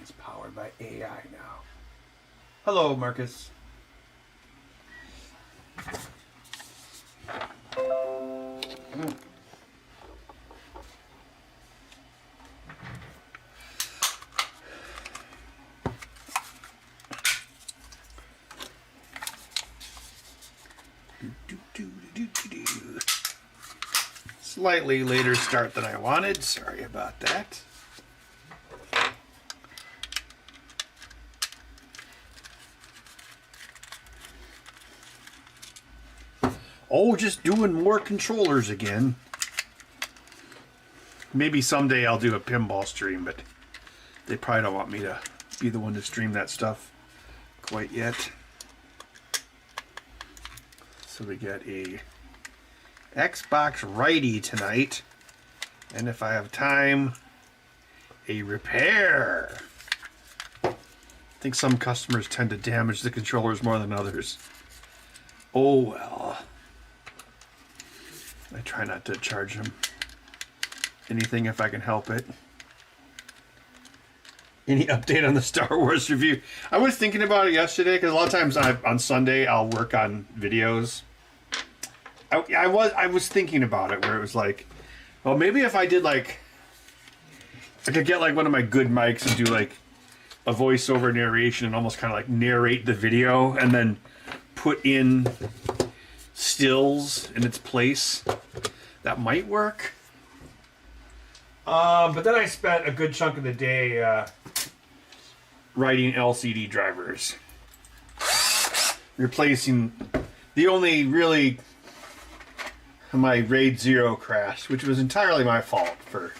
is powered by AI now. Hello, Marcus. Slightly later start than I wanted. Sorry about that. Oh, just doing more controllers again. Maybe someday I'll do a pinball stream, but they probably don't want me to be the one to stream that stuff quite yet. So we got a Xbox righty tonight, and if I have time, a repair. I think some customers tend to damage the controllers more than others. Oh well. I try not to charge them anything if I can help it. Any update on the Star Wars review? I was thinking about it yesterday because a lot of times on Sunday I'll work on videos. I was thinking about it where it was like, well, maybe if I did like, I could get like one of my good mics and do like a voiceover narration and almost kind of like narrate the video and then put in stills in its place. That might work. But then I spent a good chunk of the day writing LCD drivers. Replacing the only really my RAID 0 crashed, which was entirely my fault for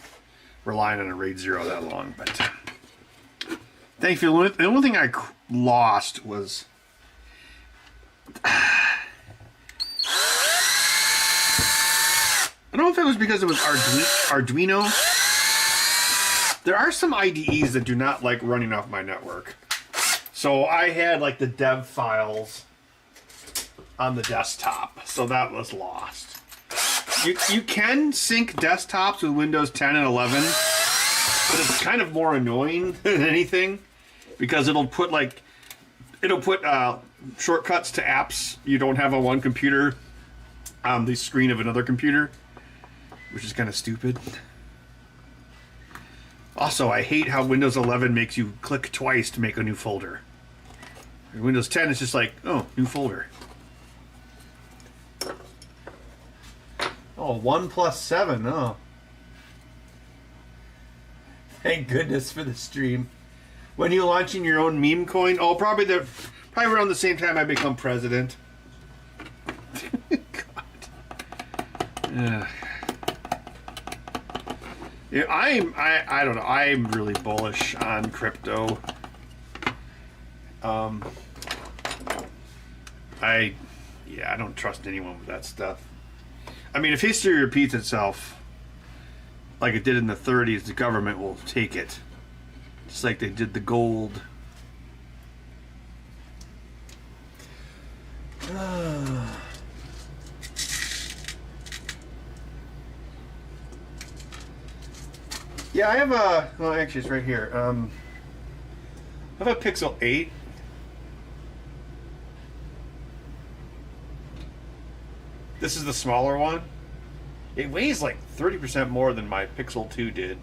relying on a RAID 0 that long. But thankfully, the only thing I lost was I don't know if it was because it was Arduino. There are some IDEs that do not like running off my network. So I had like the dev files on the desktop, so that was lost. You can sync desktops with Windows 10 and 11, but it's kind of more annoying than anything because it'll put shortcuts to apps you don't have on one computer on the screen of another computer, which is kind of stupid. Also, I hate how Windows 11 makes you click twice to make a new folder. In Windows 10, it's just like, oh, new folder. Oh, 1 plus 7, oh. Thank goodness for the stream. When are you launching your own meme coin? Oh, probably around the same time I become president. God. Yeah, I don't know. I'm really bullish on crypto. I don't trust anyone with that stuff. I mean, if history repeats itself like it did in the 30s, the government will take it. Just like they did the gold. Yeah, I have a... Well, actually, it's right here. I have a Pixel 8. This is the smaller one. It weighs like 30% more than my Pixel 2 did.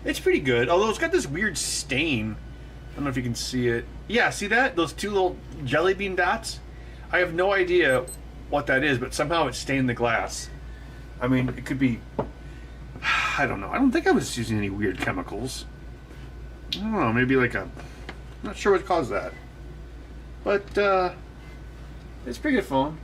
It's pretty good, although it's got this weird stain. I don't know if you can see it. Yeah, see that? Those two little jelly bean dots? I have no idea what that is, but somehow it stained the glass. I mean, it could be... I don't know. I don't think I was using any weird chemicals. I don't know, maybe like I'm not sure what caused that. But, it's a pretty good phone.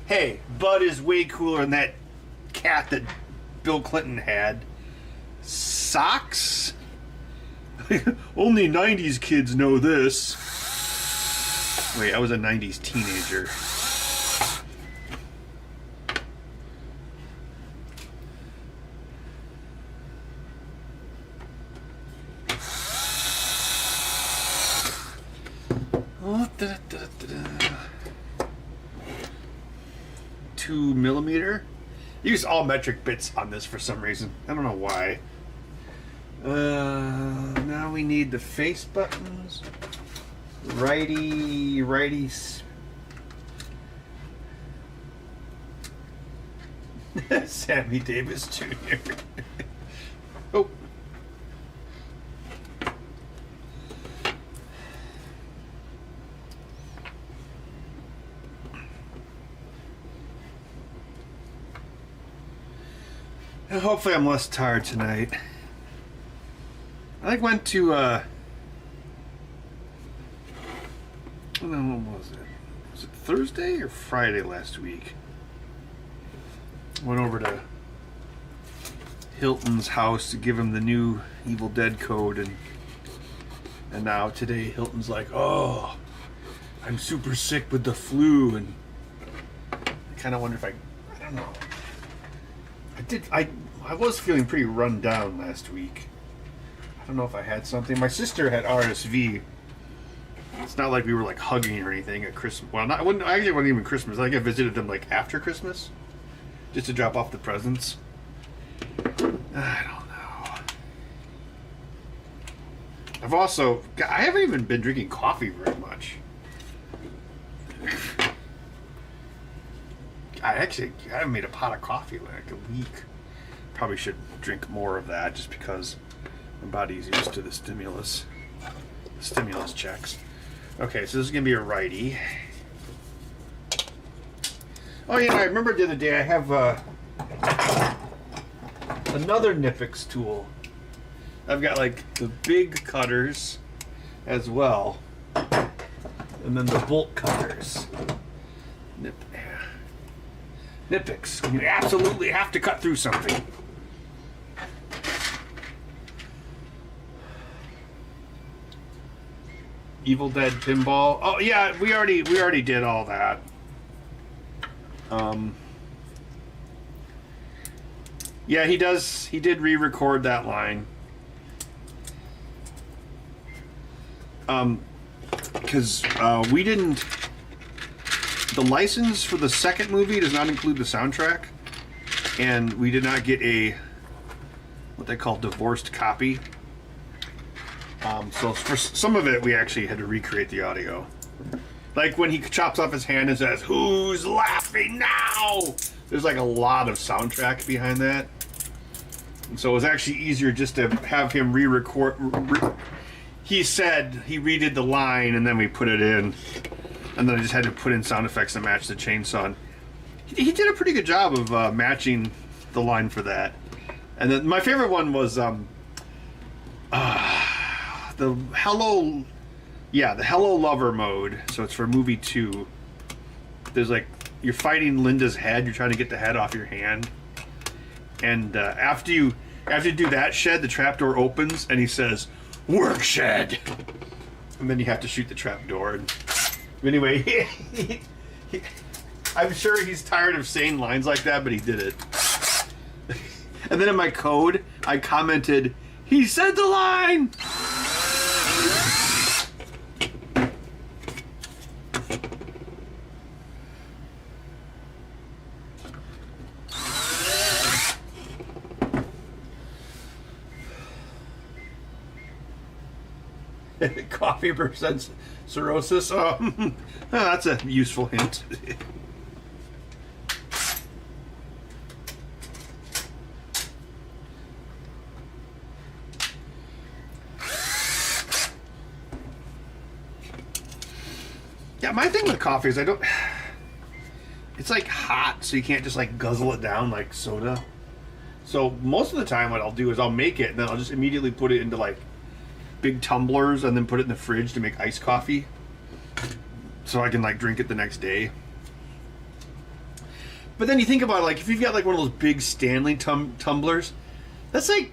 Hey, Bud is way cooler than that cat that Bill Clinton had. Socks? Only 90s kids know this. Wait, I was a 90s teenager. 2mm. Use all metric bits on this for some reason. I don't know why. Now we need the face buttons. Righty. Sammy Davis Jr. Oh. Hopefully I'm less tired tonight. I went to when was it? Was it Thursday or Friday last week? Went over to Hilton's house to give him the new Evil Dead code, and now today Hilton's like, oh, I'm super sick with the flu, and I kind of wonder if I don't know. I was feeling pretty run down last week. I don't know if I had something. My sister had RSV. It's not like we were like hugging or anything at Christmas. Well, actually it wasn't even Christmas. I think I visited them like after Christmas, just to drop off the presents. I don't know. I haven't even been drinking coffee very much. I haven't made a pot of coffee in like a week. Probably should drink more of that just because my body's used to the stimulus checks. Okay, so this is gonna be a righty. Oh yeah, I remember the other day I have another Nipix tool. I've got like the big cutters as well, and then the bolt cutters. Nipix, you absolutely have to cut through something. Evil Dead pinball. Oh yeah, we already did all that. Yeah, he did re-record that line. Because we didn't. The license for the second movie does not include the soundtrack, and we did not get a what they call divorced copy. So for some of it, we actually had to recreate the audio. Like when he chops off his hand and says, "Who's laughing now?" There's like a lot of soundtrack behind that. And so it was actually easier just to have him re-record. He said he redid the line and then we put it in. And then I just had to put in sound effects to match the chainsaw. And he did a pretty good job of matching the line for that. And then my favorite one was the Hello Lover mode. So it's for movie 2. There's like, you're fighting Linda's head. You're trying to get the head off your hand. And after you do that shed, the trapdoor opens and he says, "Work shed." And then you have to shoot the trapdoor. Anyway, I'm sure he's tired of saying lines like that, but he did it. And then in my code, I commented, "He said the line!" Coffee percent cirrhosis. Oh, that's a useful hint. Yeah, my thing with coffee is it's like hot, so you can't just like guzzle it down like soda. So most of the time what I'll do is I'll make it and then I'll just immediately put it into like big tumblers and then put it in the fridge to make iced coffee so I can like drink it the next day. But then you think about it, like if you've got like one of those big Stanley tumblers, that's like,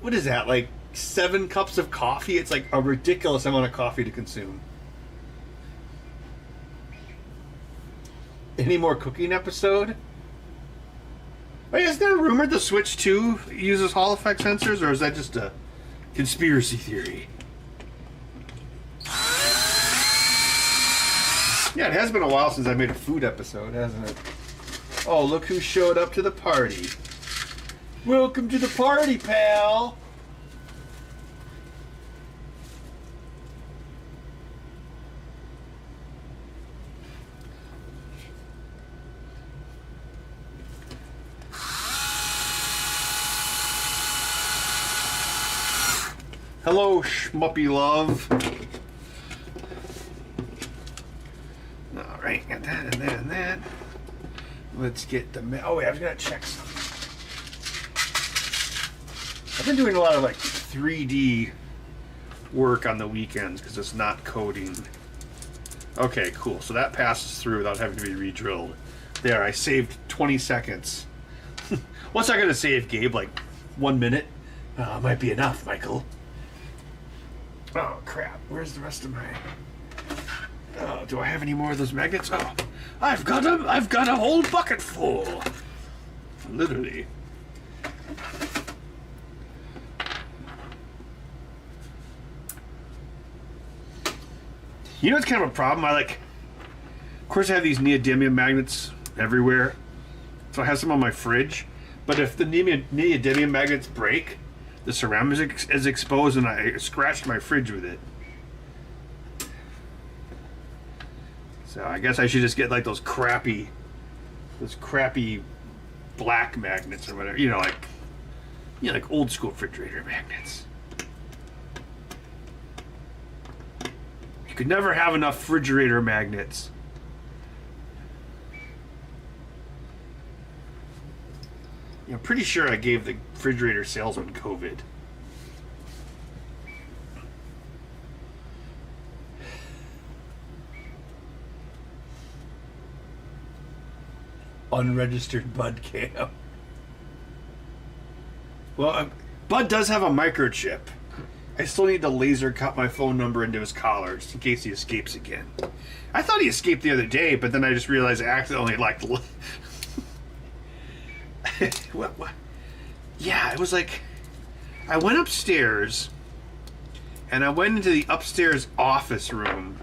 what is that, like 7 cups of coffee? It's like a ridiculous amount of coffee to consume. Any more cooking episode? Wait, is there a rumor the Switch 2 uses Hall effect sensors, or is that just a conspiracy theory? Yeah, it has been a while since I made a food episode, hasn't it? Oh, look who showed up to the party. Welcome to the party, pal. Hello, schmuppy love. All right, got that and that and that. Let's get the... Oh, wait, I was going to check something. I've been doing a lot of, like, 3D work on the weekends because it's not coding. Okay, cool. So that passes through without having to be re-drilled. There, I saved 20 seconds. What's I going to save, Gabe? Like, 1 minute? Might be enough, Michael. Oh, crap. Where's the rest of my... Oh, do I have any more of those magnets? Oh, I've got a whole bucket full. Literally. You know, it's kind of a problem. Of course, I have these neodymium magnets everywhere. So I have some on my fridge. But if the neodymium magnets break, the ceramic is exposed, and I scratched my fridge with it. So I guess I should just get like those crappy black magnets or whatever. Like old school refrigerator magnets. You could never have enough refrigerator magnets. I'm pretty sure I gave the refrigerator salesman COVID. Unregistered Bud cam. Well, Bud does have a microchip. I still need to laser cut my phone number into his collar just in case he escapes again. I thought he escaped the other day, but then I just realized I accidentally what? Yeah, it was like I went upstairs and I went into the upstairs office room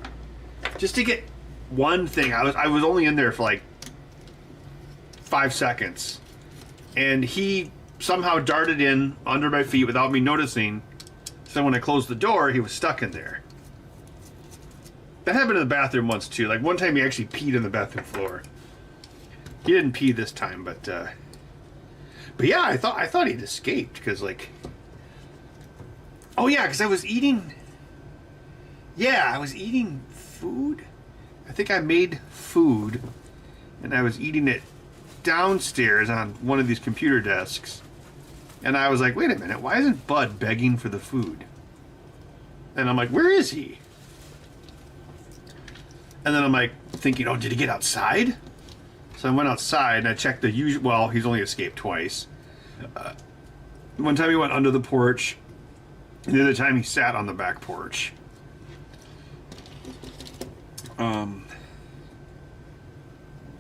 just to get one thing. I was only in there for like 5 seconds, and he somehow darted in under my feet without me noticing. So when I closed the door, he was stuck in there. That happened in the bathroom once too. Like one time he actually peed in the bathroom floor. He didn't pee this time, but yeah, I thought he'd escaped because oh yeah, because I was eating. Yeah, I was eating food. I think I made food, and I was eating it downstairs on one of these computer desks. And I was like, wait a minute, why isn't Bud begging for the food? And I'm like, where is he? And then I'm like thinking, oh, did he get outside? So I went outside and I checked the usual. Well, he's only escaped twice. One time he went under the porch, and the other time he sat on the back porch.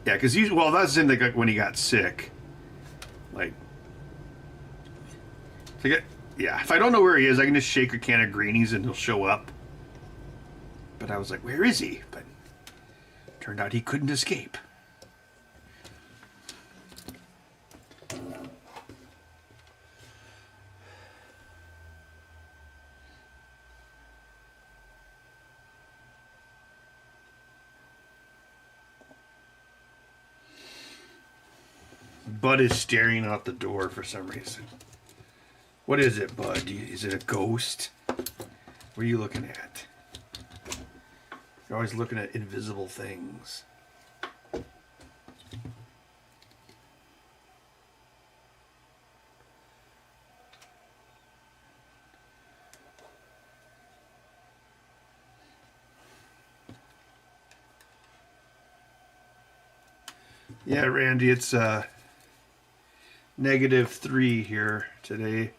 Yeah, because that's in like when he got sick. Yeah, if I don't know where he is, I can just shake a can of greenies and he'll show up. But I was like, where is he? But turned out he couldn't escape. Bud is staring out the door for some reason. What is it, Bud? Is it a ghost? What are you looking at? You're always looking at invisible things. Yeah, Randy, it's -3 here today.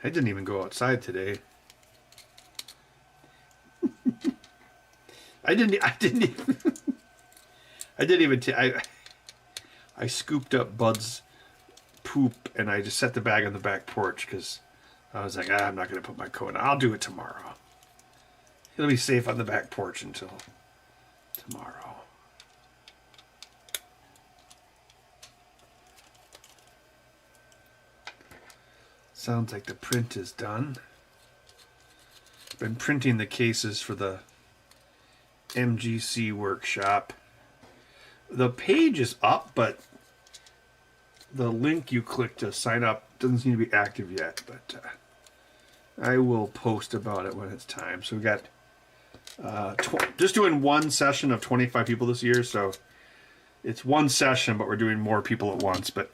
I didn't even go outside today. I didn't even I scooped up Bud's poop and I just set the bag on the back porch because I was like, I'm not going to put my coat on. I'll do it tomorrow. It'll be safe on the back porch until tomorrow. Sounds like the print is done. Been printing the cases for the MGC workshop. The page is up, but the link you click to sign up doesn't seem to be active yet, but I will post about it when it's time. So we got just doing one session of 25 people this year, so it's one session, but we're doing more people at once. But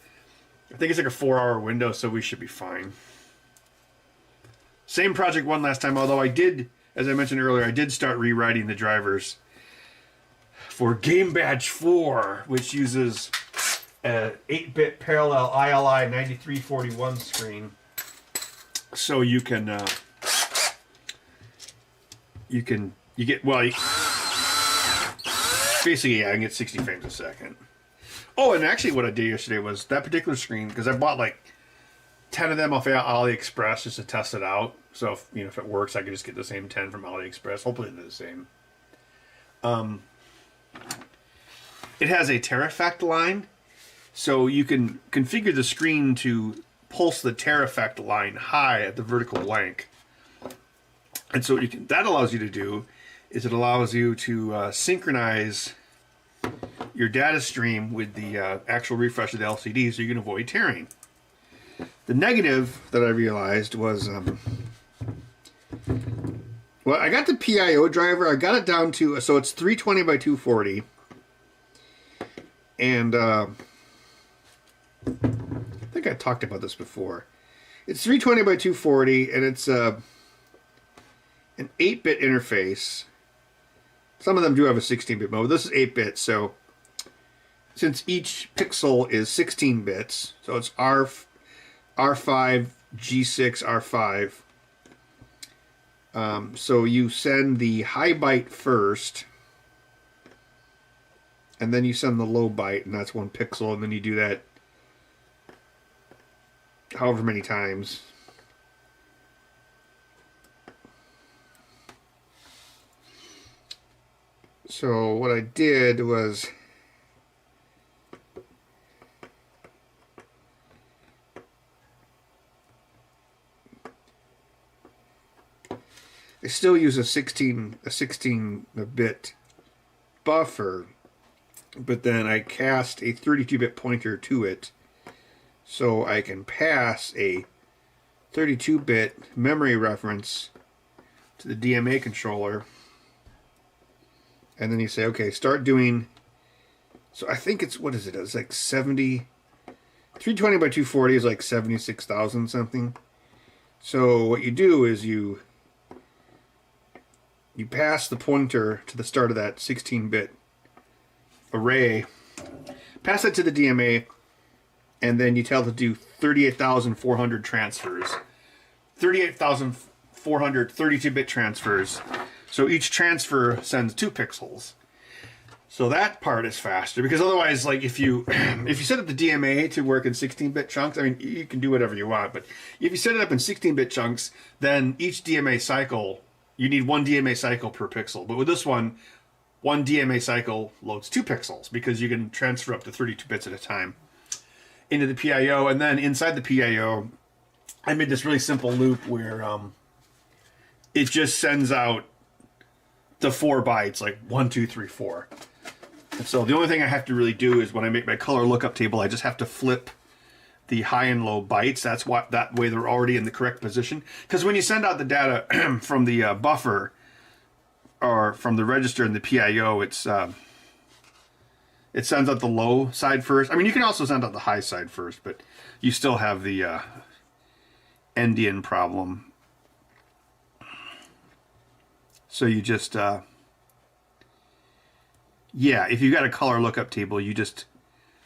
I think it's like a 4-hour window, so we should be fine. Same project one last time, although I did, as I mentioned earlier, I did start rewriting the drivers for Game Badge 4, which uses an 8-bit parallel ILI 9341 screen. So you get, basically, yeah, I can get 60 frames a second. Oh, and actually what I did yesterday was that particular screen, because I bought like 10 of them off AliExpress just to test it out. So if it works, I could just get the same 10 from AliExpress. Hopefully they're the same. It has a Terafect line, so you can configure the screen to pulse the Terafect line high at the vertical length. And so what that allows you to do is it allows you to synchronize your data stream with the actual refresh of the LCD, so you can avoid tearing. The negative that I realized was, well, I got the PIO driver. I got it down to, so it's 320 by 240. And I think I talked about this before. It's 320 by 240, and it's an 8-bit interface. Some of them do have a 16-bit mode. This is 8-bit, so since each pixel is 16 bits, so it's R5, G6, R5. So you send the high byte first, and then you send the low byte, and that's 1 pixel, and then you do that however many times. So what I did was I still use a 16-bit buffer, but then I cast a 32-bit pointer to it, so I can pass a 32-bit memory reference to the DMA controller, and then you say, okay, start doing. So I think it's, what is it? It's like 70. 320 by 240 is like 76,000 something. So what you do is you pass the pointer to the start of that 16-bit array, pass it to the DMA, and then you tell it to do 38,400 transfers. 38,400 32-bit transfers. So each transfer sends 2 pixels. So that part is faster, because otherwise, like if you set up the DMA to work in 16-bit chunks, I mean, you can do whatever you want, but if you set it up in 16-bit chunks, then each DMA cycle, you need 1 DMA cycle per pixel. But with this one DMA cycle loads 2 pixels, because you can transfer up to 32 bits at a time into the PIO. And then inside the PIO, I made this really simple loop where it just sends out the 4 bytes, like 1, 2, 3, 4. And so the only thing I have to really do is when I make my color lookup table, I just have to flip the high and low bytes. That way they're already in the correct position. Because when you send out the data from the buffer or from the register in the PIO, it sends out the low side first. I mean, you can also send out the high side first, but you still have the endian problem. So you just, if you got a color lookup table, you just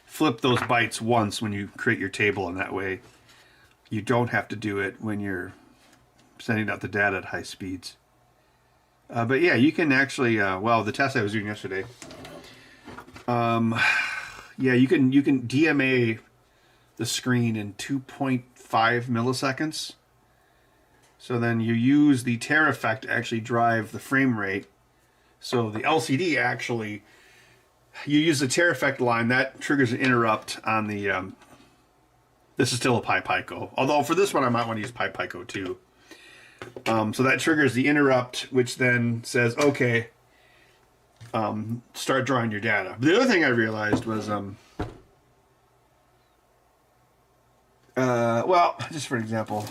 flip those bytes once when you create your table, and that way you don't have to do it when you're sending out the data at high speeds. But yeah, you can actually, the test I was doing yesterday, you can DMA the screen in 2.5 milliseconds. So then you use the Terafect to actually drive the frame rate So the LCD actually, you use the tear effect line, that triggers an interrupt on the, this is still a Pi Pico. Although for this one I might want to use Pi Pico too. So that triggers the interrupt, which then says, okay, start drawing your data. But the other thing I realized was, well, just for example,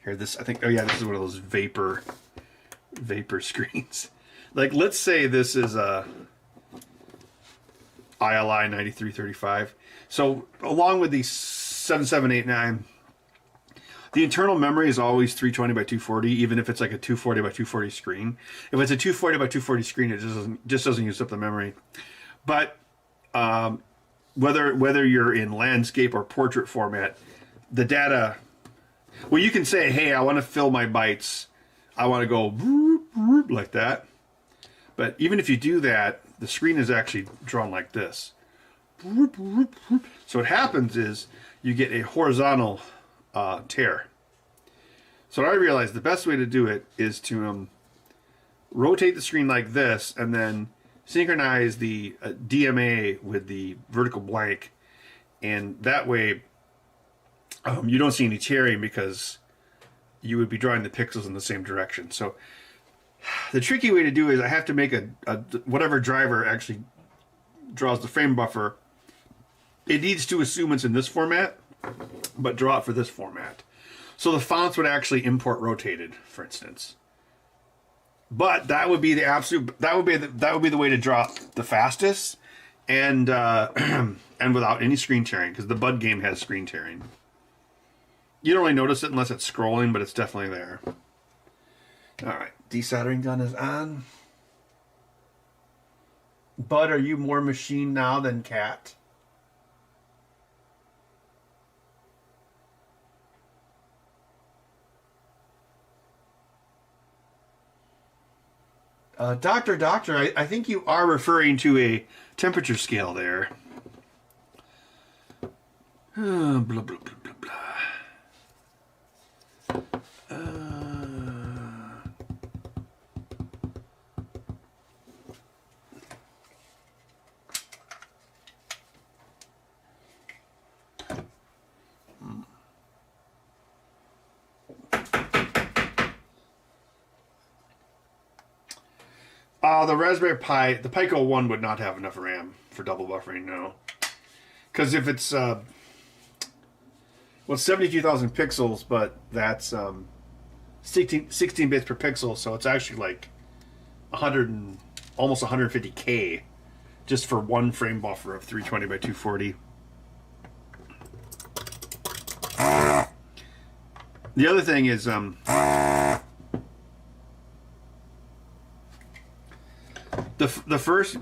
here, this, I think, oh yeah, this is one of those vapor screens. Like, let's say this is a ILI 9335. So along with the 7789, the internal memory is always 320 by 240, even if it's like a 240 by 240 screen. If it's a 240 by 240 screen, it just doesn't use up the memory. But whether you're in landscape or portrait format, the data, well, you can say, hey, I want to fill my bytes. I want to go like that. But even if you do that, the screen is actually drawn like this. So what happens is you get a horizontal tear. So what I realized the best way to do it is to rotate the screen like this and then synchronize the DMA with the vertical blank, and that way you don't see any tearing because you would be drawing the pixels in the same direction. So the tricky way to do is I have to make a whatever driver actually draws the frame buffer. It needs to assume it's in this format, but draw it for this format. So the fonts would actually import rotated, for instance. But that would be the absolute. That would be the way to draw the fastest, and and without any screen tearing, because the Bud game has screen tearing. You don't really notice it unless it's scrolling, but it's definitely there. All right, desoldering gun is on. Bud, are you more machine now than cat? Doctor, I think you are referring to a temperature scale there. Blah, blah, blah, blah, blah. The Raspberry Pi, the Pico 1 would not have enough RAM for double buffering, no. Because if it's, well, it's 72,000 pixels, but that's 16 bits per pixel, so it's actually like 100 and almost 150K just for one frame buffer of 320 by 240. The other thing is, the first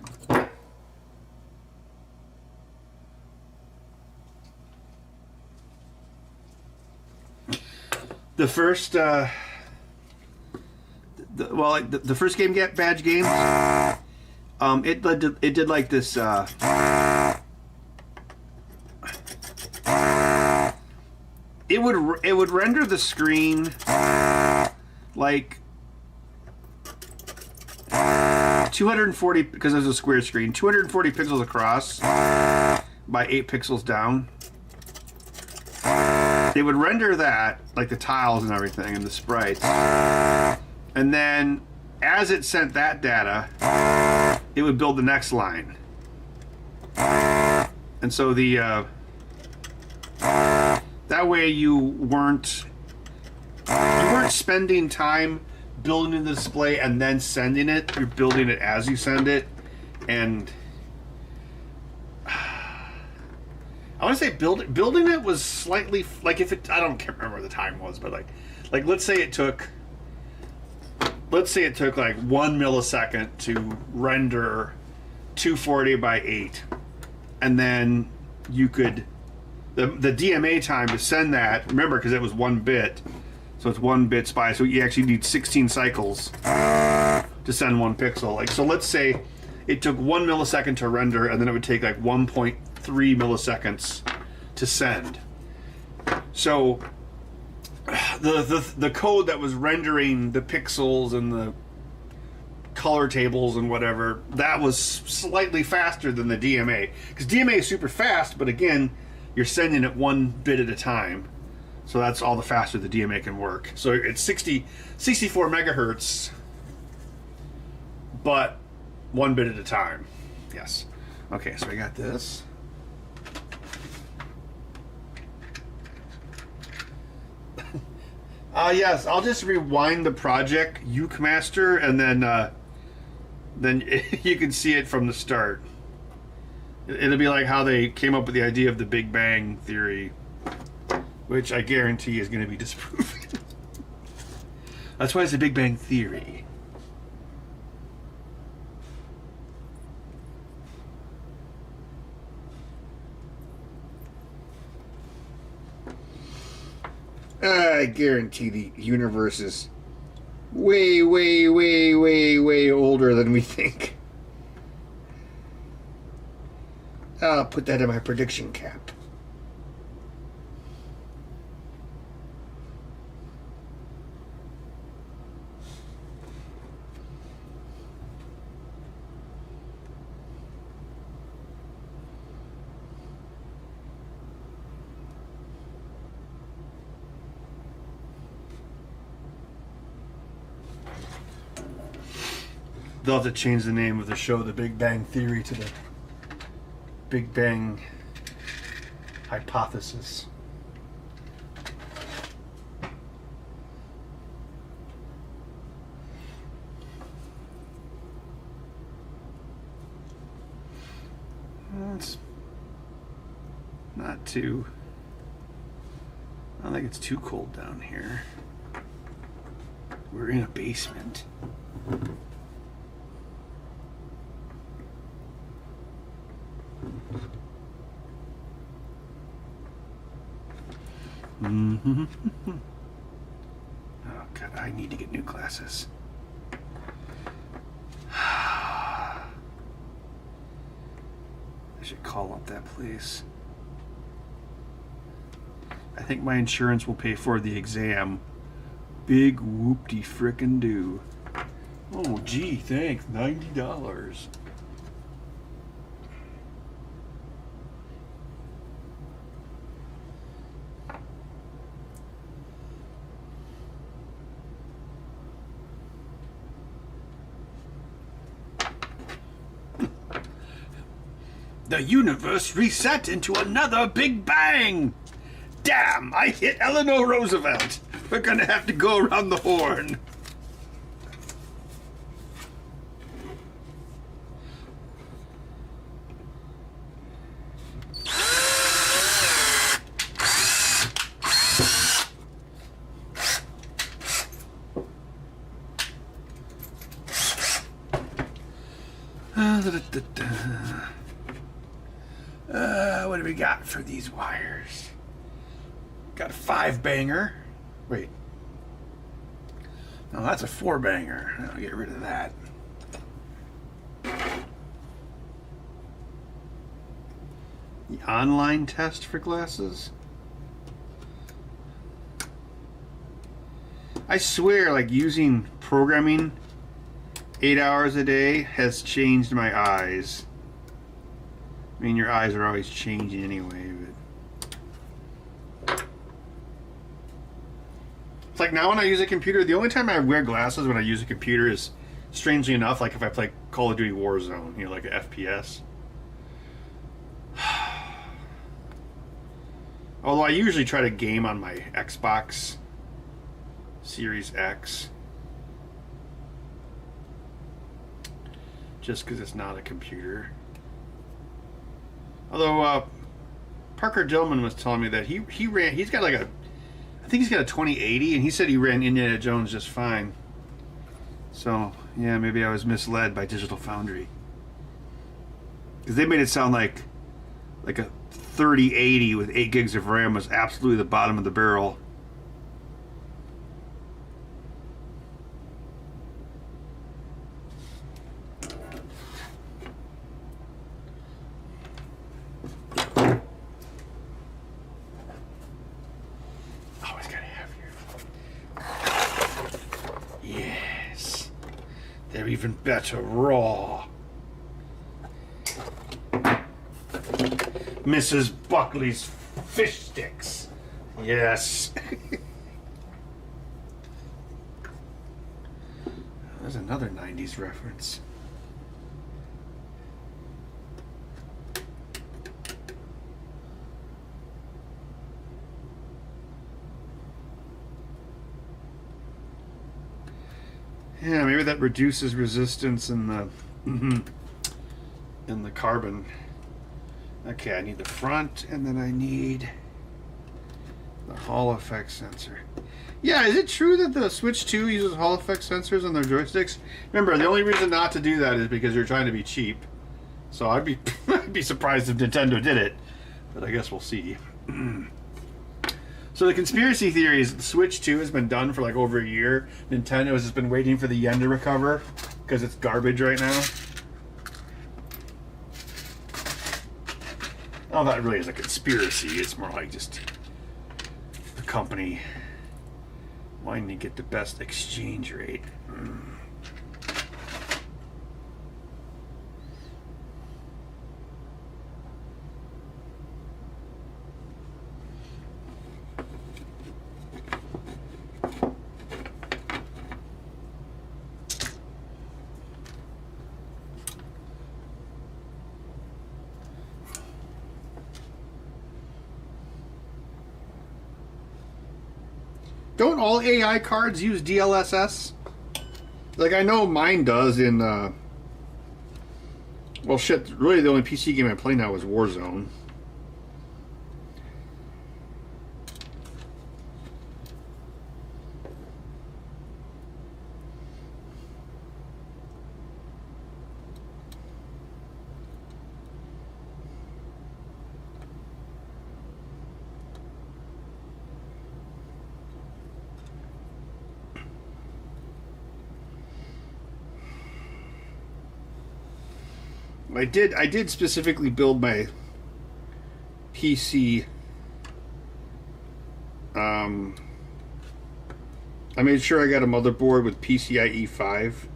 the first game get badge games, it did like this it would render the screen like 240, because there's a square screen, 240 pixels across by 8 pixels down. They would render that, like the tiles and everything and the sprites. And then as it sent that data, it would build the next line. And so the that way you weren't spending time building the display and then sending it. You're building it as you send it. And I want to say building it was slightly, like, if it, can't remember what the time was, but like let's say it took like 1 millisecond to render 240 by 8, and then you could the DMA time to send that, remember, because it was 1 bit, so it's 1 bit SPI, so you actually need 16 cycles to send 1 pixel. Like, so let's say it took 1 millisecond to render, and then it would take like 1.3 milliseconds to send. So the code that was rendering the pixels and color tables and whatever, that was slightly faster than the DMA. Because DMA is super fast, but again, you're sending it 1 bit at a time. So that's all the faster the DMA can work. So it's 64 megahertz, but 1 bit at a time. Yes. Okay, so we got this. Yes, I'll just rewind the project UkeMaster, and then you can see it from the start. It'll be like how they came up with the idea of the Big Bang Theory, which I guarantee is going to be disproven. That's why it's the Big Bang Theory. I guarantee the universe is way, way, way, way, way older than we think. I'll put that in my prediction cap. They'll have to change the name of the show, The Big Bang Theory, to the Big Bang Hypothesis. It's not too... I don't think it's too cold down here. We're in a basement. Mm-hmm. Oh God, I need to get new glasses. I should call up that place. I think my insurance will pay for the exam. Big whoop-de frickin' do. Oh gee, thanks, $90. The universe reset into another Big Bang! Damn, I hit Eleanor Roosevelt! We're gonna have to go around the horn. What do we got for these wires? Got a 5-banger. Wait. No, that's a 4-banger. I'll get rid of that. The online test for glasses? I swear, like, using programming 8 hours a day has changed my eyes. I mean, your eyes are always changing anyway, but... It's like now when I use a computer, the only time I wear glasses when I use a computer is, strangely enough, like if I play Call of Duty Warzone, you know, like an FPS. Although I usually try to game on my Xbox Series X. Just because it's not a computer. Although Parker Dillman was telling me that he's got like I think he's got a 2080, and he said he ran Indiana Jones just fine. So yeah, maybe I was misled by Digital Foundry, because they made it sound like a 3080 with 8 gigs of RAM was absolutely the bottom of the barrel. They're even better raw. Mrs. Buckley's fish sticks. Yes. There's another 90s reference. Yeah, maybe that reduces resistance in the carbon. Okay, I need the front, and then I need the Hall effect sensor. Yeah, is it true that the Switch 2 uses Hall effect sensors on their joysticks? Remember, the only reason not to do that is because you're trying to be cheap. So I'd be I'd be surprised if Nintendo did it, but I guess we'll see. So the conspiracy theory is the Switch 2 has been done for like over a year. Nintendo has just been waiting for the yen to recover because it's garbage right now. Oh, that really is a conspiracy. It's more like just the company wanting to get the best exchange rate. Don't all AI cards use DLSS? Like, I know mine does in, well, shit, really the only PC game I play now is Warzone. I did specifically build my PC. I made sure I got a motherboard with PCIe 5,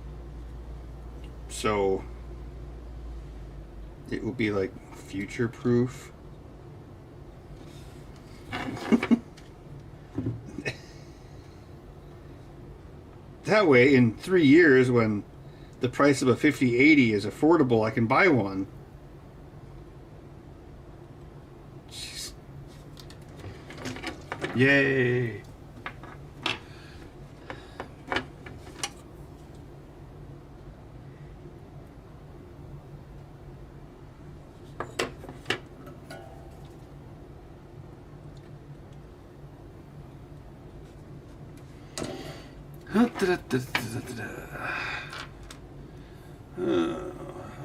so it will be like future proof. That way, in 3 years, when the price of a 5080 is affordable, I can buy one. Jeez. Yay.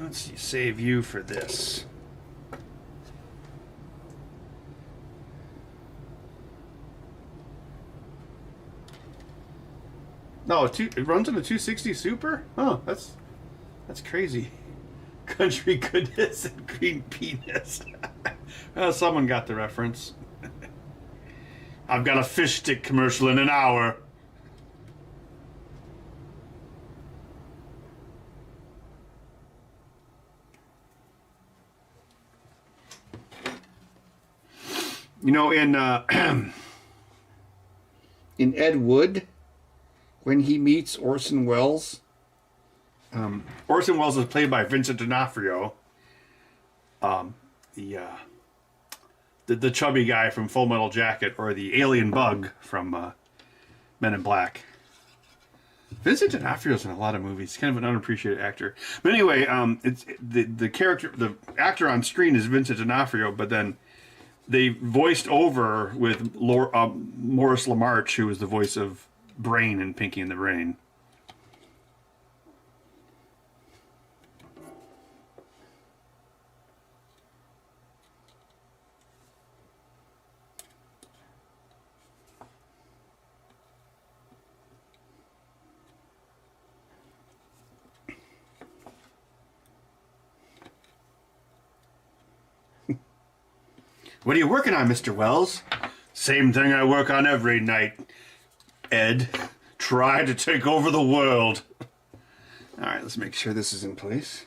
Let's see, save you for this. No, it runs on a 260 Super? Oh, that's crazy. Country goodness and green penis. Well, someone got the reference. I've got a fish stick commercial in an hour. You know, in Ed Wood, when he meets Orson Welles, Orson Welles is played by Vincent D'Onofrio, the chubby guy from Full Metal Jacket, or the alien bug from Men in Black. Vincent D'Onofrio's in a lot of movies. He's kind of an unappreciated actor. But anyway, it's the actor on screen is Vincent D'Onofrio, but then they voiced over with Maurice LaMarche, who was the voice of Brain in Pinky and the Brain. What are you working on, Mr. Wells? Same thing I work on every night, Ed. Try to take over the world. All right, let's make sure this is in place.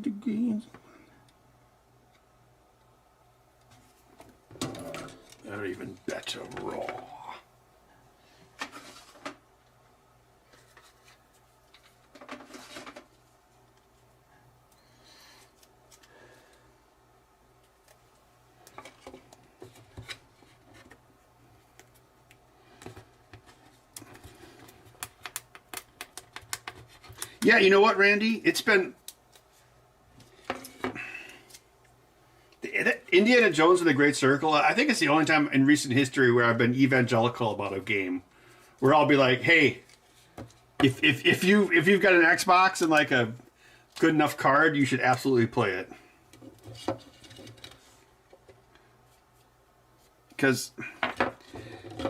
Degrees. Or even better raw. Yeah, you know what, Randy? It's been Indiana Jones and the Great Circle. I think it's the only time in recent history where I've been evangelical about a game, where I'll be like, "Hey, if you've got an Xbox and like a good enough card, you should absolutely play it." Because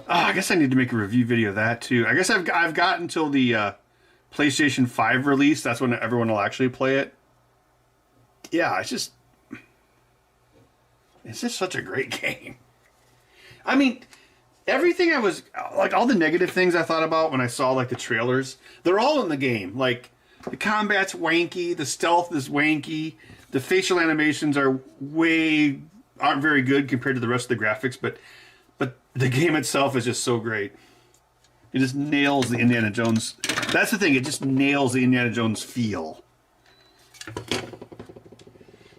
I guess I need to make a review video of that too. I guess I've got until the PlayStation 5 release. That's when everyone will actually play it. Yeah, it's just such a great game. I mean, everything I was like, all the negative things I thought about when I saw like the trailers, they're all in the game. Like, the combat's wanky, the stealth is wanky, the facial animations aren't very good compared to the rest of the graphics, but the game itself is just so great. It just nails the Indiana Jones. That's the thing, it just nails the Indiana Jones feel.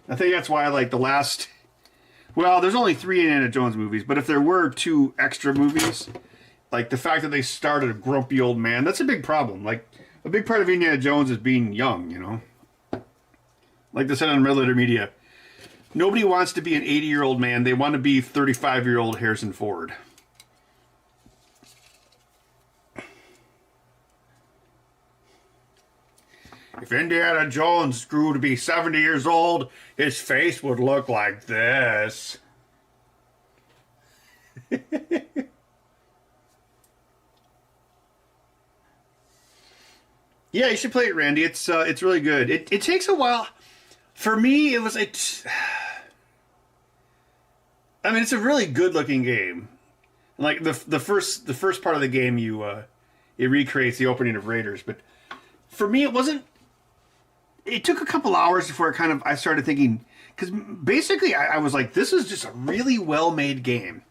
I think that's why, like, the last... Well, there's only 3 Indiana Jones movies, but if there were 2 extra movies, like the fact that they started a grumpy old man, that's a big problem. Like, a big part of Indiana Jones is being young, you know? Like they said on Red Letter Media, nobody wants to be an 80-year-old man. They want to be 35-year-old Harrison Ford. If Indiana Jones grew to be 70 years old, his face would look like this. Yeah, you should play it, Randy. It's really good. It takes a while. For me, it was I mean, it's a really good-looking game. Like the first part of the game, it recreates the opening of Raiders, but for me, it wasn't. It took a couple hours before I started thinking, because basically I was like, this is just a really well-made game.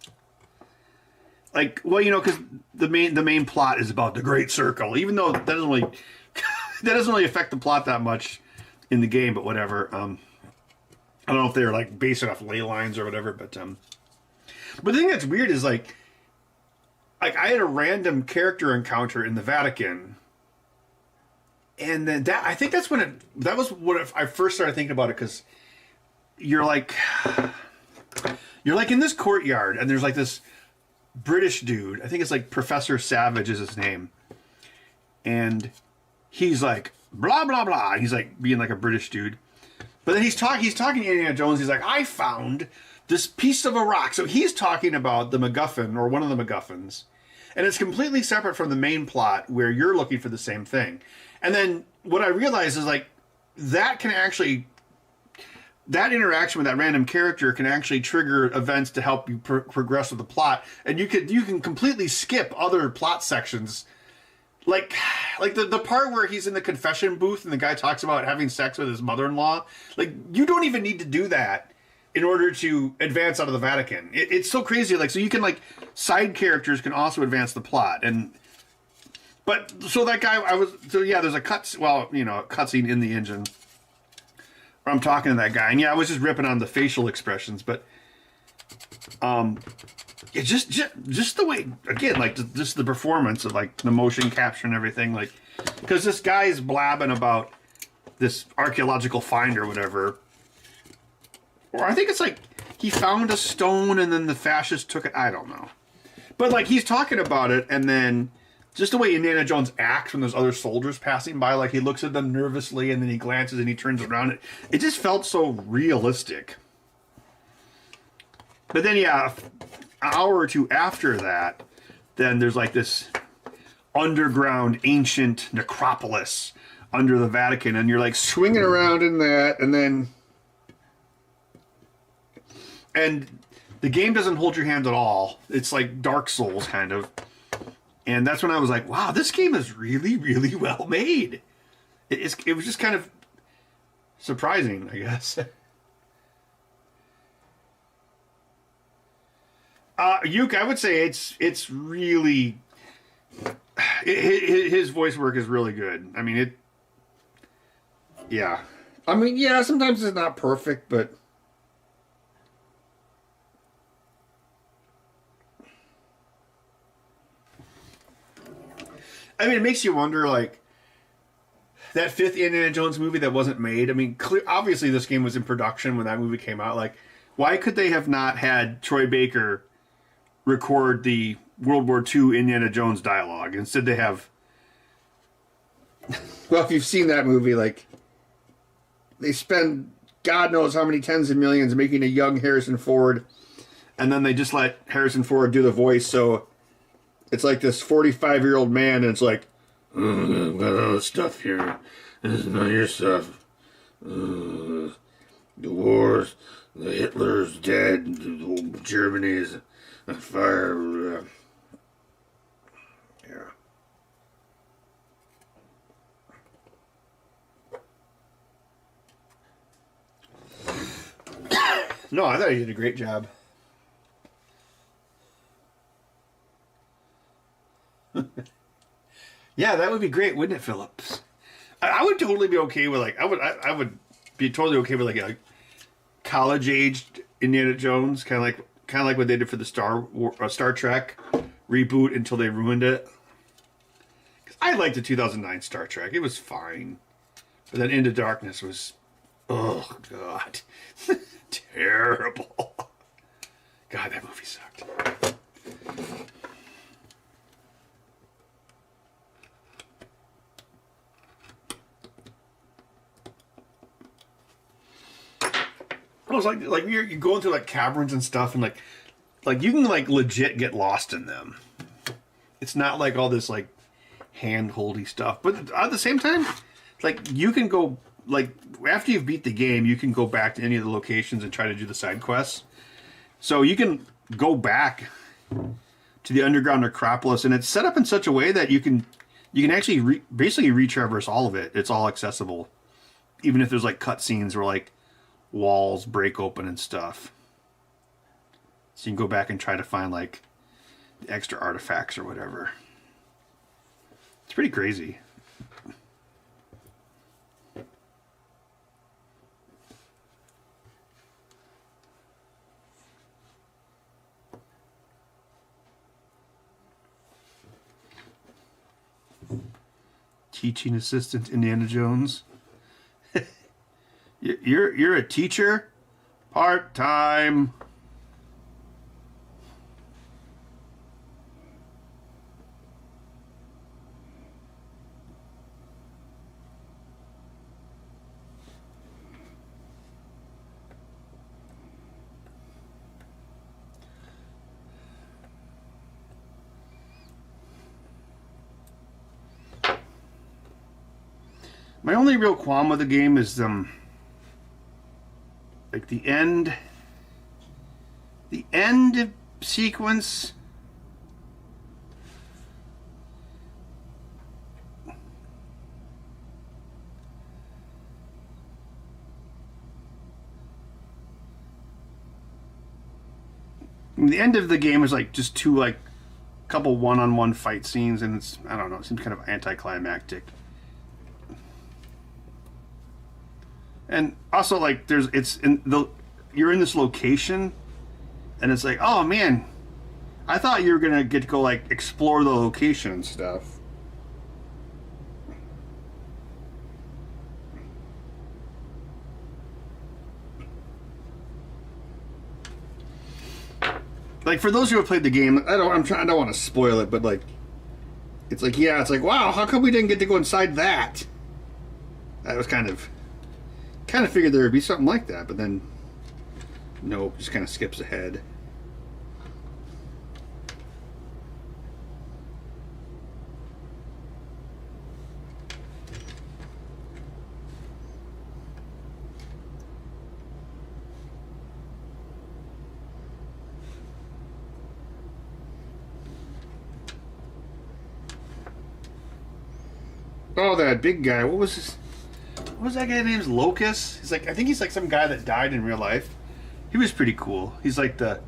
Like, well, you know, because the main plot is about the Great Circle, even though that doesn't really affect the plot that much in the game, but whatever. I don't know if they're like based off ley lines or whatever, but the thing that's weird is like I had a random character encounter in the Vatican. And then I think that's when that was what I first started thinking about it, because you're like in this courtyard and there's like this British dude. I think it's like Professor Savage is his name, and he's like blah blah blah. He's like being like a British dude, but then he's talking to Indiana Jones. He's like, I found this piece of a rock. So he's talking about the MacGuffin or one of the MacGuffins, and it's completely separate from the main plot where you're looking for the same thing. And then what I realized is like that interaction with that random character can actually trigger events to help you progress with the plot, and you can completely skip other plot sections, like the part where he's in the confession booth and the guy talks about having sex with his mother-in-law. Like, you don't even need to do that in order to advance out of the Vatican. It's so crazy. Like, so you can like side characters can also advance the plot. But so that guy, there's a cutscene in the engine where I'm talking to that guy, and I was just ripping on the facial expressions, but it's just the way, again, like just the performance of like the motion capture and everything, like, because this guy's blabbing about this archaeological find or whatever, or I think it's like he found a stone and then the fascists took it. I don't know, but like he's talking about it, and then just the way Indiana Jones acts when there's other soldiers passing by, like he looks at them nervously and then he glances and he turns around. It just felt so realistic. But then, yeah, an hour or two after that, then there's like this underground ancient necropolis under the Vatican, and you're like swinging around in that, and then and the game doesn't hold your hand at all. It's like Dark Souls kind of. And that's when I was like, wow, this game is really, really well made. It was just kind of surprising, I guess. Yuke, I would say it's really... his voice work is really good. I mean, yeah. I mean, yeah, sometimes it's not perfect, but... I mean, it makes you wonder, like, that fifth Indiana Jones movie that wasn't made. I mean, obviously this game was in production when that movie came out. Like, why could they have not had Troy Baker record the World War II Indiana Jones dialogue? Instead, they have... Well, if you've seen that movie, like, they spend God knows how many tens of millions making a young Harrison Ford, and then they just let Harrison Ford do the voice, so... It's like this 45-year-old man, and it's like, oh, I've got all this stuff here. This is not your stuff. The wars, the Hitler's dead, the whole Germany's on fire. Yeah. No, I thought he did a great job. Yeah, that would be great, wouldn't it, Phillips? I would totally be okay with, like, I would be totally okay with, like, a college-aged Indiana Jones, kind of like what they did for the Star Trek reboot until they ruined it. 'Cause I liked the 2009 Star Trek; it was fine, but then Into Darkness was, oh God, terrible. God, that movie sucked. It was like you're going through like caverns and stuff, and like you can like legit get lost in them. It's not like all this like hand-holdy stuff, but at the same time, like you can go like after you've beat the game, you can go back to any of the locations and try to do the side quests. So you can go back to the underground necropolis, and it's set up in such a way that you can actually basically retraverse all of it. It's all accessible, even if there's like cutscenes where like walls break open and stuff. So you can go back and try to find like the extra artifacts or whatever. It's pretty crazy. Teaching assistant Indiana Jones. You're a teacher? Part-time. My only real qualm with the game is like the end sequence. The end of the game is like just two like couple one-on-one fight scenes, and it's, I don't know, it seems kind of anticlimactic. And also, like, you're in this location, and it's like, oh man, I thought you were gonna get to go like explore the location and stuff. Like, for those who have played the game, I don't want to spoil it, but like, it's like, yeah, it's like, wow, how come we didn't get to go inside that? That was kind of figured there would be something like that, but then nope, just kind of skips ahead. Oh, that big guy. What was that guy's name? Locus? He's like, I think he's like some guy that died in real life. He was pretty cool. He's the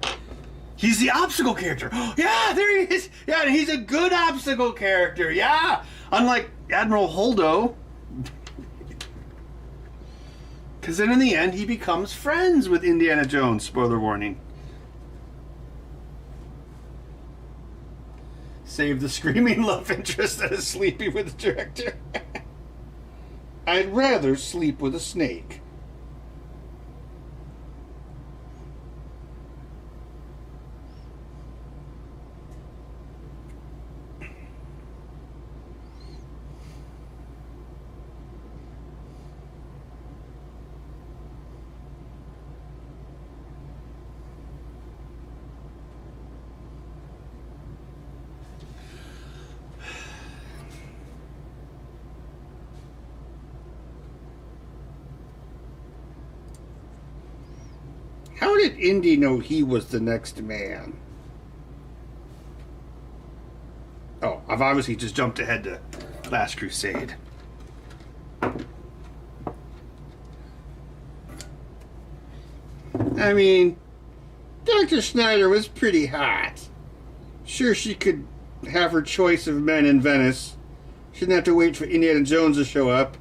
obstacle character. Yeah, there he is. Yeah, and he's a good obstacle character. Yeah. Unlike Admiral Holdo. Because then in the end, he becomes friends with Indiana Jones. Spoiler warning. Save the screaming love interest that is sleepy with the director. I'd rather sleep with a snake. How did Indy know he was the next man? Oh, I've obviously just jumped ahead to Last Crusade. I mean, Dr. Schneider was pretty hot. Sure, she could have her choice of men in Venice. She didn't have to wait for Indiana Jones to show up.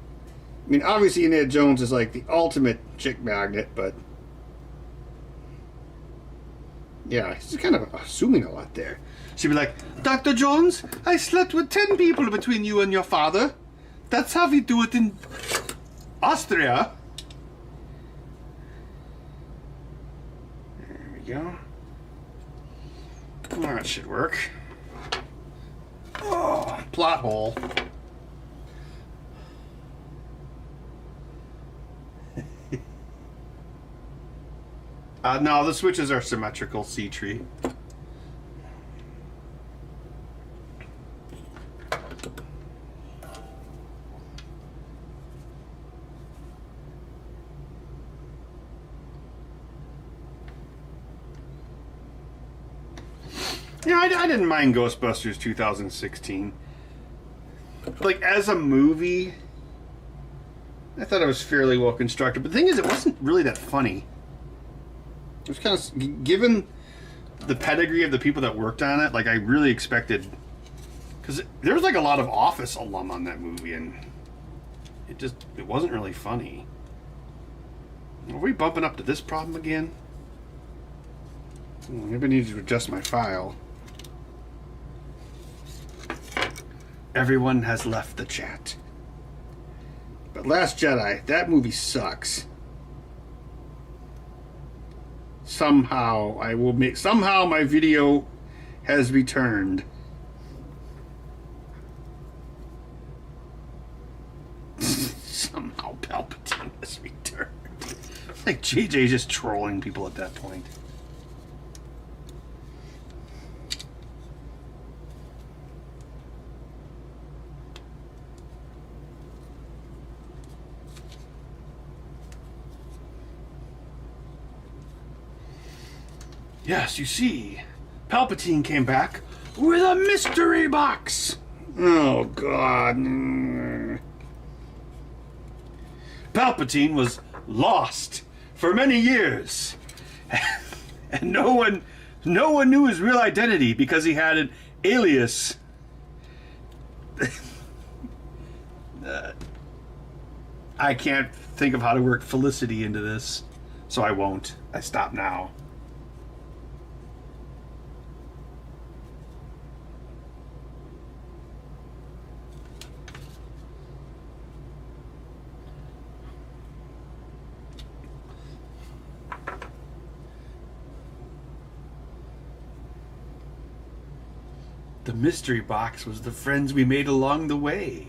I mean, obviously Indiana Jones is like the ultimate chick magnet, but... yeah, he's kind of assuming a lot there. She'd be like, Dr. Jones, I slept with 10 people between you and your father. That's how we do it in Austria. There we go. Come on, that should work. Oh, plot hole. No, the switches are symmetrical C-tree. Yeah, I didn't mind Ghostbusters 2016. Like, as a movie, I thought it was fairly well constructed. But the thing is, it wasn't really that funny. It was kind of, given the pedigree of the people that worked on it, like, I really expected, because there was like a lot of Office alum on that movie, and it wasn't really funny. Are we bumping up to this problem again? Maybe I need to adjust my file. Everyone has left the chat. But Last Jedi, that movie sucks. Somehow my video has returned. Somehow Palpatine has returned. Like JJ just trolling people at that point. Yes, you see, Palpatine came back with a mystery box. Oh, God. Palpatine was lost for many years. And no one knew his real identity because he had an alias. I can't think of how to work Felicity into this, so I won't. I stop now. The mystery box was the friends we made along the way.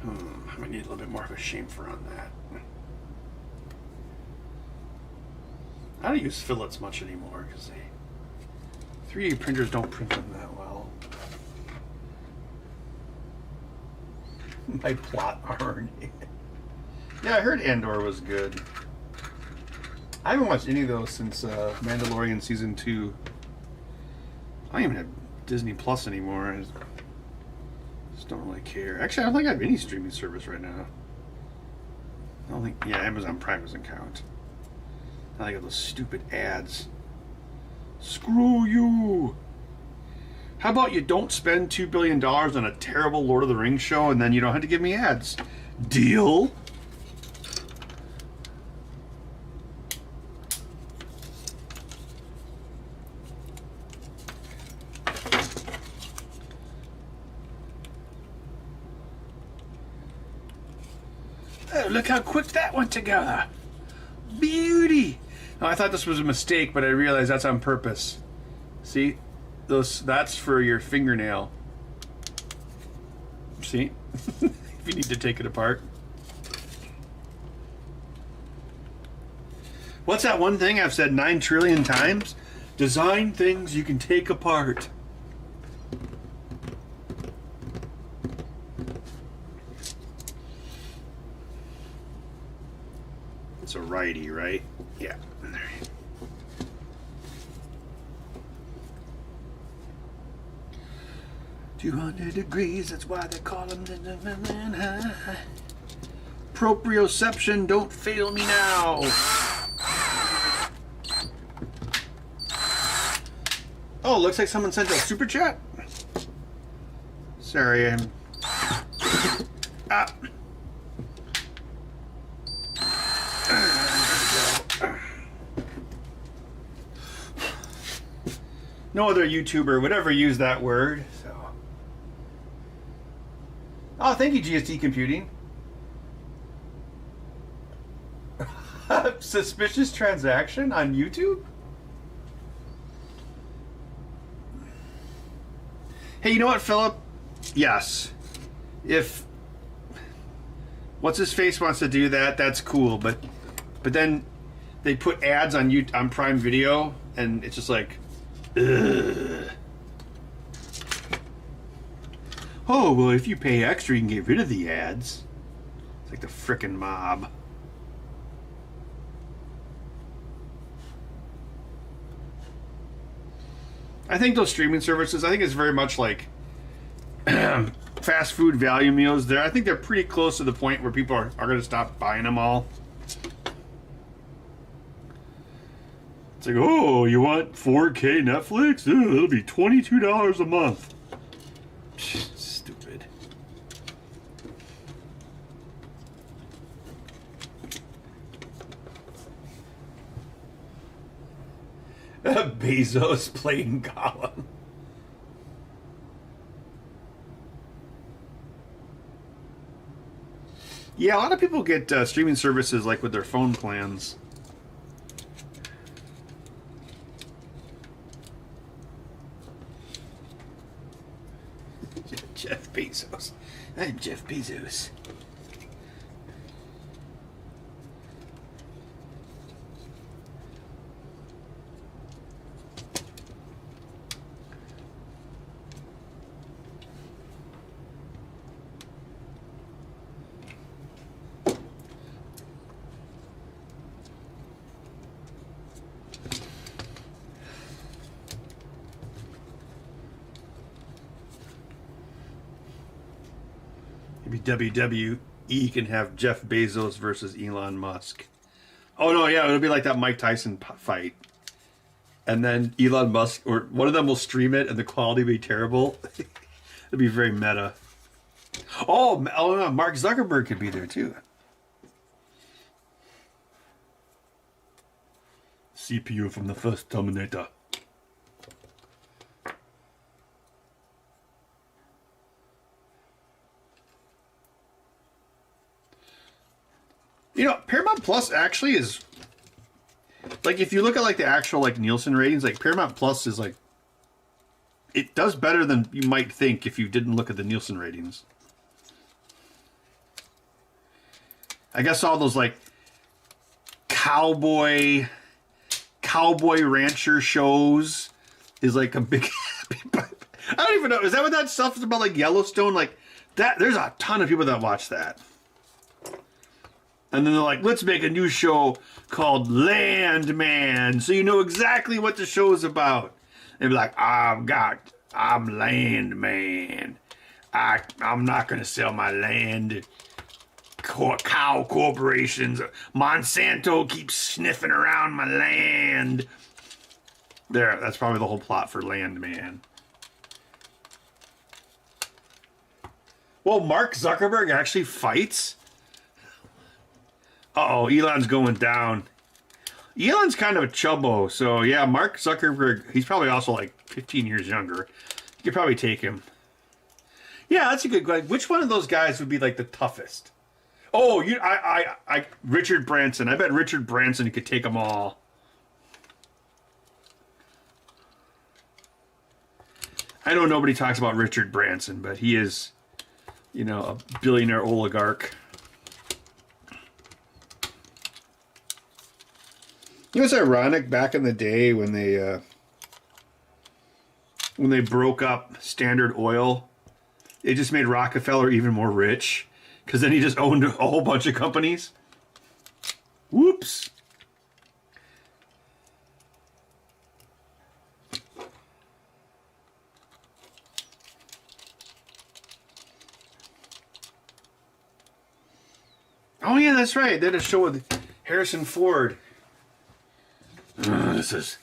I might need a little bit more of a chamfer on that. I don't use fillets much anymore because 3D printers don't print them that well. My plot RNA. Yeah, I heard Andor was good. I haven't watched any of those since Mandalorian Season 2. I don't even have Disney Plus anymore. I just don't really care. Actually, I don't think I have any streaming service right now. I don't think... Yeah, Amazon Prime doesn't count. I think of those stupid ads. Screw you! How about you don't spend $2 billion on a terrible Lord of the Rings show and then you don't have to give me ads? Deal? Oh, look how quick that went together. Beauty. Oh, I thought this was a mistake, but I realized that's on purpose. See? That's for your fingernail. See? If you need to take it apart. What's that one thing I've said 9 trillion times? Design things you can take apart. It's a righty, right? Yeah. 200 degrees, that's why they call them proprioception, don't fail me now. Oh, looks like someone sent a super chat. Sorry, I'm... No other YouTuber would ever use that word, so... Oh, thank you, GST Computing. Suspicious transaction on YouTube? Hey, you know what, Philip? Yes. If what's his face wants to do that, that's cool. But then they put ads on Prime Video, and it's just like, ugh. Oh well, if you pay extra, you can get rid of the ads. It's like the frickin' mob. I think those streaming services, I think it's very much like fast food value meals. I think they're pretty close to the point where people are going to stop buying them all. It's like, oh, you want 4K Netflix? Ugh, it'll be $22 a month. Stupid. Bezos playing Gollum. Yeah, a lot of people get streaming services like with their phone plans. Jeff Bezos. I'm Jeff Bezos. Maybe WWE can have Jeff Bezos versus Elon Musk. Oh no, yeah, it'll be like that Mike Tyson fight. And then Elon Musk, or one of them will stream it and the quality will be terrible. It'll be very meta. Oh, Mark Zuckerberg could be there too. CPU from the first Terminator. You know, Paramount Plus actually is, like, if you look at, like, the actual, like, Nielsen ratings, like, Paramount Plus is, like, it does better than you might think if you didn't look at the Nielsen ratings. I guess all those, like, cowboy rancher shows is, like, a big... I don't even know. Is that what that stuff is about, like, Yellowstone? Like, that, there's a ton of people that watch that. And then they're like, let's make a new show called Landman, so you know exactly what the show's about. They'd be like, I'm Landman. I'm not going to sell my land to cow corporations. Monsanto keeps sniffing around my land. There, that's probably the whole plot for Landman. Well, Mark Zuckerberg actually fights? Uh-oh, Elon's going down. Elon's kind of a chubbo, so yeah, Mark Zuckerberg, he's probably also like 15 years younger. You could probably take him. Yeah, that's a good question. Which one of those guys would be like the toughest? Oh, Richard Branson. I bet Richard Branson could take them all. I know nobody talks about Richard Branson, but he is, you know, a billionaire oligarch. You know, it's ironic back in the day when they broke up Standard Oil, it just made Rockefeller even more rich because then he just owned a whole bunch of companies. Whoops. Oh yeah, that's right. They did a show with Harrison Ford. This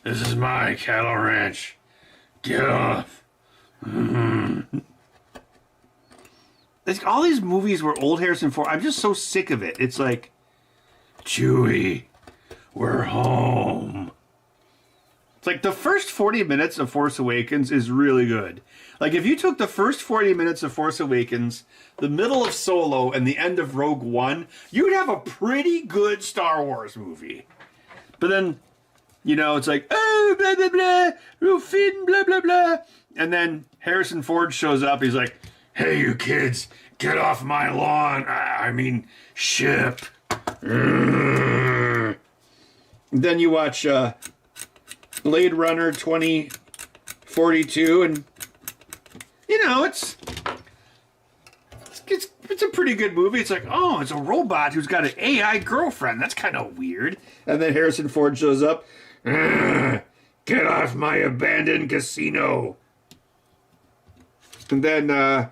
is my cattle ranch. Get off. It's all these movies where old Harrison Ford. I'm just so sick of it. It's like, Chewie, we're home. It's like the first 40 minutes of Force Awakens is really good. Like if you took the first 40 minutes of Force Awakens, the middle of Solo, and the end of Rogue One, you'd have a pretty good Star Wars movie. But then, you know, it's like, oh, blah, blah, blah, oh, Finn, blah, blah, blah. And then Harrison Ford shows up. He's like, hey, you kids, get off my lawn. I mean, ship. And then you watch Blade Runner 2042, and, you know, it's a pretty good movie. It's like, oh, it's a robot who's got an AI girlfriend. That's kind of weird. And then Harrison Ford shows up. Get off my abandoned casino. And then, and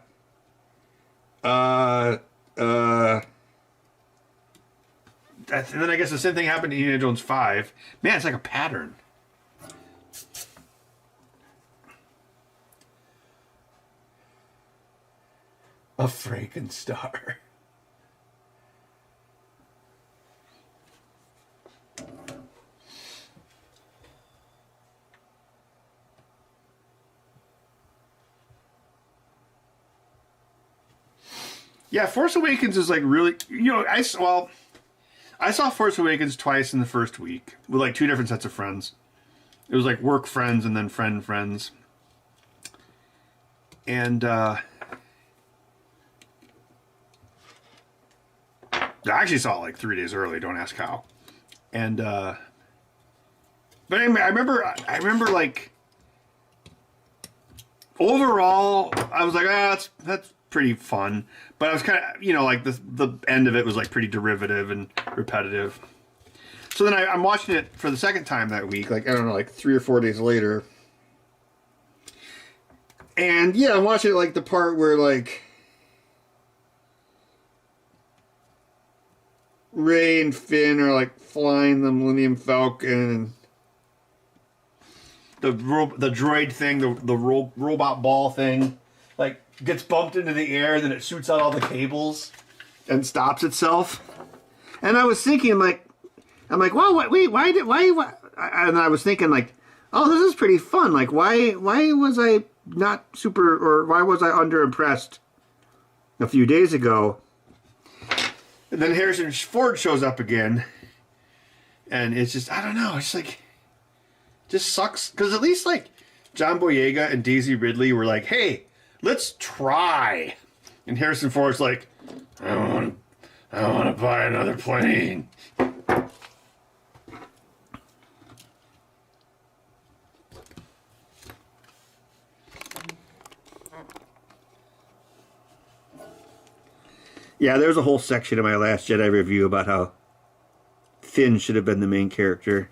then I guess the same thing happened to Indiana Jones 5. Man, it's like a pattern. A Franken-Star. Yeah, Force Awakens is like really, you know, I saw Force Awakens twice in the first week with like two different sets of friends. It was like work friends and then friends. And I actually saw it like 3 days early. Don't ask how. And but anyway, I remember like overall, I was like, that's pretty fun. But I was kind of, you know, like the end of it was like pretty derivative and repetitive. So then I'm watching it for the second time that week, like I don't know, like 3 or 4 days later. And yeah, I'm watching it like the part where like Rey and Finn are like flying the Millennium Falcon, and the droid thing, the robot ball thing, like gets bumped into the air, then it shoots out all the cables and stops itself. And I was thinking, like, I'm like, well, wait, why? And I was thinking, like, oh, this is pretty fun. Like, why was I not super, or why was I underimpressed a few days ago? And then Harrison Ford shows up again, and it's just, I don't know, it's like, just sucks. Because at least, like, John Boyega and Daisy Ridley were like, hey, let's try. And Harrison Ford's like, I don't want to buy another plane. Yeah, there's a whole section in my Last Jedi review about how Finn should have been the main character.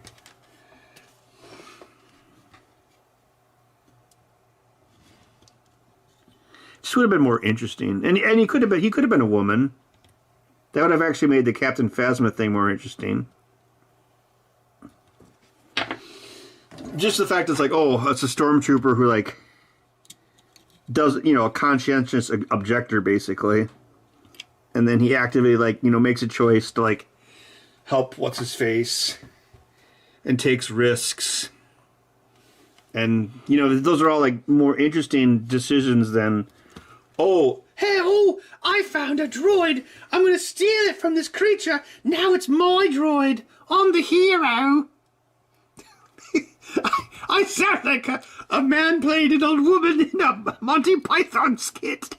This would have been more interesting, and he could have been a woman. That would have actually made the Captain Phasma thing more interesting. Just the fact it's like, oh, it's a stormtrooper who like does, a conscientious objector basically, and then he actively like makes a choice to like help what's his face and takes risks, and those are all like more interesting decisions than, oh, hey, I found a droid. I'm going to steal it from this creature. Now it's my droid. I'm the hero. I sound like a man playing an old woman in a Monty Python skit.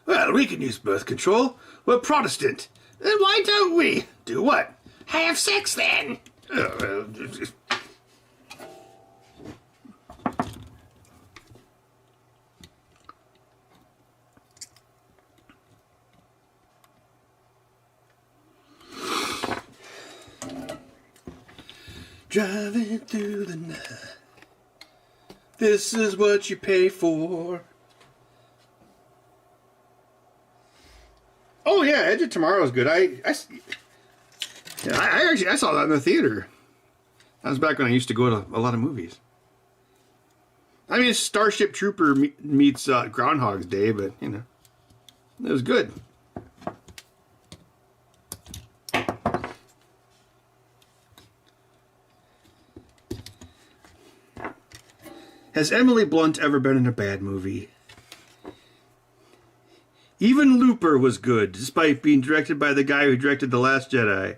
Well, we can use birth control. We're Protestant. Then why don't we? Do what? Have sex then. Driving through the night. This is what you pay for. Oh yeah, Edge of Tomorrow is good. I saw that in the theater. That was back when I used to go to a lot of movies. I mean, Starship Trooper meets Groundhog's Day, but it was good. Has Emily Blunt ever been in a bad movie? Even Looper was good, despite being directed by the guy who directed The Last Jedi.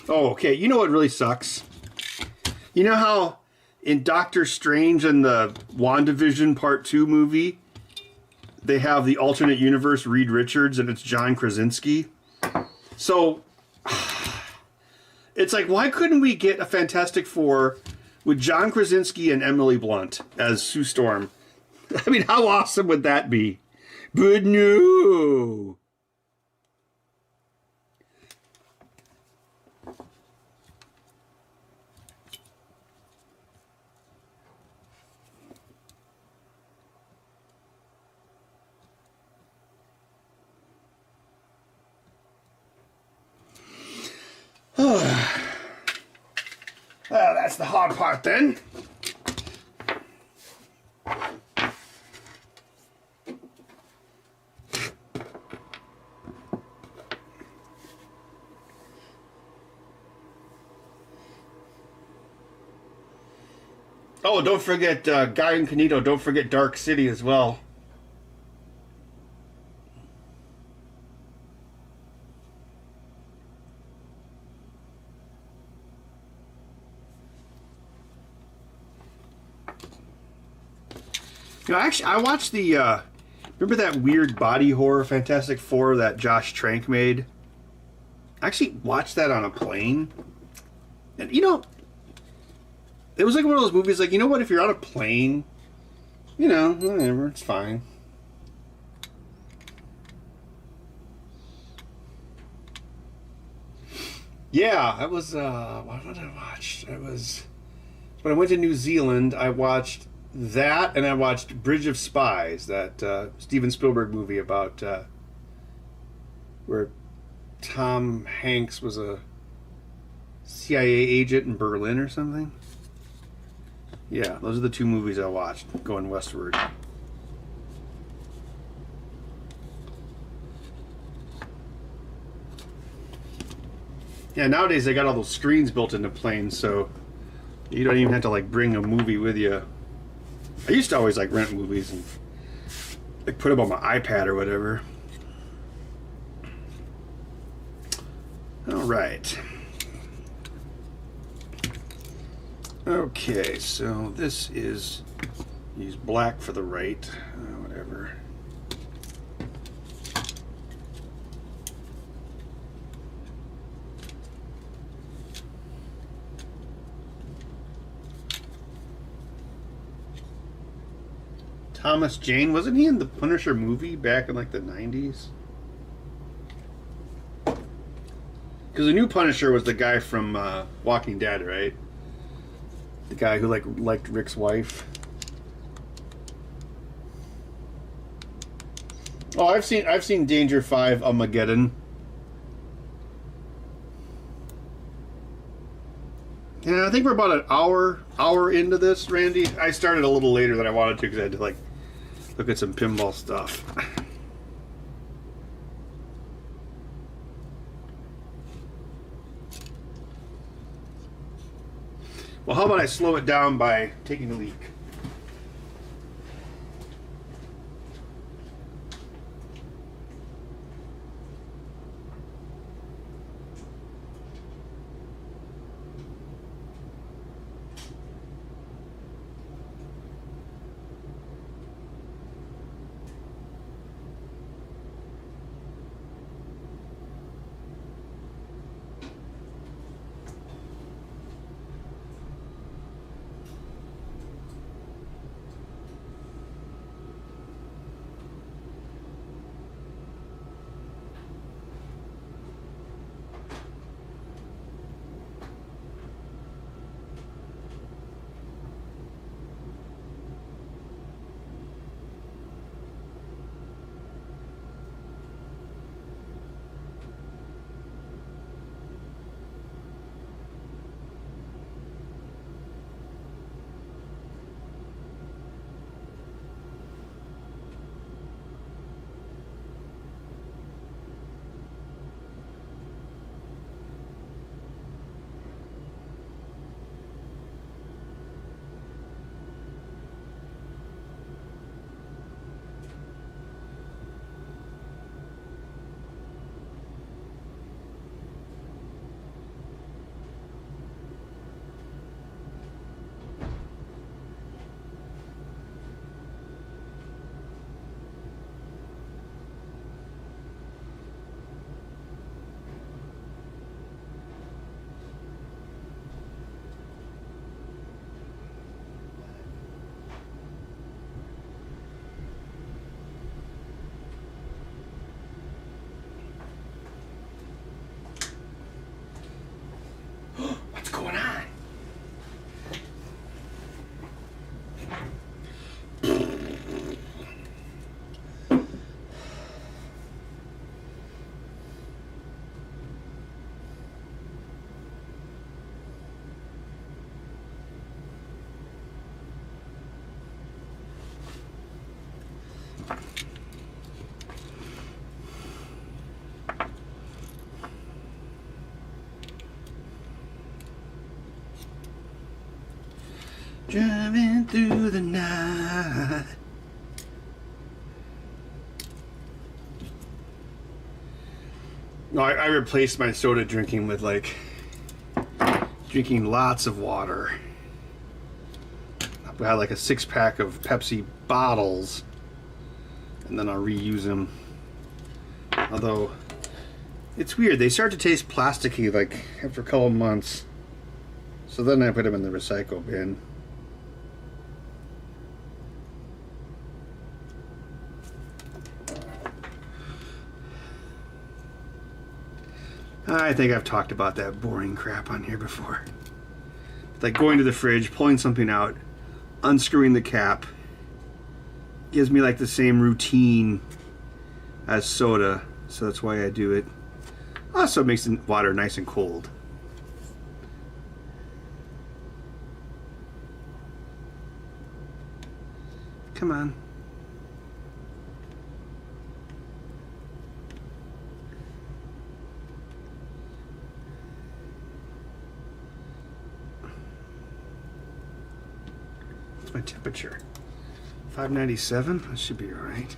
Oh, okay. You know what really sucks? You know how in Doctor Strange and the WandaVision Part 2 movie, they have the alternate universe Reed Richards and it's John Krasinski? So, it's like, why couldn't we get a Fantastic Four with John Krasinski and Emily Blunt as Sue Storm? I mean, how awesome would that be? But no! Well, that's the hard part then. Oh, don't forget Guy and Canito. Don't forget Dark City as well. Actually, I watched the, remember that weird body horror Fantastic Four that Josh Trank made? I actually watched that on a plane. And, it was like one of those movies, like, you know what, if you're on a plane, whatever, it's fine. Yeah, I was, what did I watch? When I went to New Zealand, I watched that, and I watched Bridge of Spies, that Steven Spielberg movie about where Tom Hanks was a CIA agent in Berlin or something. Yeah, those are the two movies I watched going westward. Yeah, nowadays they got all those screens built into planes, so you don't even have to like bring a movie with you. I used to always like rent movies and like put them on my iPad or whatever. All right. Okay, so this is Use black for the right. Whatever. Thomas Jane, wasn't he in the Punisher movie back in like the 90s? Because the new Punisher was the guy from Walking Dead, right? The guy who liked Rick's wife. Oh, I've seen Danger 5 Armageddon. Yeah, I think we're about an hour into this, Randy. I started a little later than I wanted to because I had to like look at some pinball stuff. Well, how about I slow it down by taking a leak? What's going on? Driving through the night. No, I replaced my soda drinking with like drinking lots of water. I had like a 6-pack of Pepsi bottles, and then I'll reuse them. Although it's weird, they start to taste plasticky like after a couple of months. So then I put them in the recycle bin. I think I've talked about that boring crap on here before. Like going to the fridge, pulling something out, unscrewing the cap, gives me like the same routine as soda, so that's why I do it. Also makes the water nice and cold. Come on. My temperature 597. That should be all right.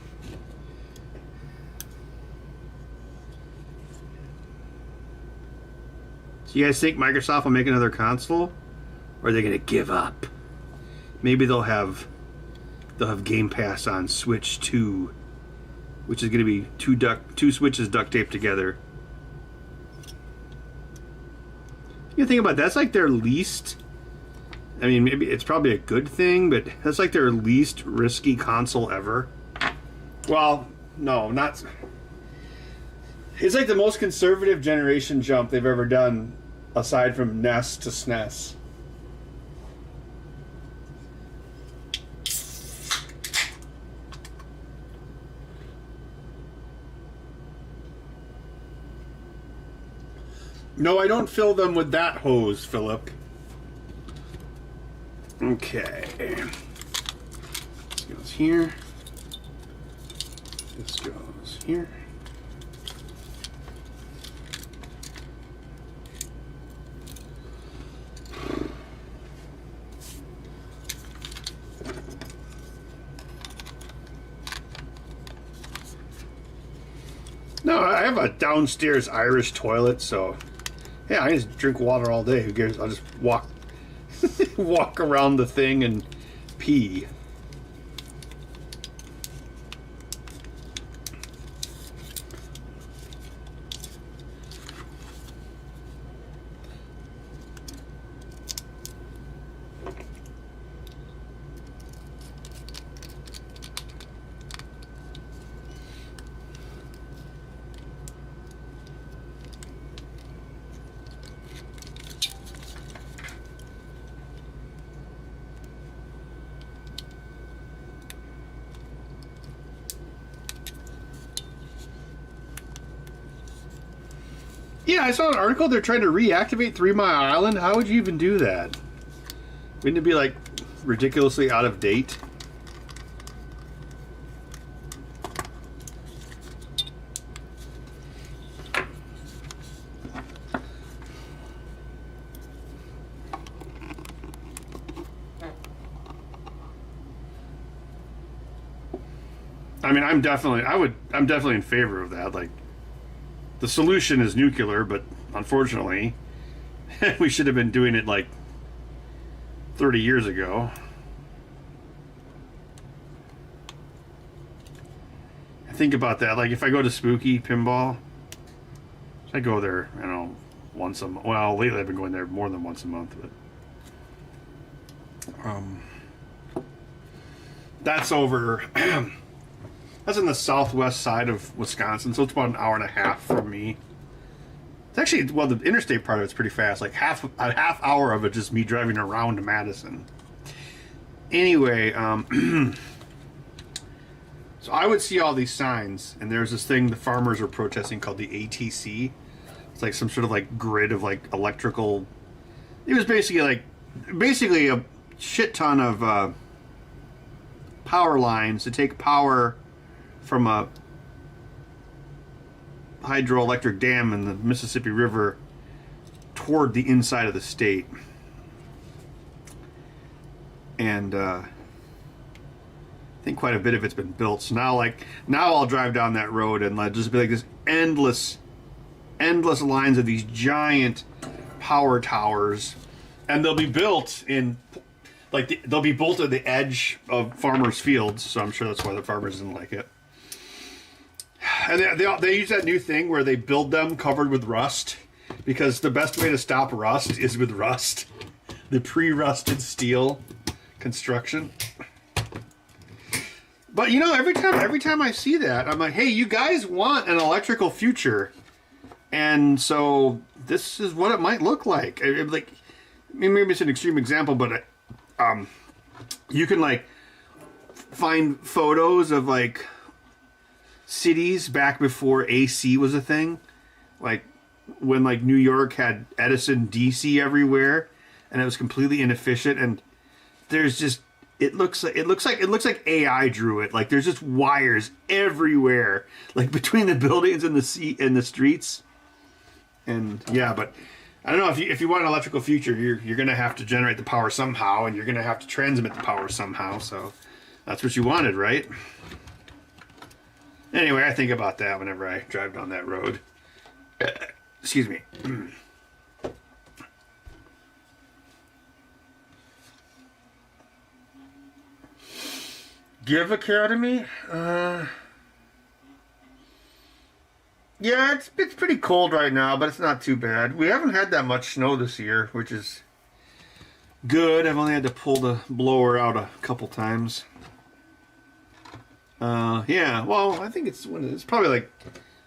So you guys think Microsoft will make another console, or are they going to give up? Maybe they'll have they'll have Game Pass on Switch 2, which is going to be two switches duct taped together. You think about that, that's like their least. I mean, maybe it's probably a good thing, but that's like their least risky console ever. Well, no, not. It's like the most conservative generation jump they've ever done, aside from NES to SNES. No, I don't fill them with that hose, Philip. Okay. This goes here. This goes here. No, I have a downstairs Irish toilet, so yeah, I just drink water all day. Who cares? I'll just walk walk around the thing and pee. Yeah, I saw an article. They're trying to reactivate 3 Mile Island. How would you even do that? Wouldn't it be like ridiculously out of date? I mean, I'm definitely in favor of that. Like, the solution is nuclear, but unfortunately, we should have been doing it like 30 years ago. I think about that. Like, if I go to Spooky Pinball, I go there, I don't know, once a month. Well, lately I've been going there more than once a month, but that's over. That's in the southwest side of Wisconsin, so it's about an hour and a half from me. It's actually, well, the interstate part of it's pretty fast. Like a half hour of it just me driving around to Madison. Anyway, so I would see all these signs, and there's this thing the farmers are protesting called the ATC. It's like some sort of like grid of like electrical. It was basically a shit ton of power lines to take power from a hydroelectric dam in the Mississippi River toward the inside of the state. And I think quite a bit of it's been built. So now I'll drive down that road and just be like this endless lines of these giant power towers, and they'll be built in they'll be built at the edge of farmers' fields. So I'm sure that's why the farmers didn't like it. And they use that new thing where they build them covered with rust, because the best way to stop rust is with rust. The pre-rusted steel construction. But you know, every time I see that, I'm like, hey, you guys want an electrical future, and so this is what it might look like. Like, I mean, maybe it's an extreme example, but you can like find photos of like cities back before AC was a thing, like when like New York had Edison DC everywhere, and it was completely inefficient. And there's just it looks like AI drew it. Like there's just wires everywhere, like between the buildings and the streets. And yeah, but I don't know, if you want an electrical future, you're gonna have to generate the power somehow, and you're gonna have to transmit the power somehow. So that's what you wanted, right? Anyway, I think about that whenever I drive down that road. Excuse me. Give Academy? Yeah, it's pretty cold right now, but it's not too bad. We haven't had that much snow this year, which is good. I've only had to pull the blower out a couple times. Yeah, well, I think it's probably like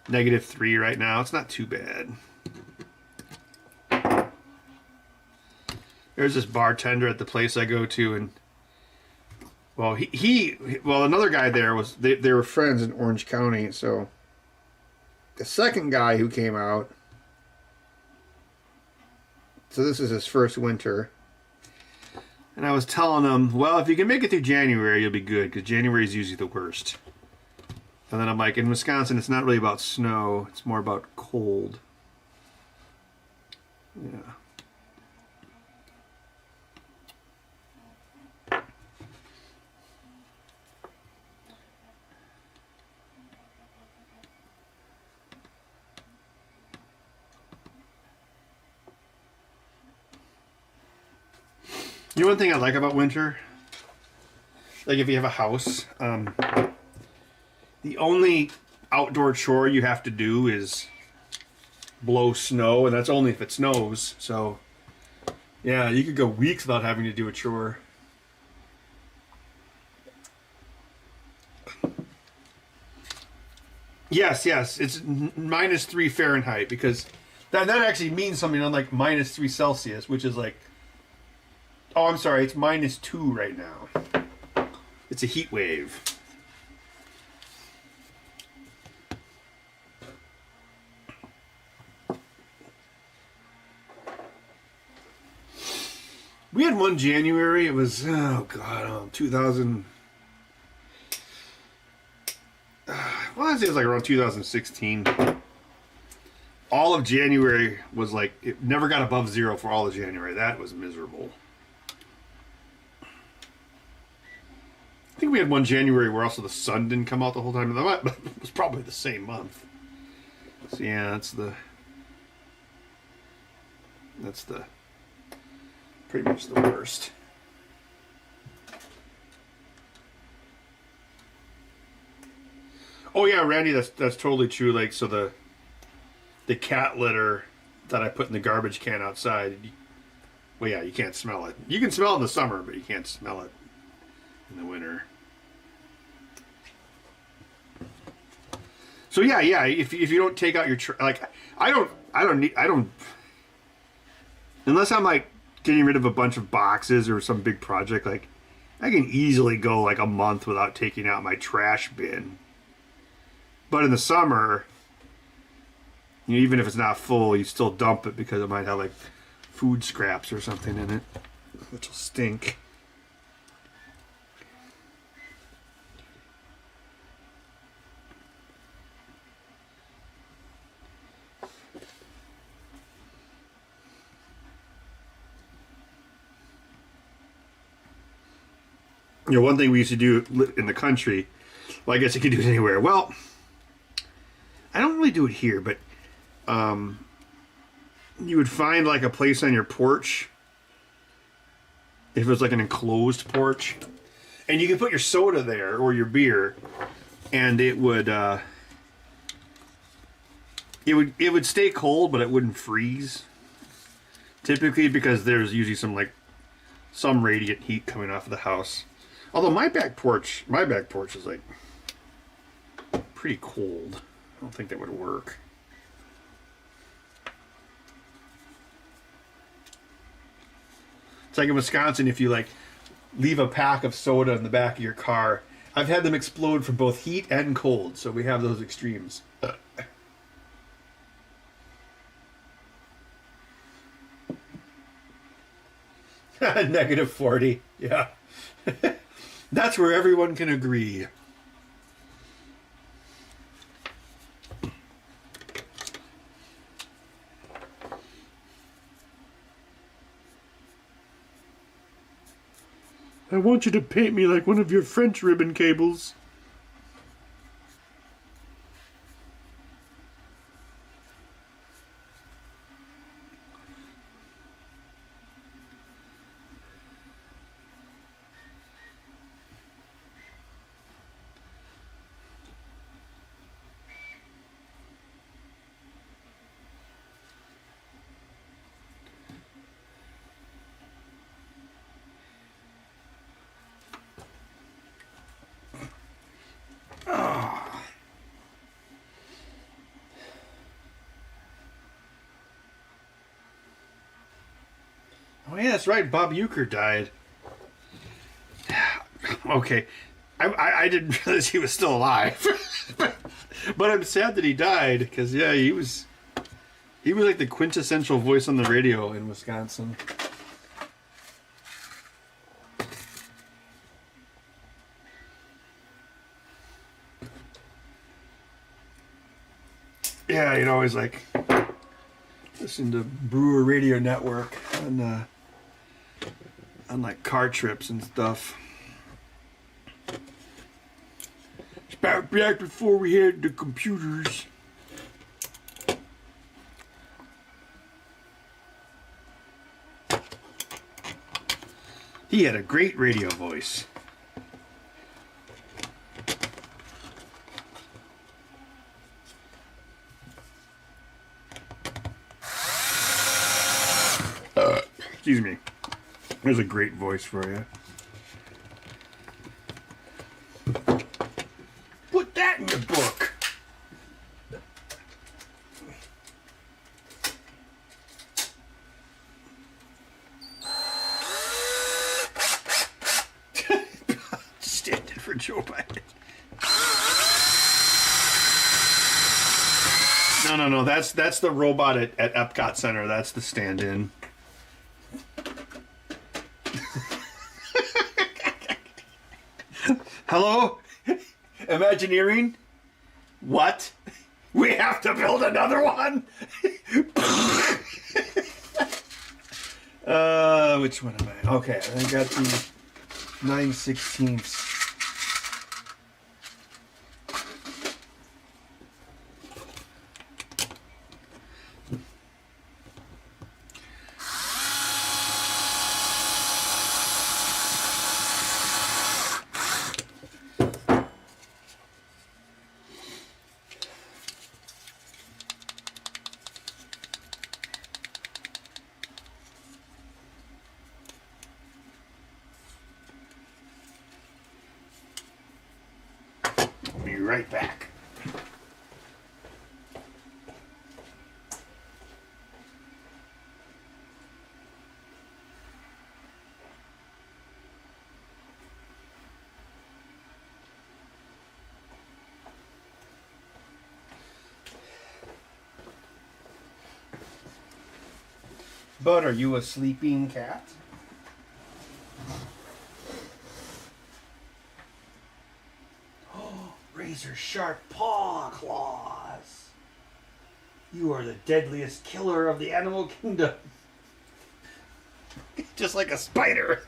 -3 right now. It's not too bad. There's this bartender at the place I go to, and well, well, another guy there was they were friends in Orange County, so the second guy who came out. So this is his first winter. And I was telling him, well, if you can make it through January, you'll be good, because January is usually the worst. And then I'm like, in Wisconsin, it's not really about snow. It's more about cold. Yeah. You know one thing I like about winter? Like if you have a house, the only outdoor chore you have to do is blow snow, and that's only if it snows. So, yeah, you could go weeks without having to do a chore. Yes, it's -3 Fahrenheit, because that actually means something, unlike -3 Celsius, which is like, oh, I'm sorry, it's -2 right now. It's a heat wave. We had one January, it was, oh God, 2000. Well, I'd say it was like around 2016. All of January was like, it never got above 0 for all of January. That was miserable. I think we had one January where also the sun didn't come out the whole time of the month, but it was probably the same month. So yeah, that's pretty much the worst. Oh yeah, Randy, that's totally true. Like, so the cat litter that I put in the garbage can outside, well, yeah, you can't smell it. You can smell it in the summer, but you can't smell it in the winter. So yeah. If you don't take out your like, I don't unless I'm like getting rid of a bunch of boxes or some big project. Like, I can easily go like a month without taking out my trash bin. But in the summer, you know, even if it's not full, you still dump it because it might have like food scraps or something in it, which will stink. You know, one thing we used to do in the country, well, I guess you could do it anywhere. Well, I don't really do it here, but you would find like a place on your porch, if it was like an enclosed porch, and you could put your soda there or your beer, and it would stay cold, but it wouldn't freeze. Typically, because there's usually some radiant heat coming off of the house. Although my back porch is like pretty cold. I don't think that would work. It's like in Wisconsin, if you like leave a pack of soda in the back of your car, I've had them explode from both heat and cold, so we have those extremes. -40, yeah. That's where everyone can agree. I want you to paint me like one of your French ribbon cables. Oh yeah, that's right. Bob Euchre died. Okay, I didn't realize he was still alive. But I'm sad that he died because yeah, he was like the quintessential voice on the radio in Wisconsin. Yeah, you'd always like listen to Brewer Radio Network on like car trips and stuff. It's back before we had the computers. He had a great radio voice. Excuse me. There's a great voice for you. Put that in your book. Stand in for Joe Biden. No. That's the robot at Epcot Center. That's the stand-in. Hello? Imagineering? What? We have to build another one? Which one am I? Okay, I got the 9/16. Be right back. Bud, are you a sleeping cat? Razor sharp paw claws. You are the deadliest killer of the animal kingdom. Just like a spider.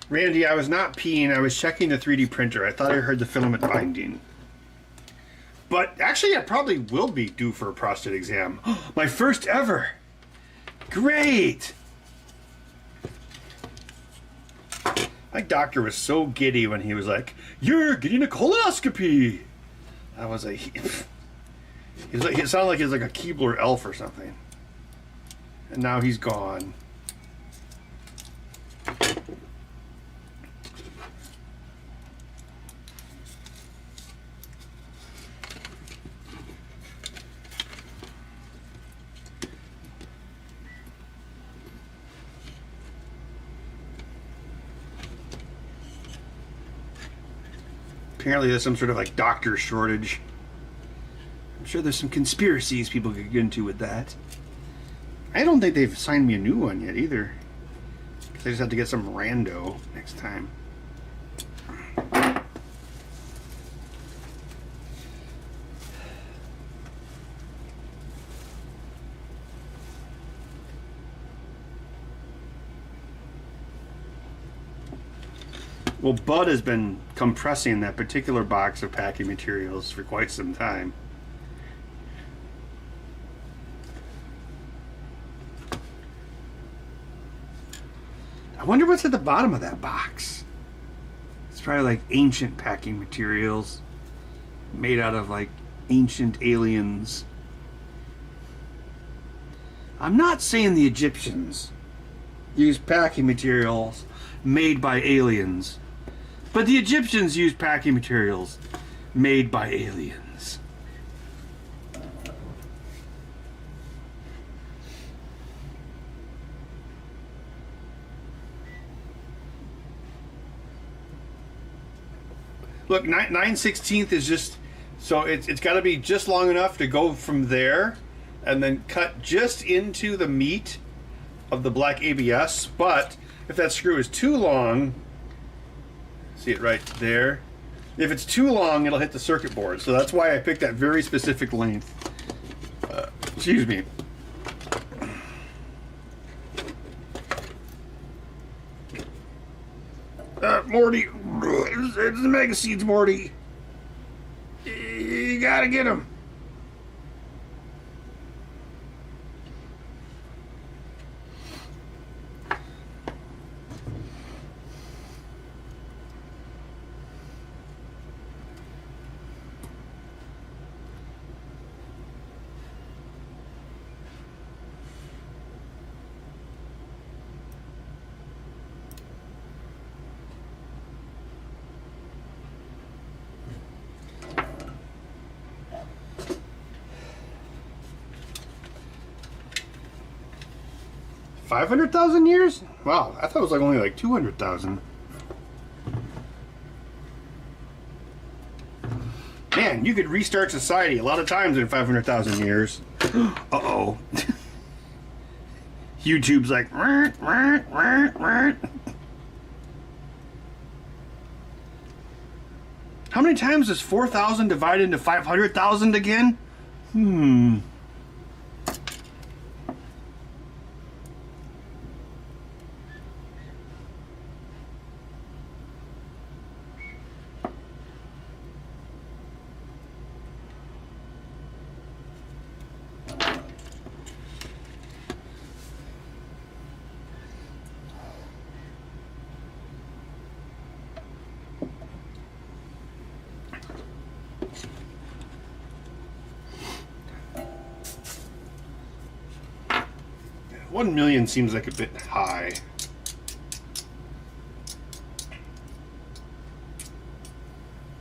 Randy, I was not peeing. I was checking the 3D printer. I thought I heard the filament binding. But actually, I probably will be due for a prostate exam. My first ever. Great. My doctor was so giddy when he was like, "You're getting a colonoscopy." I was like, it sounded like he was like a Keebler elf or something. And now he's gone. Apparently there's some sort of like doctor shortage. I'm sure there's some conspiracies people could get into with that. I don't think they've signed me a new one yet either. I just have to get some rando next time. Well, Bud has been compressing that particular box of packing materials for quite some time. I wonder what's at the bottom of that box. It's probably like ancient packing materials made out of like ancient aliens. I'm not saying the Egyptians used packing materials made by aliens, but the Egyptians used packing materials made by aliens. Look, 9/16 is just, so it's got to be just long enough to go from there and then cut just into the meat of the black ABS. But if that screw is too long, see it right there, if it's too long, it'll hit the circuit board. So that's why I picked that very specific length. Excuse me. Morty, it's the Mega Seeds, Morty. You gotta get him. $500,000 years? Wow, I thought it was like only like 200,000. Man, you could restart society a lot of times in 500,000 years. Uh-oh. YouTube's like, how many times is 4,000 divided into 500,000 again? $1 million seems like a bit high.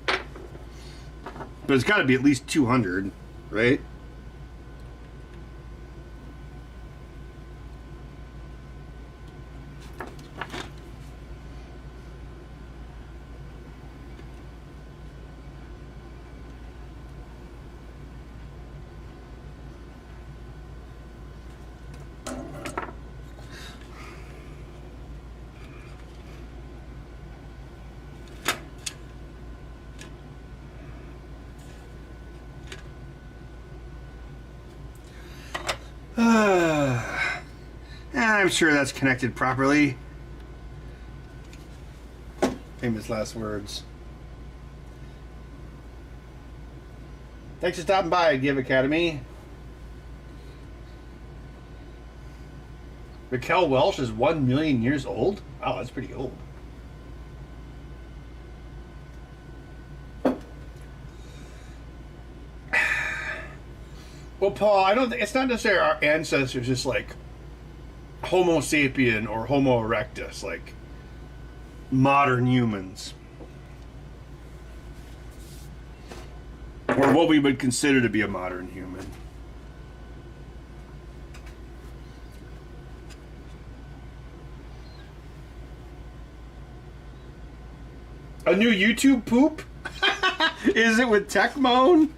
But it's got to be at least 200, right? I'm sure that's connected properly. Famous last words. Thanks for stopping by, Give Academy. Raquel Welch is 1 million years old? Wow, that's pretty old. Well, Paul, I don't think it's not necessarily our ancestors, just like Homo sapien or Homo erectus, like modern humans, or what we would consider to be a modern human. A new YouTube poop? Is it with Tech Moan?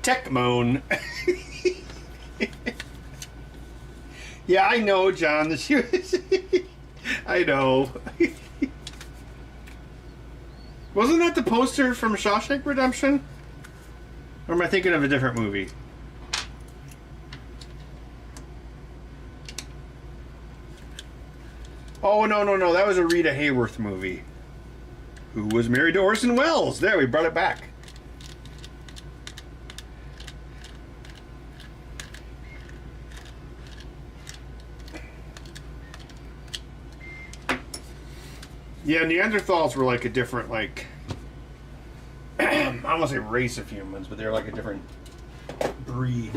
Tech Moan. Yeah, I know, John. I know. Wasn't that the poster from Shawshank Redemption? Or am I thinking of a different movie? Oh, no. That was a Rita Hayworth movie. Who was married to Orson Welles. There, we brought it back. Yeah, Neanderthals were like a different, like, I don't want to say race of humans, but they're like a different breed.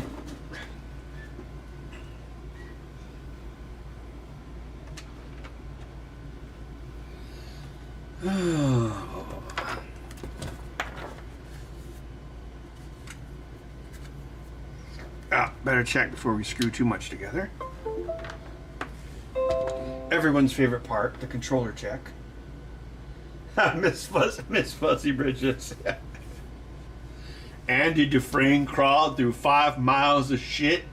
Better check before we screw too much together. Everyone's favorite part, the controller check. Miss Fuzzy Bridges. Andy Dufresne crawled through 5 miles of shit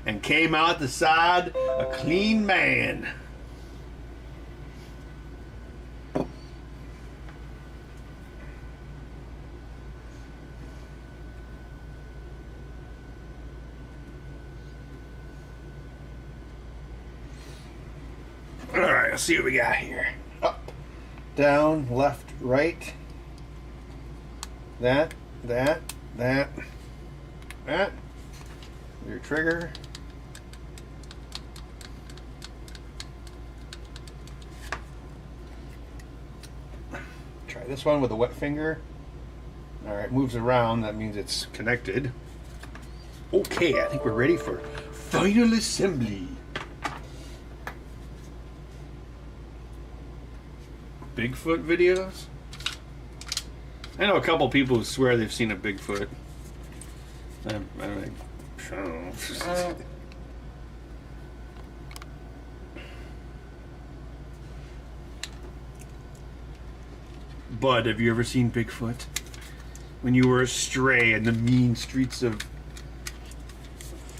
and came out the side a clean man. Alright, let's see what we got here. Up, down, left, right. That. Your trigger. Try this one with a wet finger. Alright, moves around. That means it's connected. Okay, I think we're ready for final assembly. Bigfoot videos? I know a couple people who swear they've seen a Bigfoot. I don't know. Bud, have you ever seen Bigfoot? When you were astray in the mean streets of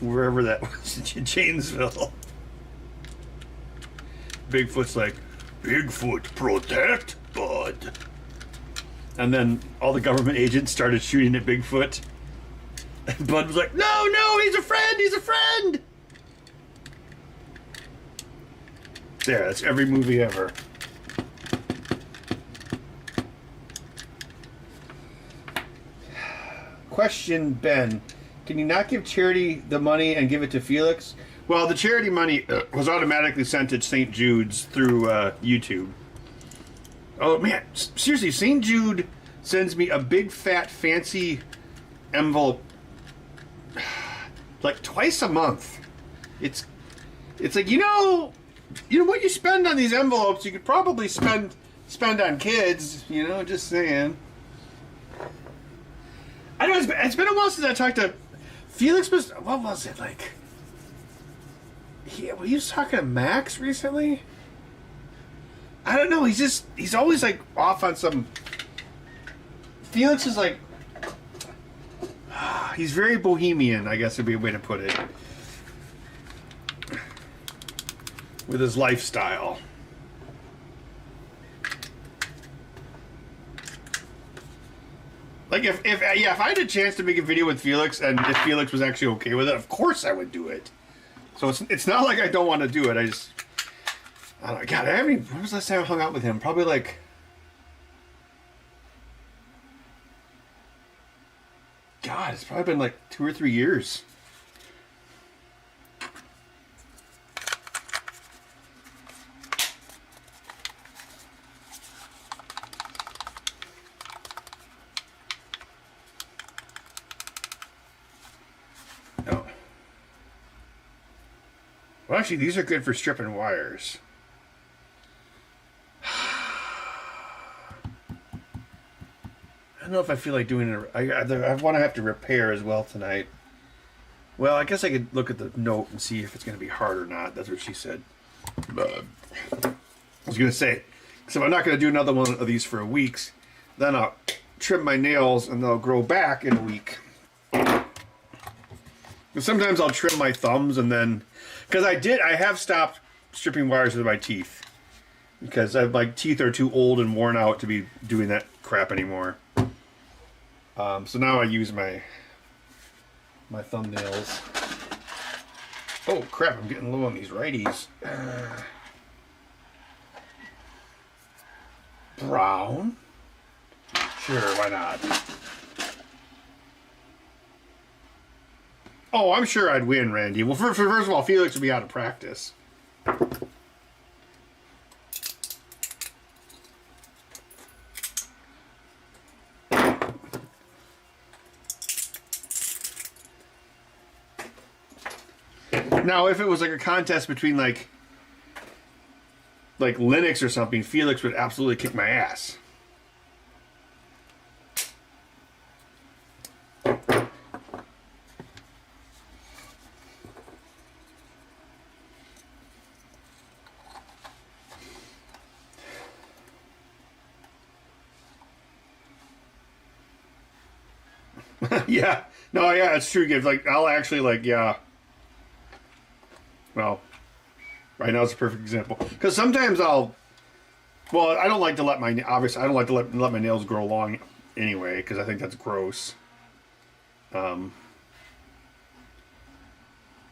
wherever that was in Janesville. Bigfoot's like, Bigfoot, protect Bud. And then all the government agents started shooting at Bigfoot. And Bud was like, no, he's a friend. There, that's every movie ever. Question, Ben. Can you not give charity the money and give it to Felix? Well, the charity money was automatically sent to St. Jude's through YouTube. Oh, man. Seriously, St. Jude sends me a big, fat, fancy envelope like twice a month. It's like, you know what you spend on these envelopes, you could probably spend on kids, just saying. I know it's been a while since I talked to Felix. What was it like? He was talking to Max recently. I don't know. He's always like off on some. Felix is like. He's very bohemian, I guess would be a way to put it. With his lifestyle. Like if I had a chance to make a video with Felix, and if Felix was actually okay with it, of course I would do it. So it's not like I don't want to do it. I don't know. God, when was the last time I hung out with him? Probably like. God, it's probably been like 2 or 3 years. No. Well, actually, these are good for stripping wires. I don't know if I feel like doing it. I want to have to repair as well tonight. Well, I guess I could look at the note and see if it's going to be hard or not. That's what she said. I was going to say, because if I'm not going to do another one of these for a week, then I'll trim my nails and they'll grow back in a week. And sometimes I'll trim my thumbs and then, because I have stopped stripping wires with my teeth, because my teeth are too old and worn out to be doing that crap anymore. So now I use my thumbnails. Oh crap, I'm getting low on these righties. Brown? Sure, why not? Oh, I'm sure I'd win, Randy. Well, first of all, Felix would be out of practice. Now, if it was like a contest between like Linux or something, Felix would absolutely kick my ass. Yeah. No, yeah, it's true, Gibbs. Like, I'll actually, like, yeah. Well, right now it's a perfect example. Because sometimes Well, I don't like to let my... Obviously, I don't like to let my nails grow long anyway, because I think that's gross. But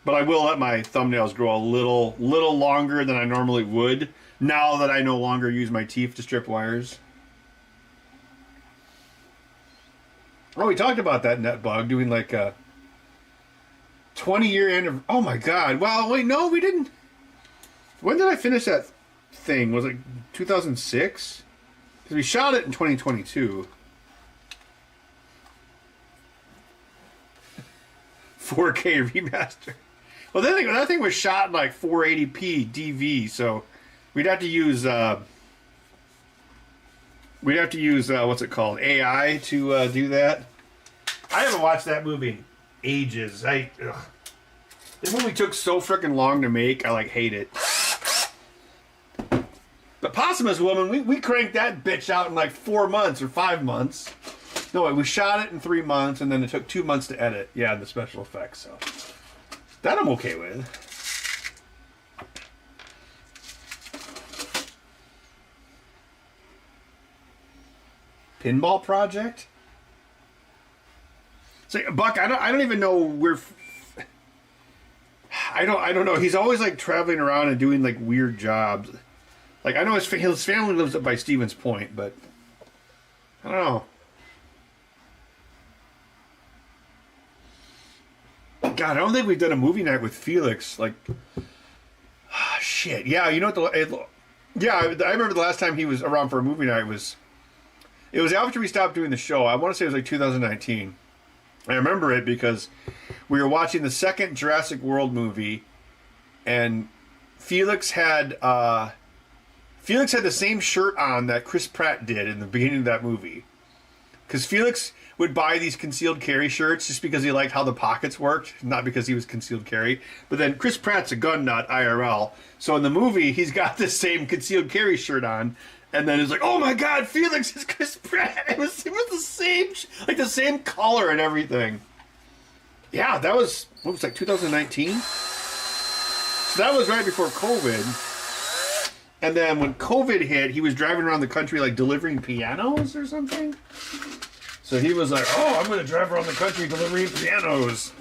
I will let my thumbnails grow a little longer than I normally would, now that I no longer use my teeth to strip wires. Oh, we talked about that, Netbug, doing like a 20-year anniversary. Oh my god. Well, wait, no, we didn't. When did I finish that thing? Was it 2006? Because we shot it in 2022. 4K remaster. Well, that thing was shot in like 480p DV, so we'd have to use what's it called? AI to do that. I haven't watched that movie in ages. The movie took so freaking long to make. I like hate it. But Posthumous Woman, we cranked that bitch out in like 4 months or 5 months. No, we shot it in 3 months, and then it took 2 months to edit. Yeah, the special effects. So that I'm okay with. Pinball project. So Buck, I don't even know where. I don't know. He's always like traveling around and doing like weird jobs. Like I know his family lives up by Stevens Point, but I don't know. God, I don't think we've done a movie night with Felix. Like, shit. Yeah, you know what? Yeah, I remember the last time he was around for a movie night was. It was after we stopped doing the show. I want to say it was like 2019. I remember it because we were watching the second Jurassic World movie, and Felix had the same shirt on that Chris Pratt did in the beginning of that movie. Because Felix would buy these concealed carry shirts just because he liked how the pockets worked, not because he was concealed carry. But then Chris Pratt's a gun nut IRL, so in the movie he's got this same concealed carry shirt on. And then it's like, oh my god, Felix is Chris Pratt. It was the same, like the same color and everything. Yeah, that was, what was it, like 2019? So that was right before COVID. And then when COVID hit, he was driving around the country like delivering pianos or something. So he was like, oh, I'm going to drive around the country delivering pianos.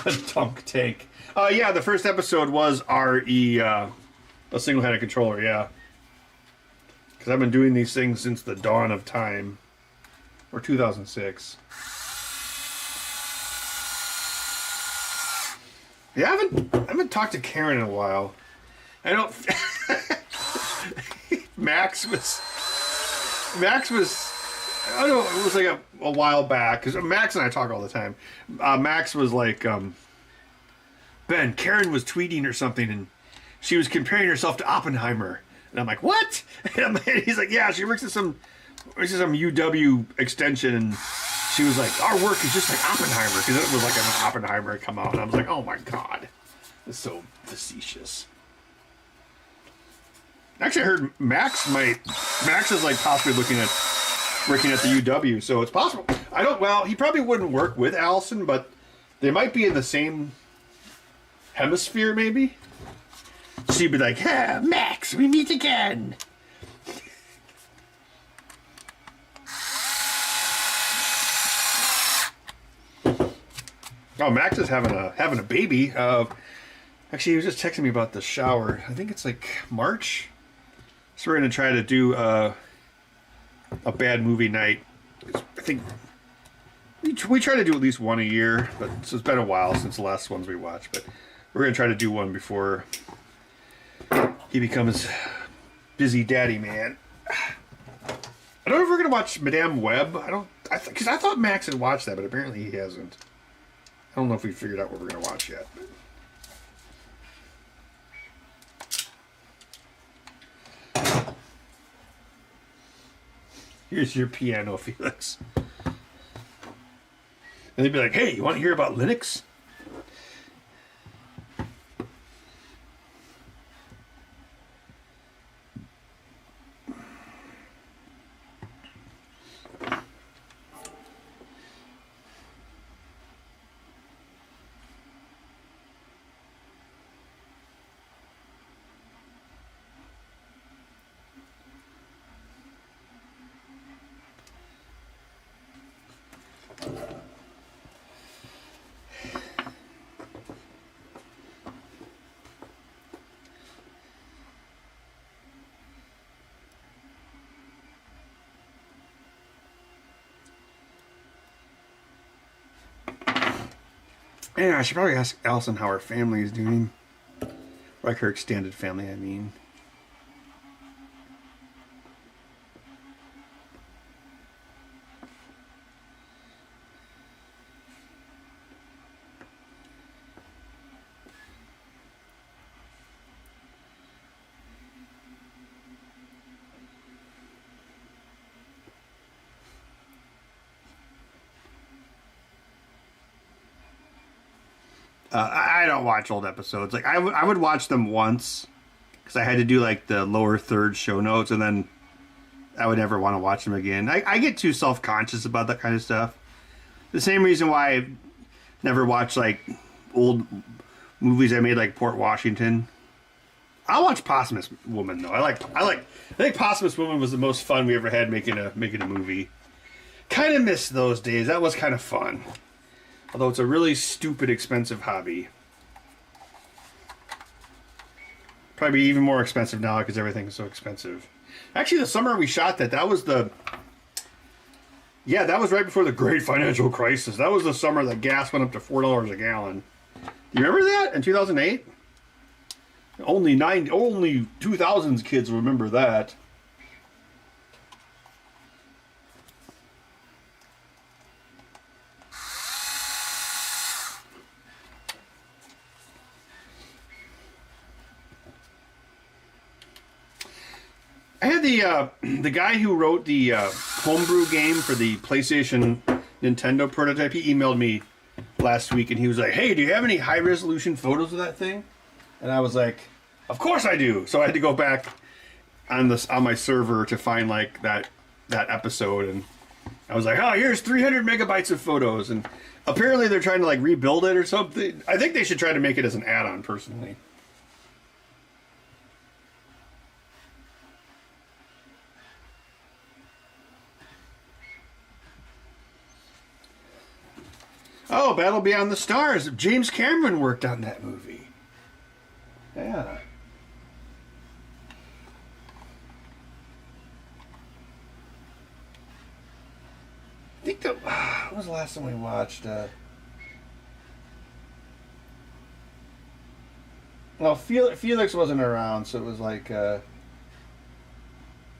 A dunk tank. Yeah, the first episode was RE, a single-handed controller, yeah. Because I've been doing these things since the dawn of time. Or 2006. Yeah, I haven't talked to Karen in a while. I don't... Max was... I don't know, it was like a while back. Because Max and I talk all the time. Max was like... Ben, Karen was tweeting or something, and she was comparing herself to Oppenheimer. And I'm like, what? And he's like, yeah, she works at some UW extension, and she was like, our work is just like Oppenheimer, because it was like an Oppenheimer come out. And I was like, oh my god. It's so facetious. Actually, I heard Max is like possibly working at the UW, so it's possible. Well, he probably wouldn't work with Allison, but they might be in the same hemisphere, maybe. She'd be like, "Hey, Max, we meet again." Oh, Max is having a baby. Actually, he was just texting me about the shower. I think it's like March. So we're gonna try to do a bad movie night. I think we try to do at least one a year, but so it's been a while since the last ones we watched. But we're going to try to do one before he becomes busy daddy man. I don't know if we're going to watch Madame Web. I Because I thought Max had watched that, but apparently he hasn't. I don't know if we figured out what we're going to watch yet. Here's your piano, Felix. And they'd be like, hey, you want to hear about Linux? Yeah, I should probably ask Allison how her family is doing. Like her extended family, I mean. I don't watch old episodes. Like I would watch them once because I had to do like the lower third show notes, and then I would never want to watch them again. I get too self-conscious about that kind of stuff. The same reason why I never watch like old movies I made, like Port Washington. I'll watch Posthumous Woman though. I think Posthumous Woman was the most fun we ever had making a movie. Kind of miss those days. That was kind of fun. Although it's a really stupid, expensive hobby. Probably even more expensive now because everything is so expensive. Actually, the summer we shot that was the... Yeah, that was right before the great financial crisis. That was the summer that gas went up to $4 a gallon. Do you remember that in 2008? Only 2000s kids remember that. I had the guy who wrote the homebrew game for the PlayStation Nintendo prototype. He emailed me last week and he was like, "Hey, do you have any high resolution photos of that thing?" And I was like, "Of course I do." So I had to go back on my server to find like that episode, and I was like, "Oh, here's 300 megabytes of photos." And apparently they're trying to like rebuild it or something. I think they should try to make it as an add-on personally. Oh, Battle Beyond the Stars. James Cameron worked on that movie. Yeah. I think that... When was the last time we watched... Well, Felix wasn't around, so it was like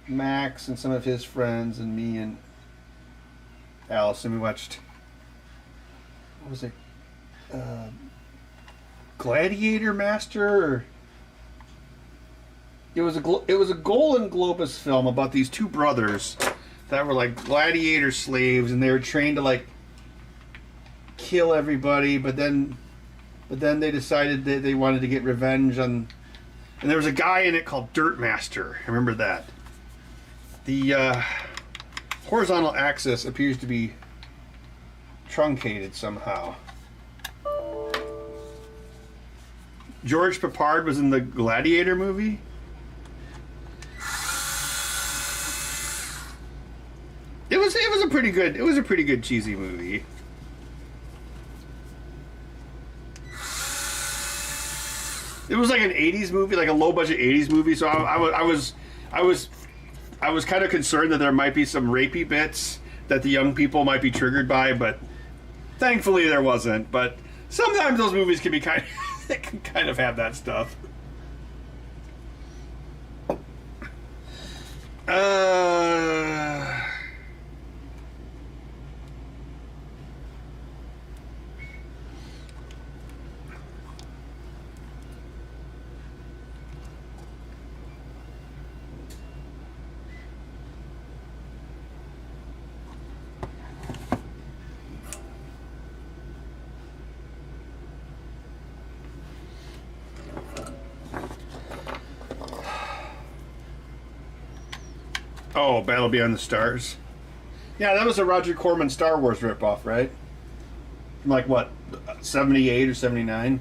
Max and some of his friends and me and Allison. We watched... What was it? Gladiator Master? Or... It was a Golden Globus film about these two brothers that were like gladiator slaves, and they were trained to like kill everybody, but then they decided that they wanted to get revenge on. And there was a guy in it called Dirt Master. I remember that. The horizontal axis appears to be truncated somehow. George Peppard was in the Gladiator movie. It was a pretty good cheesy movie. It was like an 80s movie, like a low budget 80s movie, so I was kind of concerned that there might be some rapey bits that the young people might be triggered by, but thankfully there wasn't. But sometimes those movies can be they can kind of have that stuff. Oh, Battle Beyond the Stars. Yeah, that was a Roger Corman Star Wars ripoff, right? From like what, 78 or 79?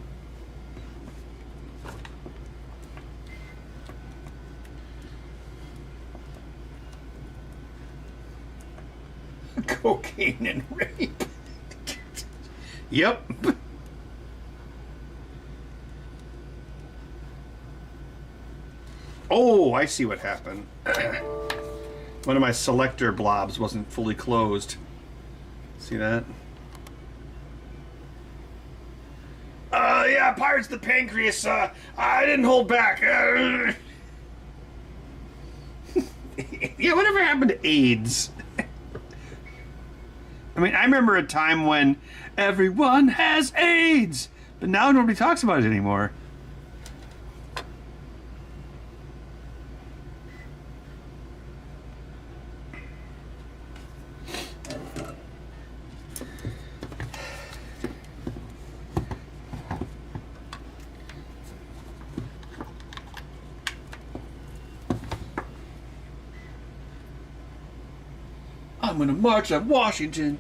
Cocaine and rape. Yep. Oh, I see what happened. One of my selector blobs wasn't fully closed. See that? Yeah, Pirates of the Pancreas. I didn't hold back. Yeah, whatever happened to AIDS? I mean, I remember a time when everyone has AIDS, but now nobody talks about it anymore. I'm gonna march on Washington,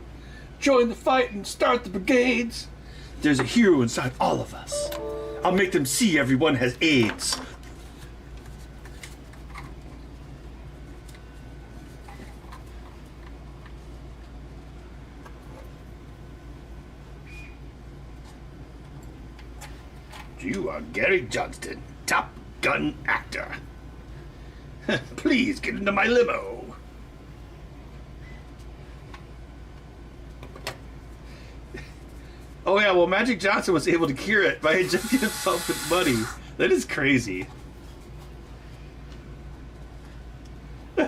join the fight and start the brigades. There's a hero inside all of us. I'll make them see everyone has AIDS. You are Gary Johnston, Top Gun actor. Please get into my limo. Oh yeah, well Magic Johnson was able to cure it by injecting himself with money. That is crazy.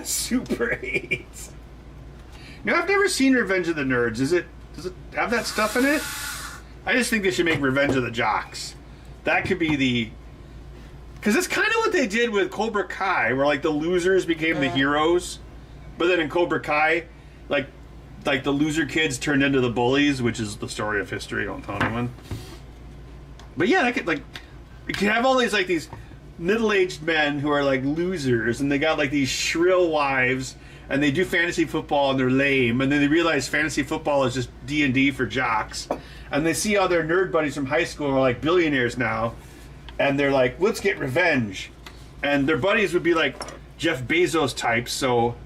Super 8. No, I've never seen Revenge of the Nerds. Does it have that stuff in it? I just think they should make Revenge of the Jocks. That could be the... Because it's kind of what they did with Cobra Kai, where like the losers became the heroes. But then in Cobra Kai, like the loser kids turned into the bullies, which is the story of history. Don't tell anyone. But yeah, that could, like, you can have all these middle-aged men who are like losers, and they got like these shrill wives, and they do fantasy football and they're lame, and then they realize fantasy football is just D&D for jocks, and they see all their nerd buddies from high school are like billionaires now, and they're like, let's get revenge, and their buddies would be like Jeff Bezos types. So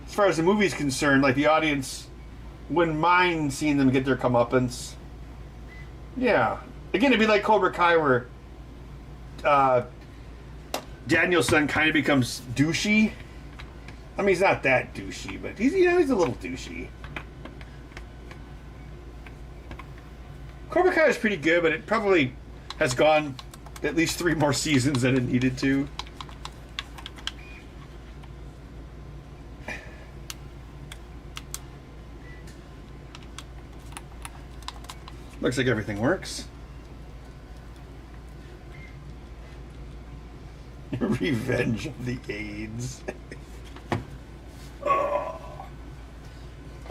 as far as the movie's concerned, like the audience wouldn't mind seeing them get their comeuppance. Yeah, again, it'd be like Cobra Kai, where Danielson kind of becomes douchey. I mean, he's not that douchey, but he's a little douchey. Cobra Kai is pretty good, but it probably has gone at least 3 more seasons than it needed to. Looks like everything works. Revenge of the AIDS. Oh. All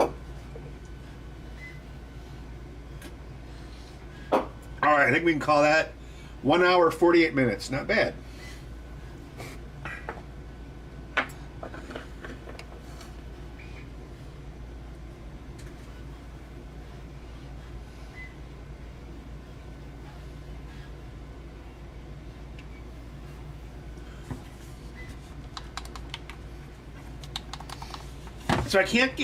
right, I think we can call that 1 hour 48 minutes. Not bad. So I can't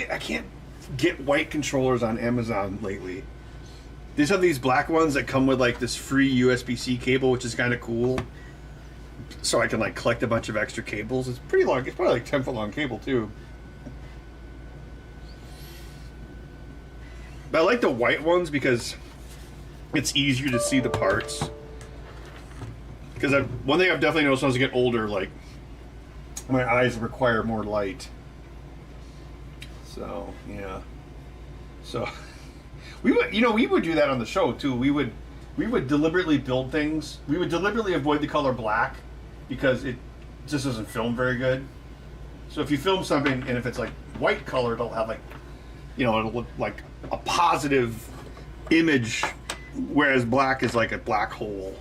get white controllers on Amazon lately. They just have these black ones that come with like this free USB-C cable, which is kind of cool. So I can like collect a bunch of extra cables. It's pretty long. It's probably like 10-foot long cable too. But I like the white ones because it's easier to see the parts. Because one thing I've definitely noticed as I get older, like my eyes require more light. So yeah, so we would do that on the show too. We would deliberately build things. We would deliberately avoid the color black because it just doesn't film very good. So if you film something and if it's like white color, it'll have like, it'll look like a positive image, whereas black is like a black hole.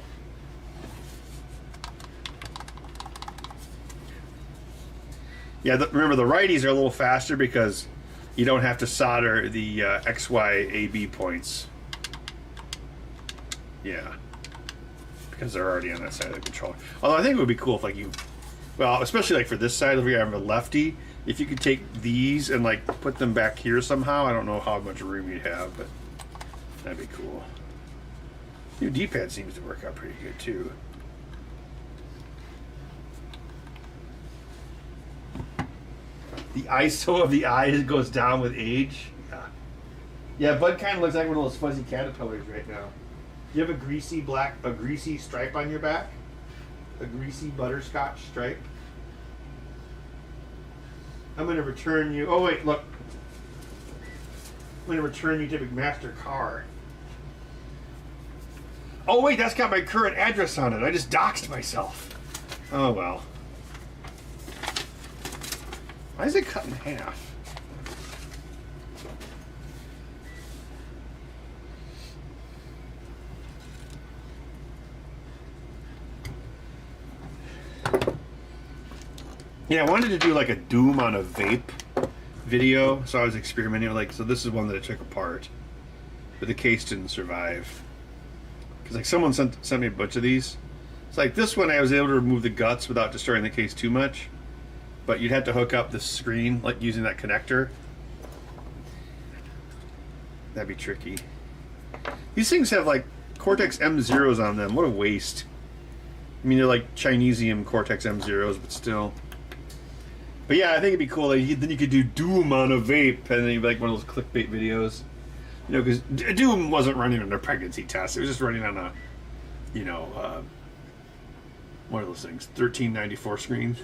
Yeah, remember the righties are a little faster because you don't have to solder the X, Y, A, B points. Yeah, because they're already on that side of the controller. Although I think it would be cool if like you, well, especially like for this side over here, I have a lefty. If you could take these and like put them back here somehow, I don't know how much room you'd have, but that'd be cool. Your D-pad seems to work out pretty good too. The ISO of the eyes goes down with age. Yeah. Yeah, Bud kind of looks like one of those fuzzy caterpillars right now. Do you have a greasy stripe on your back? A greasy butterscotch stripe? I'm going to return you. Oh, wait, look. I'm going to return you to McMaster car. Oh, wait, that's got my current address on it. I just doxed myself. Oh, well. Why is it cut in half? Yeah, I wanted to do like a Doom on a vape video, so I was experimenting with like, so this is one that I took apart, but the case didn't survive. Because like someone sent me a bunch of these. It's like this one I was able to remove the guts without destroying the case too much, but you'd have to hook up the screen like using that connector. That'd be tricky. These things have like Cortex M0s on them. What a waste. I mean, they're like Chinesium Cortex M0s, but still. But yeah, I think it'd be cool. Like, then you could do Doom on a vape, and then you'd be like one of those clickbait videos. You know, because Doom wasn't running on a pregnancy test. It was just running on a, you know, what are those things? 1394 screens.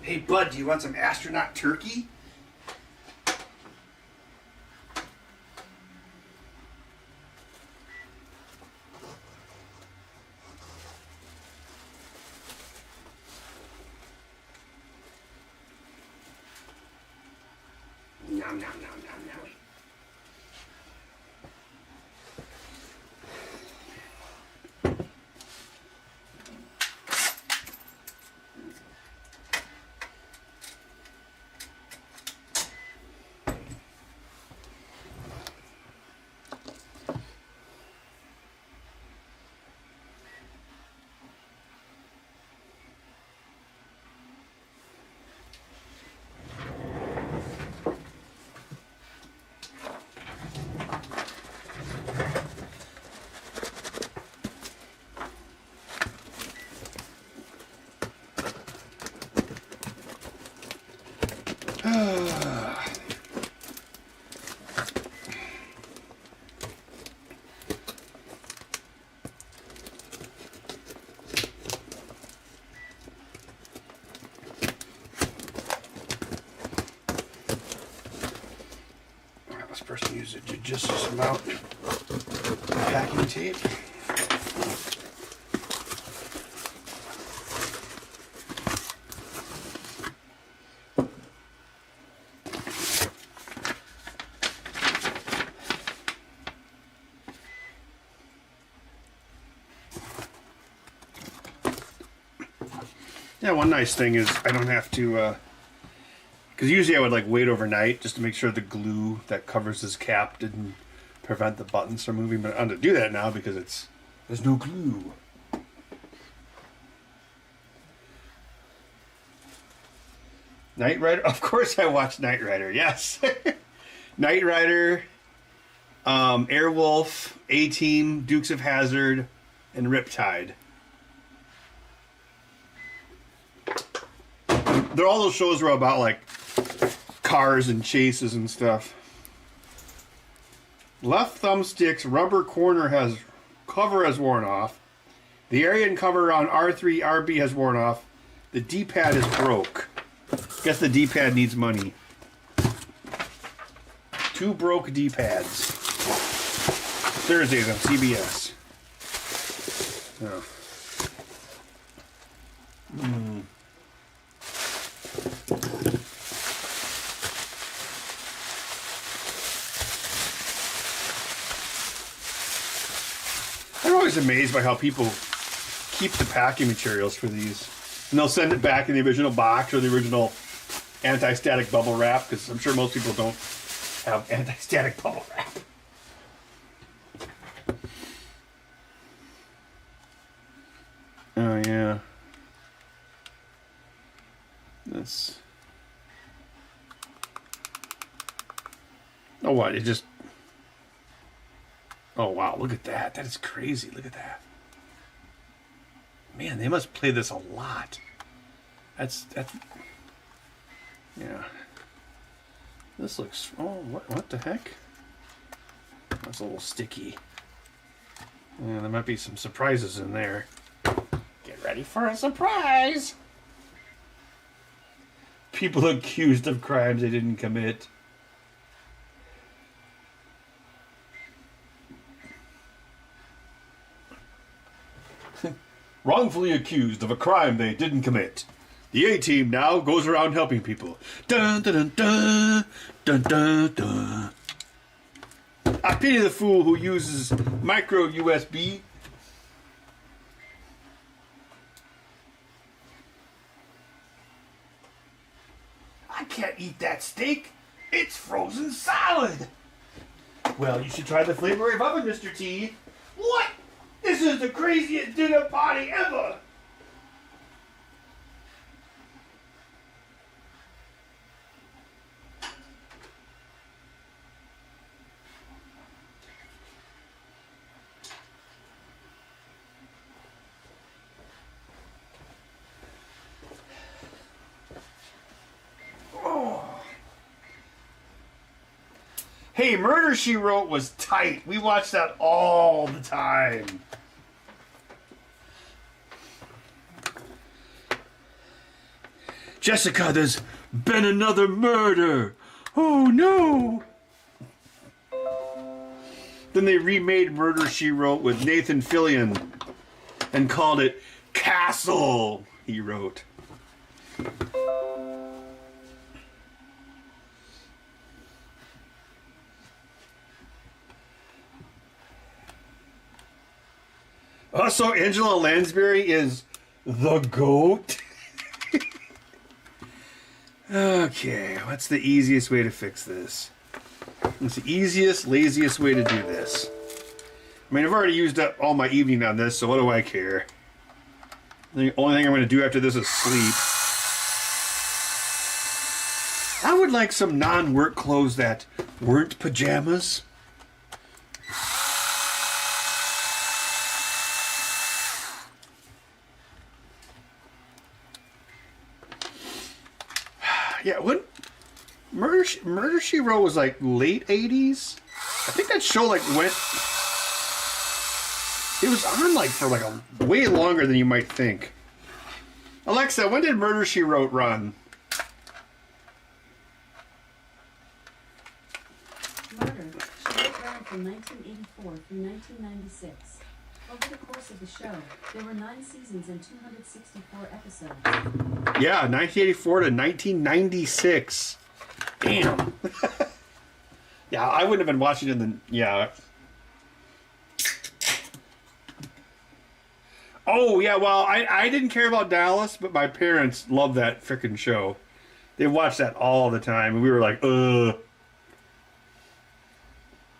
Hey, Bud, do you want some astronaut turkey? Nom, nom, nom, nom, nom. This person used a judicious amount of packing tape. Yeah, one nice thing is I don't have to, because usually I would like wait overnight just to make sure the glue that covers this cap didn't prevent the buttons from moving, but I'm going to do that now because there's no glue. Knight Rider? Of course I watched Knight Rider, yes. Knight Rider, Airwolf, A-Team, Dukes of Hazzard, and Riptide. They're all those shows were about like cars and chases and stuff. Left thumbstick's rubber cover has worn off. The area and cover around R3, RB has worn off. The D-pad is broke. Guess the D-pad needs money. 2 broke D-pads. Thursdays on CBS. Oh. I'm always amazed by how people keep the packing materials for these. And they'll send it back in the original box or the original anti-static bubble wrap, because I'm sure most people don't have anti-static bubble wrap. Oh, yeah. That's... Oh, what? It just... Oh, wow. Look at that. That is crazy. Look at that. Man, they must play this a lot. That's... Yeah. This looks... Oh, what the heck? That's a little sticky. Yeah, there might be some surprises in there. Get ready for a surprise! People accused of crimes they didn't commit. Wrongfully accused of a crime they didn't commit. The A-Team now goes around helping people. Dun dun dun dun dun dun. I pity the fool who uses micro USB. I can't eat that steak. It's frozen solid. Well, you should try the flavor of oven, Mr. T. What? This is the craziest dinner party ever. Hey, Murder, She Wrote was tight. We watched that all the time. Jessica, there's been another murder. Oh, no. Then they remade Murder, She Wrote with Nathan Fillion and called it Castle, he wrote. Also, Angela Lansbury is the GOAT. Okay, what's the easiest way to fix this? What's the easiest, laziest way to do this? I mean, I've already used up all my evening on this, so what do I care? The only thing I'm going to do after this is sleep. I would like some non-work clothes that weren't pajamas. Yeah, when Murder, She Wrote was like late 80s. I think that show like went... It was on like for like a way longer than you might think. Alexa, when did Murder, She Wrote run? Murder, She Wrote ran from 1984 through 1996. Over the course of the show, there were 9 seasons and 264 episodes. Yeah, 1984 to 1996. Damn. Yeah, I wouldn't have been watching it in the... Yeah. Oh, yeah, well, I didn't care about Dallas, but my parents loved that frickin' show. They watched that all the time, and we were like, ugh.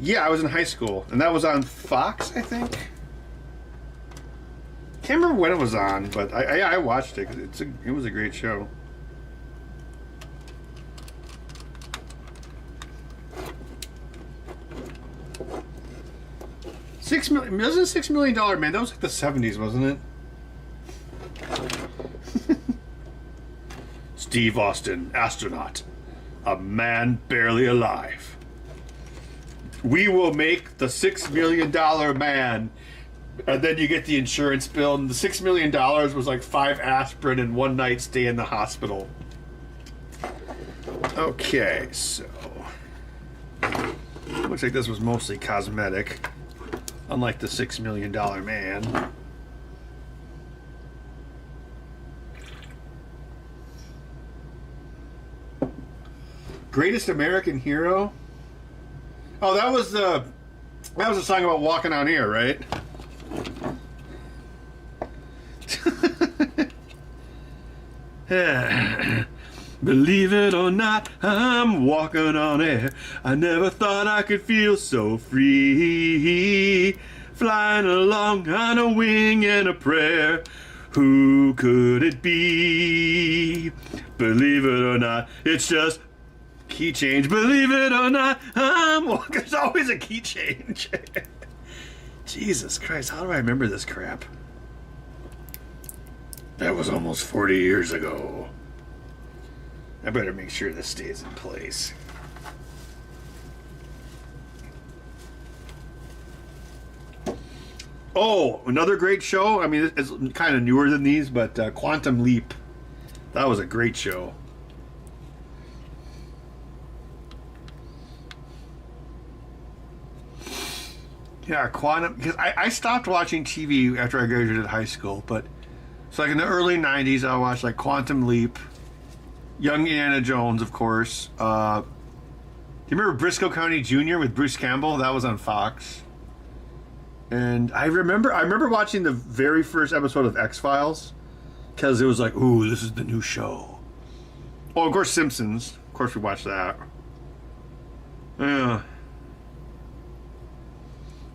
Yeah, I was in high school, and that was on Fox, I think. Can't remember when it was on, but I watched it because it was a great show. $6 million, wasn't $6 million Man? That was like the 70s, wasn't it? Steve Austin, astronaut, a man barely alive. We will make the $6 million man. And then you get the insurance bill, and the $6 million was like 5 aspirin and 1 night stay in the hospital. Okay, so looks like this was mostly cosmetic, unlike the $6 million man. Greatest American Hero? Oh, that was a song about walking on air, right? Believe it or not, I'm walking on air. I never thought I could feel so free. Flying along on a wing and a prayer. Who could it be? Believe it or not, it's just key change. Believe it or not, I'm walking. There's always a key change. Jesus Christ, how do I remember this crap? That was almost 40 years ago. I better make sure this stays in place. Oh, another great show. I mean, it's kind of newer than these, but Quantum Leap. That was a great show. Yeah, Quantum. Because I stopped watching TV after I graduated high school, but so like in the early 90s, I watched like Quantum Leap, Young Indiana Jones, of course. Do you remember Briscoe County Jr. with Bruce Campbell? That was on Fox. And I remember watching the very first episode of X-Files because it was like, ooh, this is the new show. Oh, of course, Simpsons. Of course, we watched that. Yeah.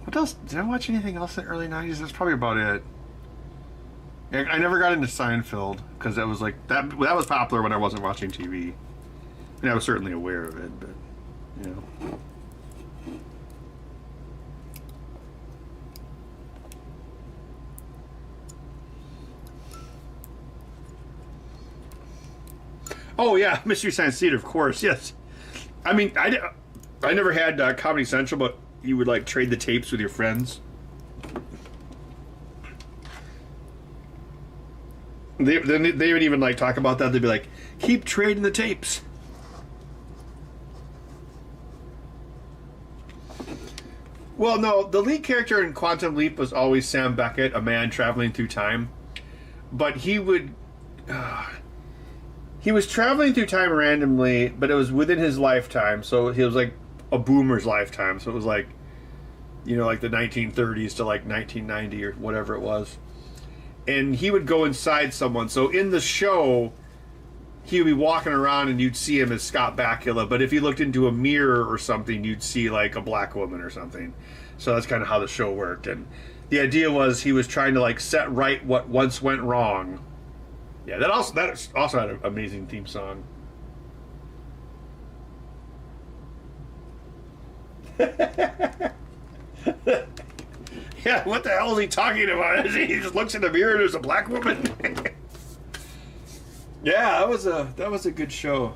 What else? Did I watch anything else in the early 90s? That's probably about it. I never got into Seinfeld because that was like that was popular when I wasn't watching TV. And I was certainly aware of it, but you know. Oh yeah, Mystery Science Theater, of course. Yes, I mean I never had Comedy Central, but you would like trade the tapes with your friends. They would even like talk about that. They'd be like, keep trading the tapes. Well, no, the lead character in Quantum Leap was always Sam Beckett, a man traveling through time. But he was traveling through time randomly, but it was within his lifetime. So he was like a boomer's lifetime. So it was like, you know, like the 1930s to like 1990 or whatever it was. And he would go inside someone. So in the show, he would be walking around and you'd see him as Scott Bakula. But if you looked into a mirror or something, you'd see like a black woman or something. So that's kind of how the show worked. And the idea was he was trying to like set right what once went wrong. Yeah, that also had an amazing theme song. Yeah, what the hell is he talking about? He just looks in the mirror and there's a black woman. Yeah, that was a good show.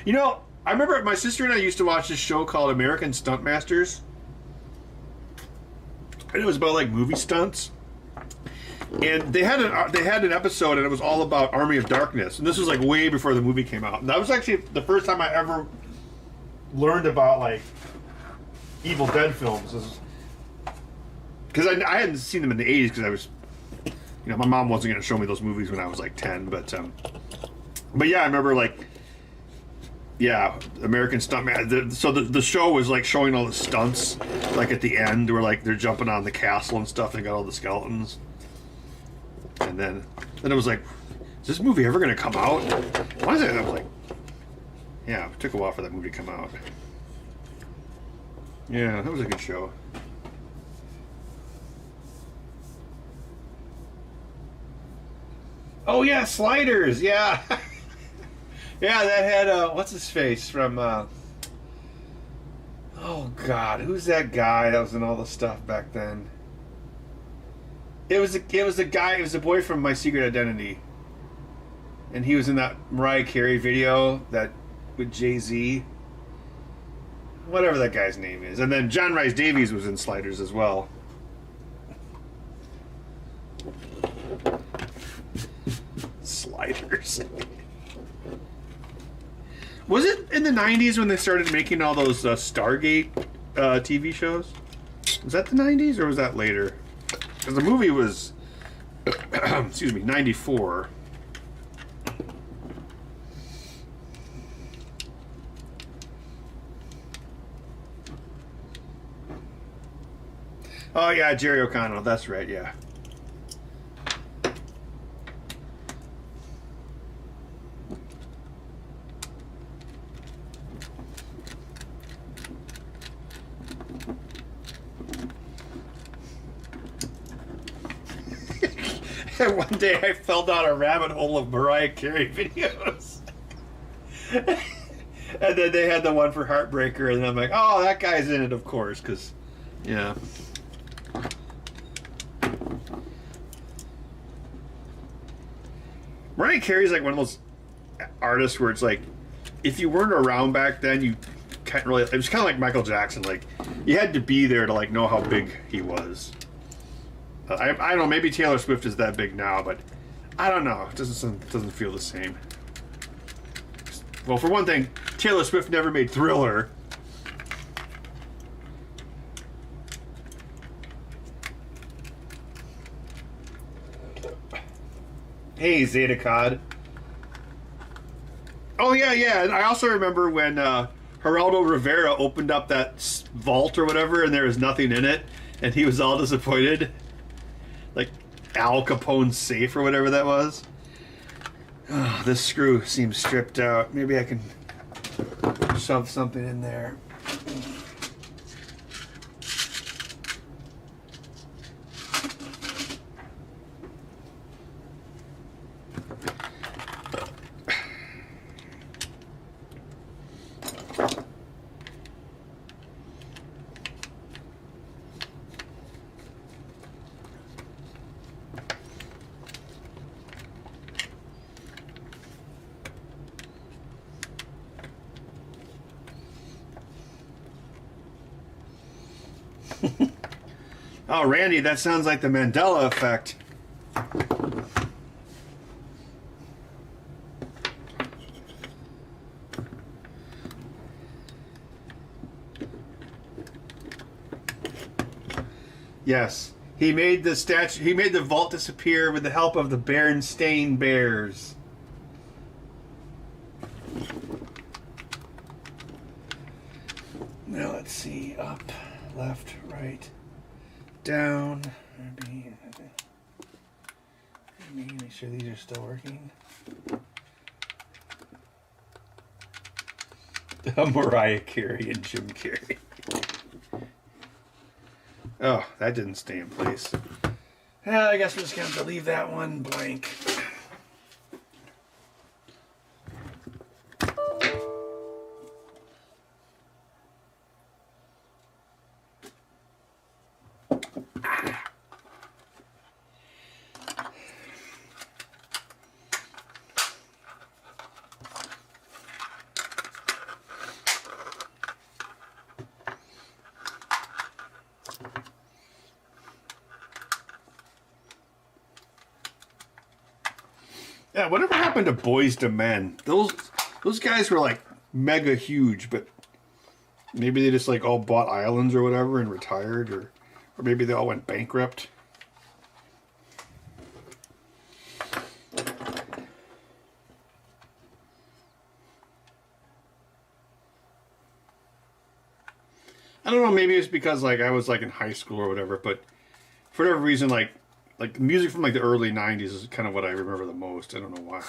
You know, I remember my sister and I used to watch this show called American Stunt Masters. And it was about like movie stunts. And they had an episode and it was all about Army of Darkness. And this was like way before the movie came out. And that was actually the first time I ever learned about like Evil Dead films. Because I hadn't seen them in the 80s because I was, you know, my mom wasn't going to show me those movies when I was like 10. But yeah, I remember like, yeah, American Stuntman. So the show was like showing all the stunts, like at the end where like they're jumping on the castle and stuff and got all the skeletons. And then it was like, is this movie ever going to come out? Why is it? I was like, yeah, it took a while for that movie to come out. Yeah, that was a good show. Oh yeah, Sliders. Yeah, yeah. That had what's his face from? Oh God, who's that guy that was in all the stuff back then? It was the guy. It was the boy from My Secret Identity, and he was in that Mariah Carey video that with Jay-Z. Whatever that guy's name is, and then John Rhys Davies was in Sliders as well. Sliders. Was it in the 90s when they started making all those Stargate TV shows? Was that the 90s or was that later? Because the movie was, excuse me, 94. Oh yeah, Jerry O'Connell. That's right. Yeah. And one day I fell down a rabbit hole of Mariah Carey videos. And then they had the one for Heartbreaker, and I'm like, oh, that guy's in it, of course, because, yeah. Mariah Carey's like one of those artists where it's like, if you weren't around back then, you can't really. It was kind of like Michael Jackson. Like, you had to be there to like know how big he was. I don't know. Maybe Taylor Swift is that big now, but I don't know. It doesn't feel the same. Well, for one thing, Taylor Swift never made Thriller. Hey, Zeta Cod. Oh, yeah, yeah. And I also remember when Geraldo Rivera opened up that vault or whatever, and there was nothing in it, and he was all disappointed. Like Al Capone's safe or whatever that was. Oh, this screw seems stripped out. Maybe I can shove something in there. Oh, Randy, that sounds like the Mandela effect. Yes, he made the statue. He made the vault disappear with the help of the Berenstain Bears. Now let's see. Up, left, right, down. Make sure these are still working. Mariah Carey and Jim Carrey. Oh, that didn't stay in place. I guess we're just going to have to leave that one blank. Yeah, whatever happened to Boys to Men? Those guys were like mega huge, but maybe they just like all bought islands or whatever and retired, or maybe they all went bankrupt. I don't know, maybe it's because like I was like in high school or whatever, but for whatever reason, like music from like the early 90s is kind of what I remember the most. I don't know why.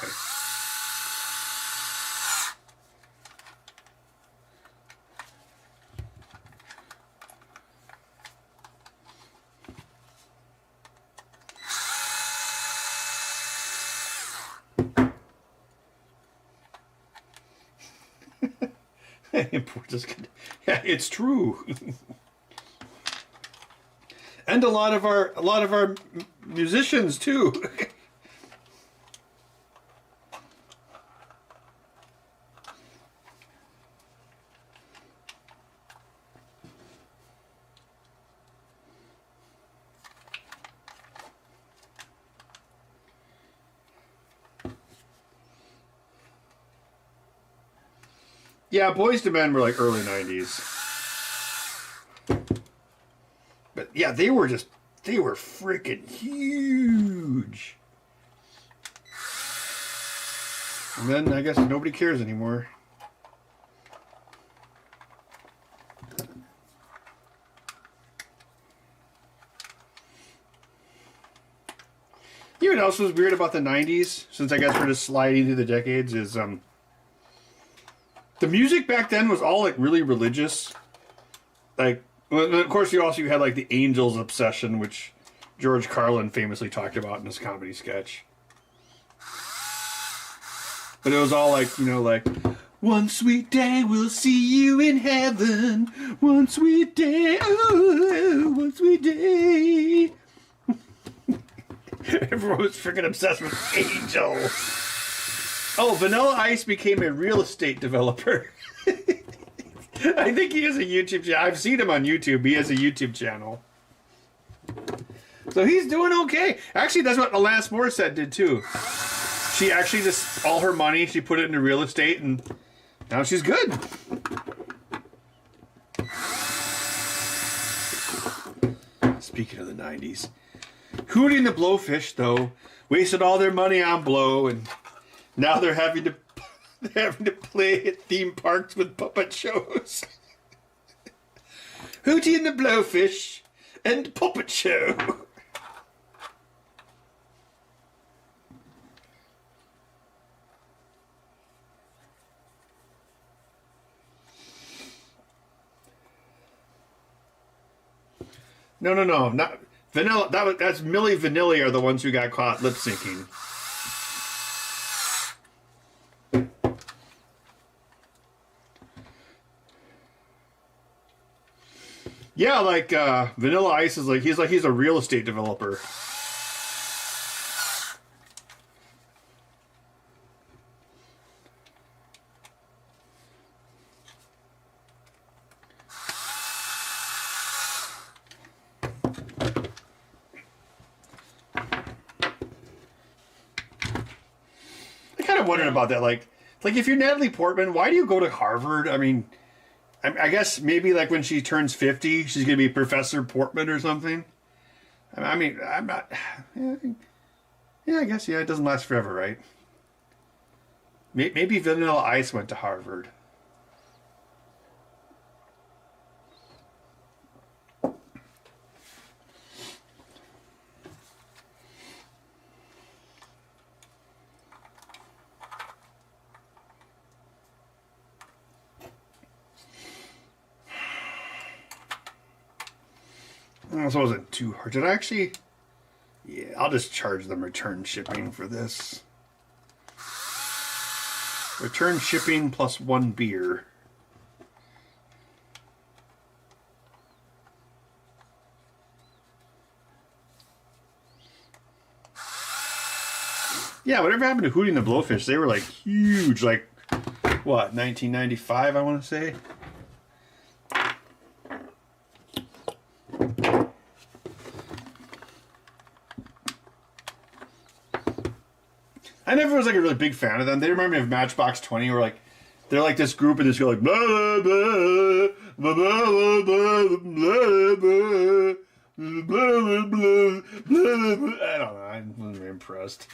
Yeah, it's true. And a lot of our musicians too. Yeah, Boys to Men were like early 90s. But yeah, they were freaking huge. And then I guess nobody cares anymore. You know what else was weird about the 90s? Since I guess we're just sliding through the decades, is the music back then was all like really religious. Like, well, of course, you had like the Angels obsession, which George Carlin famously talked about in his comedy sketch. But it was all like, like, one sweet day we'll see you in heaven. One sweet day, oh, one sweet day. Everyone was freaking obsessed with Angels. Oh, Vanilla Ice became a real estate developer. I think he has a YouTube channel. I've seen him on YouTube. He has a YouTube channel. So he's doing okay. Actually, that's what Alanis Morissette did too. She actually just, all her money, she put it into real estate, and now she's good. Speaking of the 90s. Hootie and the Blowfish, though, wasted all their money on blow, and now they're having to play at theme parks with puppet shows. Hootie and the Blowfish and Puppet Show. No, not Vanilla. That's Milli Vanilli are the ones who got caught lip syncing. Yeah, like Vanilla Ice is he's a real estate developer. I kind of wondered about that. Like if you're Natalie Portman, why do you go to Harvard? I mean, I guess maybe like when she turns 50, she's going to be Professor Portman or something. I mean, I'm not... Yeah, I guess, it doesn't last forever, right? Maybe Vanilla Ice went to Harvard. So it wasn't too hard. Did I actually... Yeah, I'll just charge them return shipping for this. Return shipping plus 1 beer. Yeah, whatever happened to Hootie and the Blowfish? They were like huge, like, what, 1995, I want to say? I never was like a really big fan of them. They remind me of Matchbox 20, where like they're like this group and just go like blah blah blah blah blah blah blah blah blah blah. I don't know. I wasn't very impressed.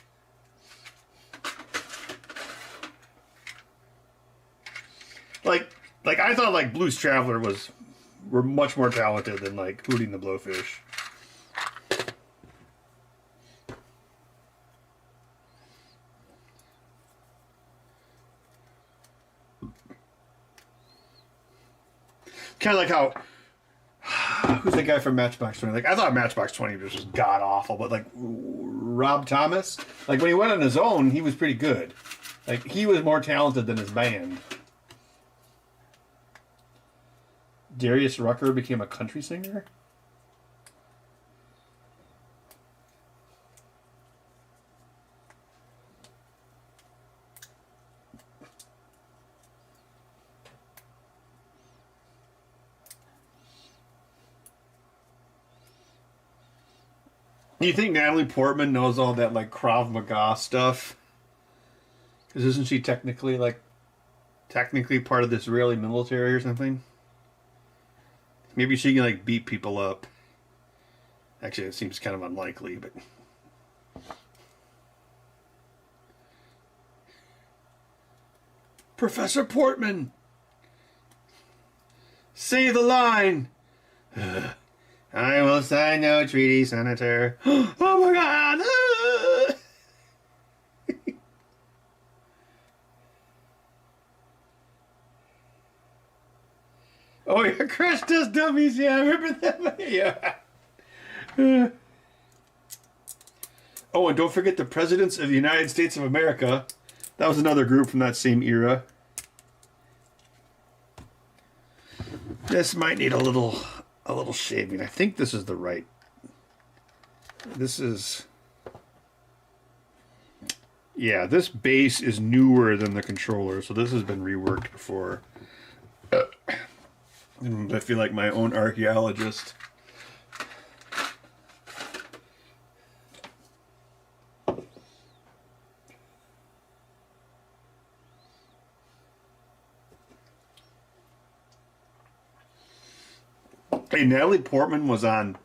Like I thought like Blues Traveler were much more talented than like Hootie and the Blowfish. Kind of like how, who's that guy from Matchbox 20? Like, I thought Matchbox 20 was just god awful, but like Rob Thomas, like when he went on his own, he was pretty good. Like he was more talented than his band. Darius Rucker became a country singer? You think Natalie Portman knows all that, like, Krav Maga stuff? Because isn't she technically part of the Israeli military or something? Maybe she can, like, beat people up. Actually, it seems kind of unlikely, but... Professor Portman! Say the line! I will sign no treaty, Senator. Oh my God! Oh, yeah, Crash Test Dummies. Yeah, I remember that. Yeah. Oh, and don't forget the Presidents of the United States of America. That was another group from that same era. This might need a little shaving. I think this is the right. This is... Yeah, this base is newer than the controller, so this has been reworked before. I feel like my own archaeologist. Hey, Natalie Portman was on...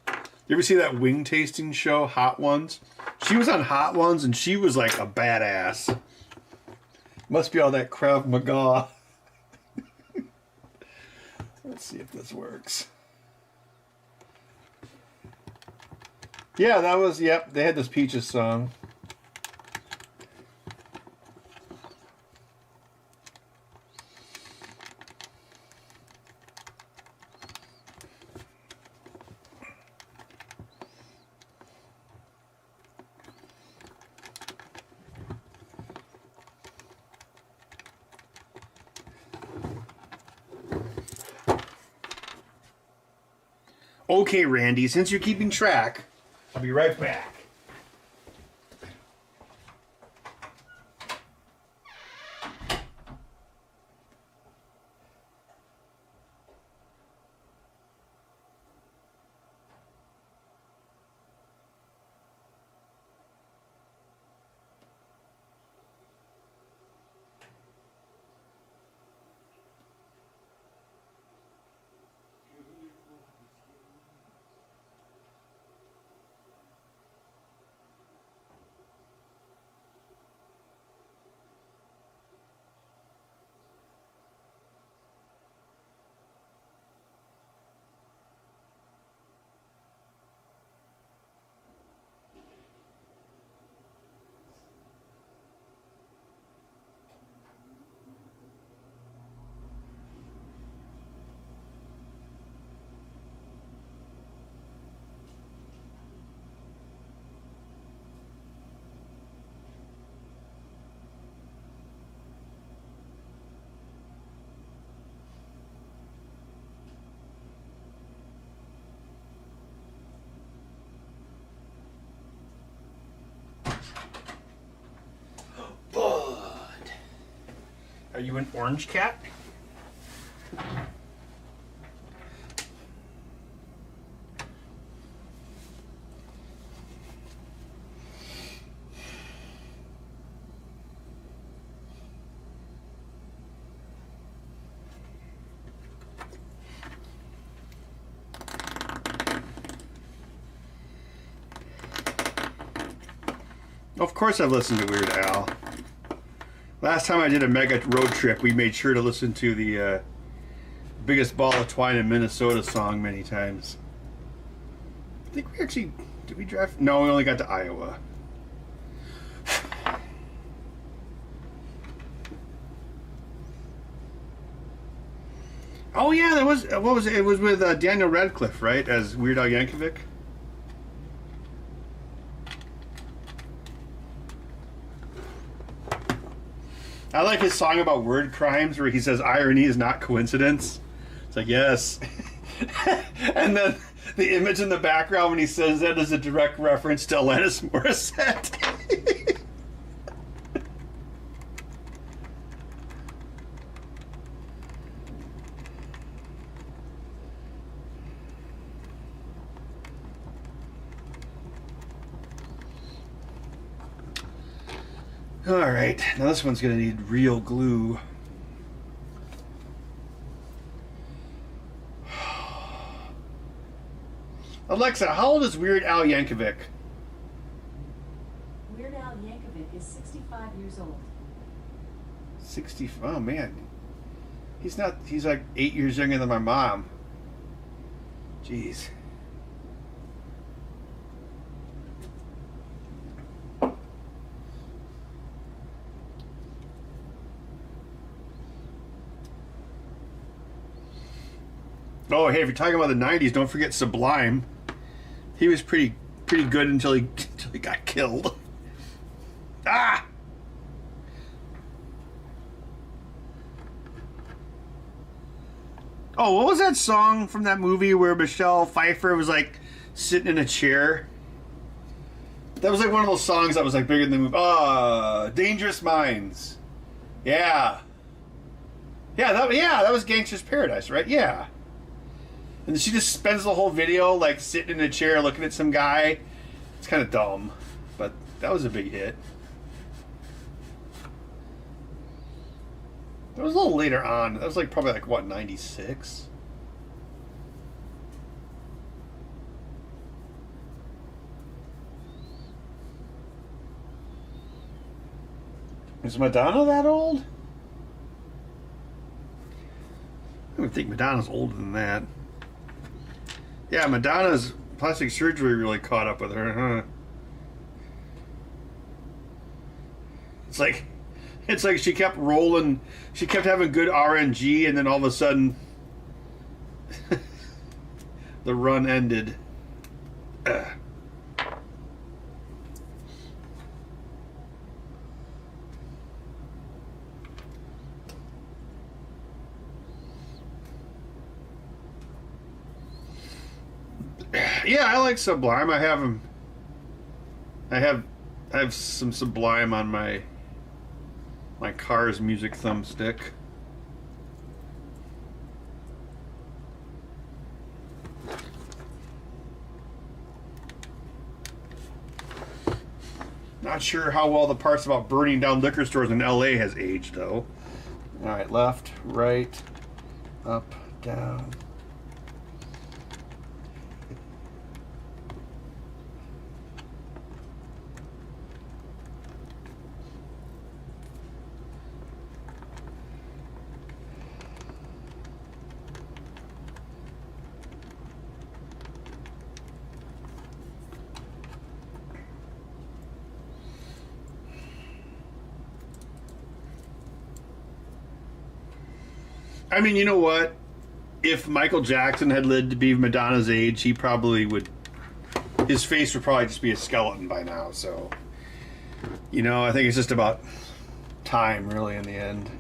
You ever see that wing tasting show, Hot Ones? She was on Hot Ones, and she was like a badass. Must be all that Krav Maga. Let's see if this works. Yeah, that was... Yep, they had this Peaches song. Okay, Randy, since you're keeping track, I'll be right back. Are you an orange cat? Of course I've listened to Weird Al. Last time I did a mega road trip, we made sure to listen to the Biggest Ball of Twine in Minnesota song many times. I think we actually... Did we drive? No, we only got to Iowa. Oh yeah, that was... What was it? It was with Daniel Radcliffe, right? As Weird Al Yankovic? I like his song about word crimes where he says irony is not coincidence. It's like, yes. And then the image in the background when he says that is a direct reference to Alanis Morissette. Alright, now this one's going to need real glue. Alexa, how old is Weird Al Yankovic? Weird Al Yankovic is 65 years old. 60. Oh man, he's like 8 years younger than my mom. Jeez. Oh, hey, if you're talking about the 90s, don't forget Sublime. He was pretty good until he got killed. Ah! Oh, what was that song from that movie where Michelle Pfeiffer was like sitting in a chair? That was like one of those songs that was like bigger than the movie. Dangerous Minds. Yeah. That was Gangster's Paradise, right? Yeah. And she just spends the whole video like sitting in a chair looking at some guy. It's kind of dumb, but that was a big hit. That was a little later on. That was like probably like what, 96? Is Madonna that old? I would think Madonna's older than that. Yeah, Madonna's plastic surgery really caught up with her, huh? It's like she kept rolling, she kept having good RNG, and then all of a sudden the run ended. Yeah, I like Sublime. I have them. I have some Sublime on my Cars music thumbstick. Not sure how well the parts about burning down liquor stores in LA has aged, though. All right, left, right, up, down. I mean, you know what? If Michael Jackson had lived to be Madonna's age, he probably would. His face would probably just be a skeleton by now. So, you know, I think it's just about time, really, in the end.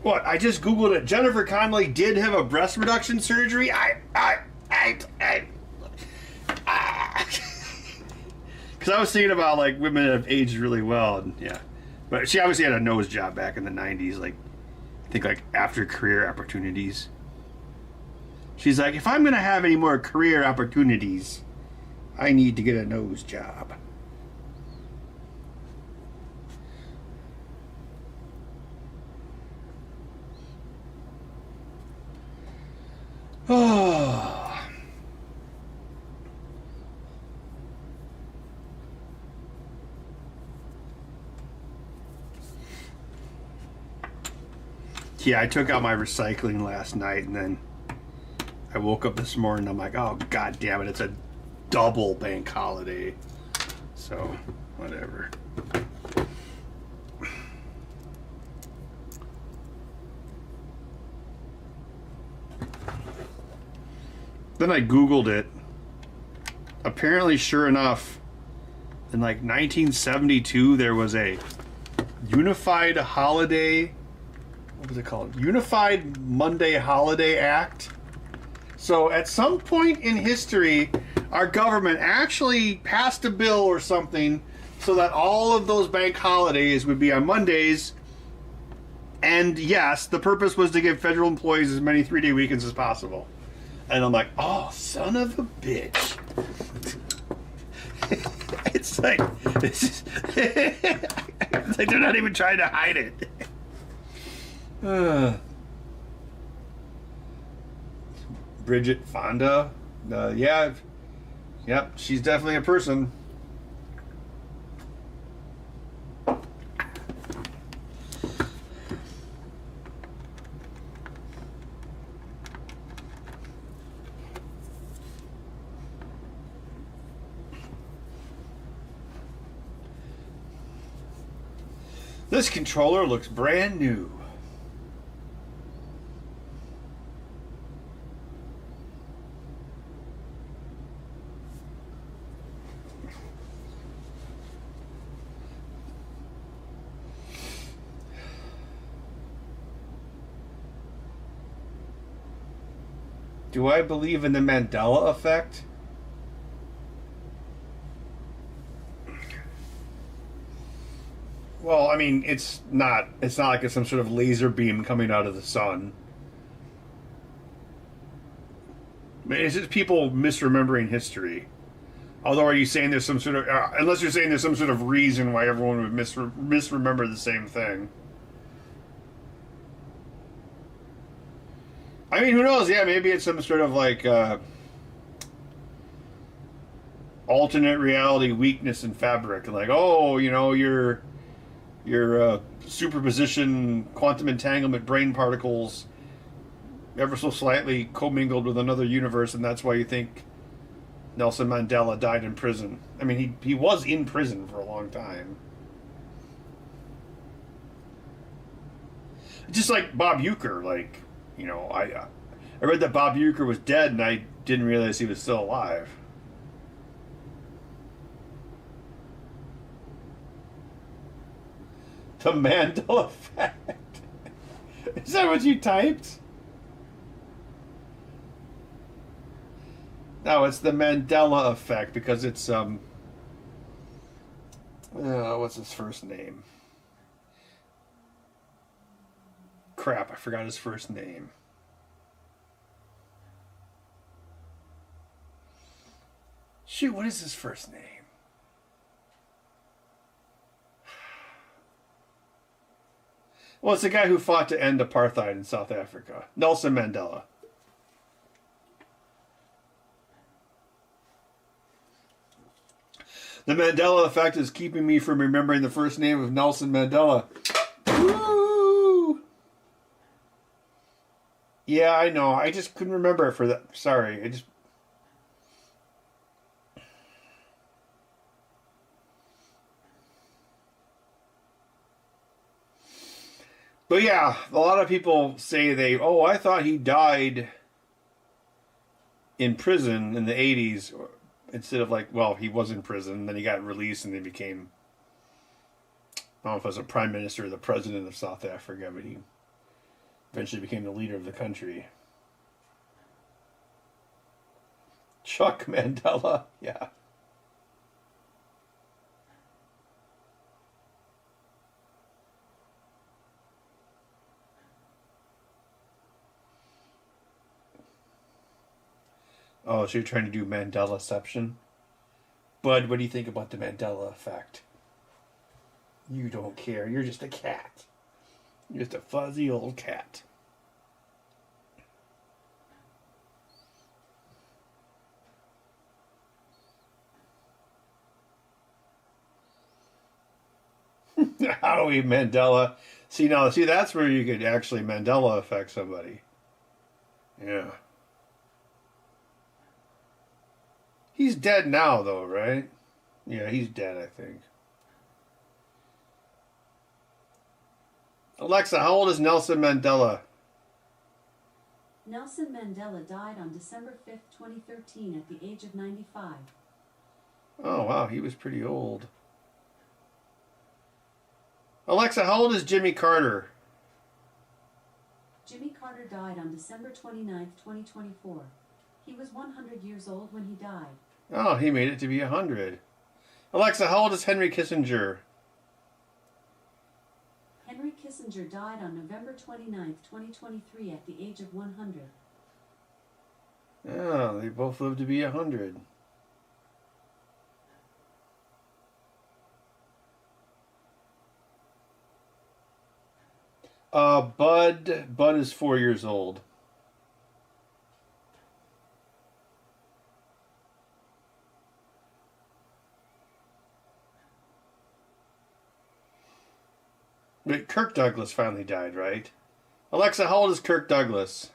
What? I just Googled it. Jennifer Connelly did have a breast reduction surgery. Because I was thinking about like women that have aged really well, and yeah, but she obviously had a nose job back in the '90s. Like, I think like after career opportunities. She's like, if I'm gonna have any more career opportunities, I need to get a nose job. Oh. Yeah, I took out my recycling last night, and then I woke up this morning. I'm like, oh god damn it! It's a double bank holiday. So, whatever. Then I Googled it. Apparently, sure enough, in like 1972, there was a Unified Holiday. What was it called? Unified Monday Holiday Act. So at some point in history, our government actually passed a bill or something so that all of those bank holidays would be on Mondays. And yes, the purpose was to give federal employees as many 3-day weekends as possible. And I'm like, oh, son of a bitch. It's like, it's like they're not even trying to hide it. Bridget Fonda. Yeah. Yep, she's definitely a person. This controller looks brand new. Do I believe in the Mandela effect? Well, I mean, it's not like it's some sort of laser beam coming out of the sun. I mean, it's just people misremembering history. Although, are you saying there's some sort of... unless you're saying there's some sort of reason why everyone would misremember the same thing. I mean, who knows? Yeah, maybe it's some sort of, like, alternate reality weakness in fabric. Like, oh, you know, your superposition, quantum entanglement brain particles ever so slightly commingled with another universe, and that's why you think Nelson Mandela died in prison. I mean, he was in prison for a long time. Just like Bob Uecker, like, you know, I read that Bob Uecker was dead, and I didn't realize he was still alive. The Mandela effect. Is that what you typed? No, it's the Mandela effect because it's what's his first name? Crap, I forgot his first name. Shoot, what is his first name? Well, it's the guy who fought to end apartheid in South Africa. Nelson Mandela. The Mandela effect is keeping me from remembering the first name of Nelson Mandela. Woo! Yeah, I know. I just couldn't remember it for that. Sorry. I just... But yeah, a lot of people say I thought he died in prison in the 80s. Instead of like, well, he was in prison, then he got released and then became, I don't know if it was a prime minister or the president of South Africa, but he eventually became the leader of the country. Chuck Mandela, yeah. Oh, so you're trying to do Mandela-ception? Bud, what do you think about the Mandela effect? You don't care. You're just a cat. You're just a fuzzy old cat. Howie Mandela. See, that's where you could actually Mandela affect somebody. Yeah. He's dead now, though, right? Yeah, he's dead, I think. Alexa, how old is Nelson Mandela? Nelson Mandela died on December 5th, 2013 at the age of 95. Oh, wow, he was pretty old. Alexa, how old is Jimmy Carter? Jimmy Carter died on December 29th, 2024. He was 100 years old when he died. Oh, he made it to be 100. Alexa, how old is Henry Kissinger? Henry Kissinger died on November 29th, 2023 at the age of 100. Oh, they both lived to be 100. Bud is 4 years old. Wait, Kirk Douglas finally died, right? Alexa, how old is Kirk Douglas?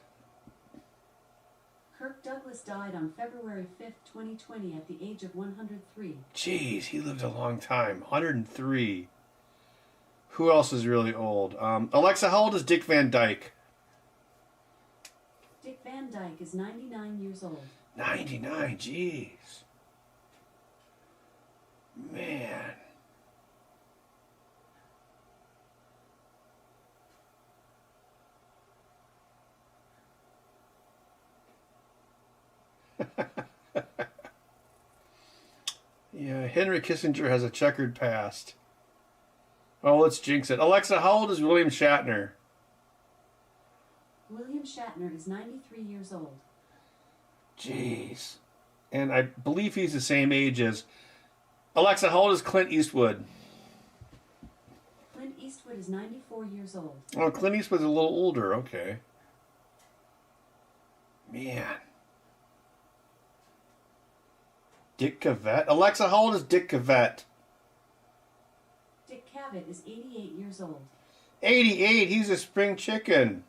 Kirk Douglas died on February 5th, 2020 at the age of 103. Jeez, he lived a long time. 103. Who else is really old? Alexa, how old is Dick Van Dyke? Dick Van Dyke is 99 years old. 99, jeez. Man. Yeah, Henry Kissinger has a checkered past. Oh, let's jinx it. Alexa, how old is William Shatner? William Shatner is 93 years old. Jeez. And I believe he's the same age as... Alexa, how old is Clint Eastwood? Clint Eastwood is 94 years old. Oh, Clint Eastwood's a little older. Okay. Man. Dick Cavett? Alexa, how old is Dick Cavett? Dick Cavett is 88 years old. 88? He's a spring chicken.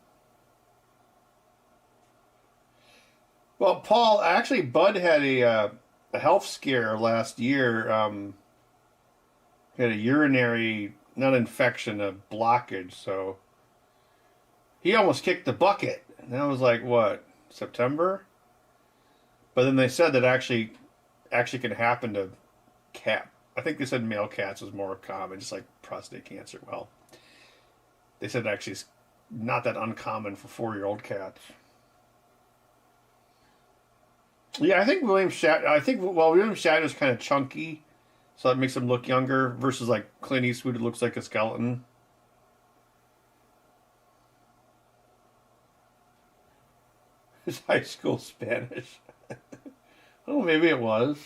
Well, Paul, actually, Bud had a health scare last year. He had a urinary, not infection, a blockage, so he almost kicked the bucket. And that was like, what, September? But then they said that actually can happen to cat. I think they said male cats was more common, just like prostate cancer. Well, they said actually it's not that uncommon for 4-year-old cats. Yeah, I think William Shatner's kind of chunky, so that makes him look younger versus like Clint Eastwood, who looks like a skeleton. His high school Spanish. Oh, maybe it was.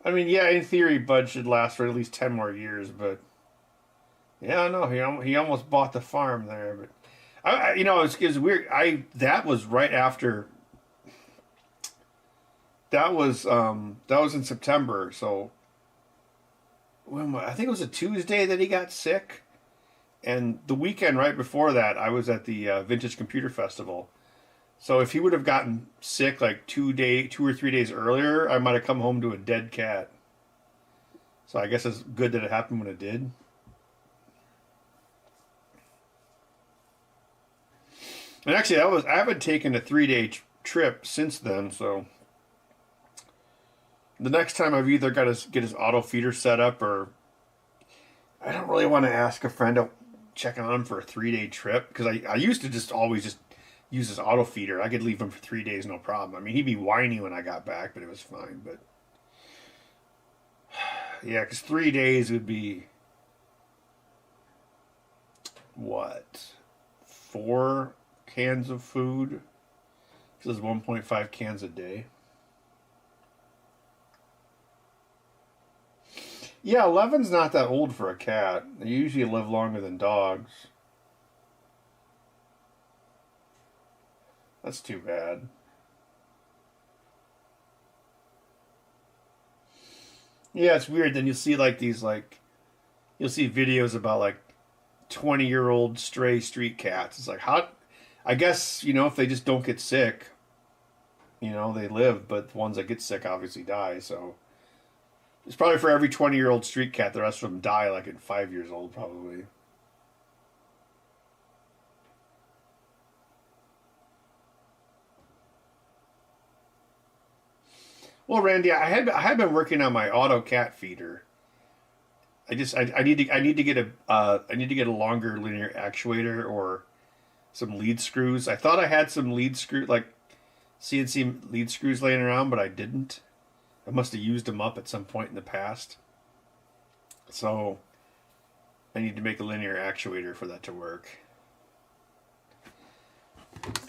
I mean, yeah, in theory, Bud should last for at least 10 more years, but yeah, no, he almost bought the farm there, but it's weird. That was right after. That was in September, so I think it was a Tuesday that he got sick. And the weekend right before that, I was at the Vintage Computer Festival. So if he would have gotten sick like 2 or 3 days earlier, I might have come home to a dead cat. So I guess it's good that it happened when it did. And actually, I haven't taken a 3-day trip since then. So the next time I've either got to get his auto feeder set up, or I don't really want to ask a friend to check on him for a 3-day trip, because I used to just always just use his auto feeder. I could leave him for 3 days, no problem. I mean, he'd be whiny when I got back, but it was fine. But yeah, because 3 days would be what, 4 cans of food? This is 1.5 cans a day. Yeah, 11's not that old for a cat. They usually live longer than dogs. That's too bad. Yeah, it's weird. Then you'll see like these you'll see videos about like 20-year-old stray street cats. It's like how I guess, if they just don't get sick, they live, but the ones that get sick obviously die, so it's probably for every 20-year-old street cat, the rest of them die like at 5 years old probably. Well, Randy, I had been working on my auto cat feeder. I need to get a longer linear actuator or some lead screws. I thought I had some lead screw like CNC lead screws laying around, but I didn't. I must have used them up at some point in the past. So I need to make a linear actuator for that to work.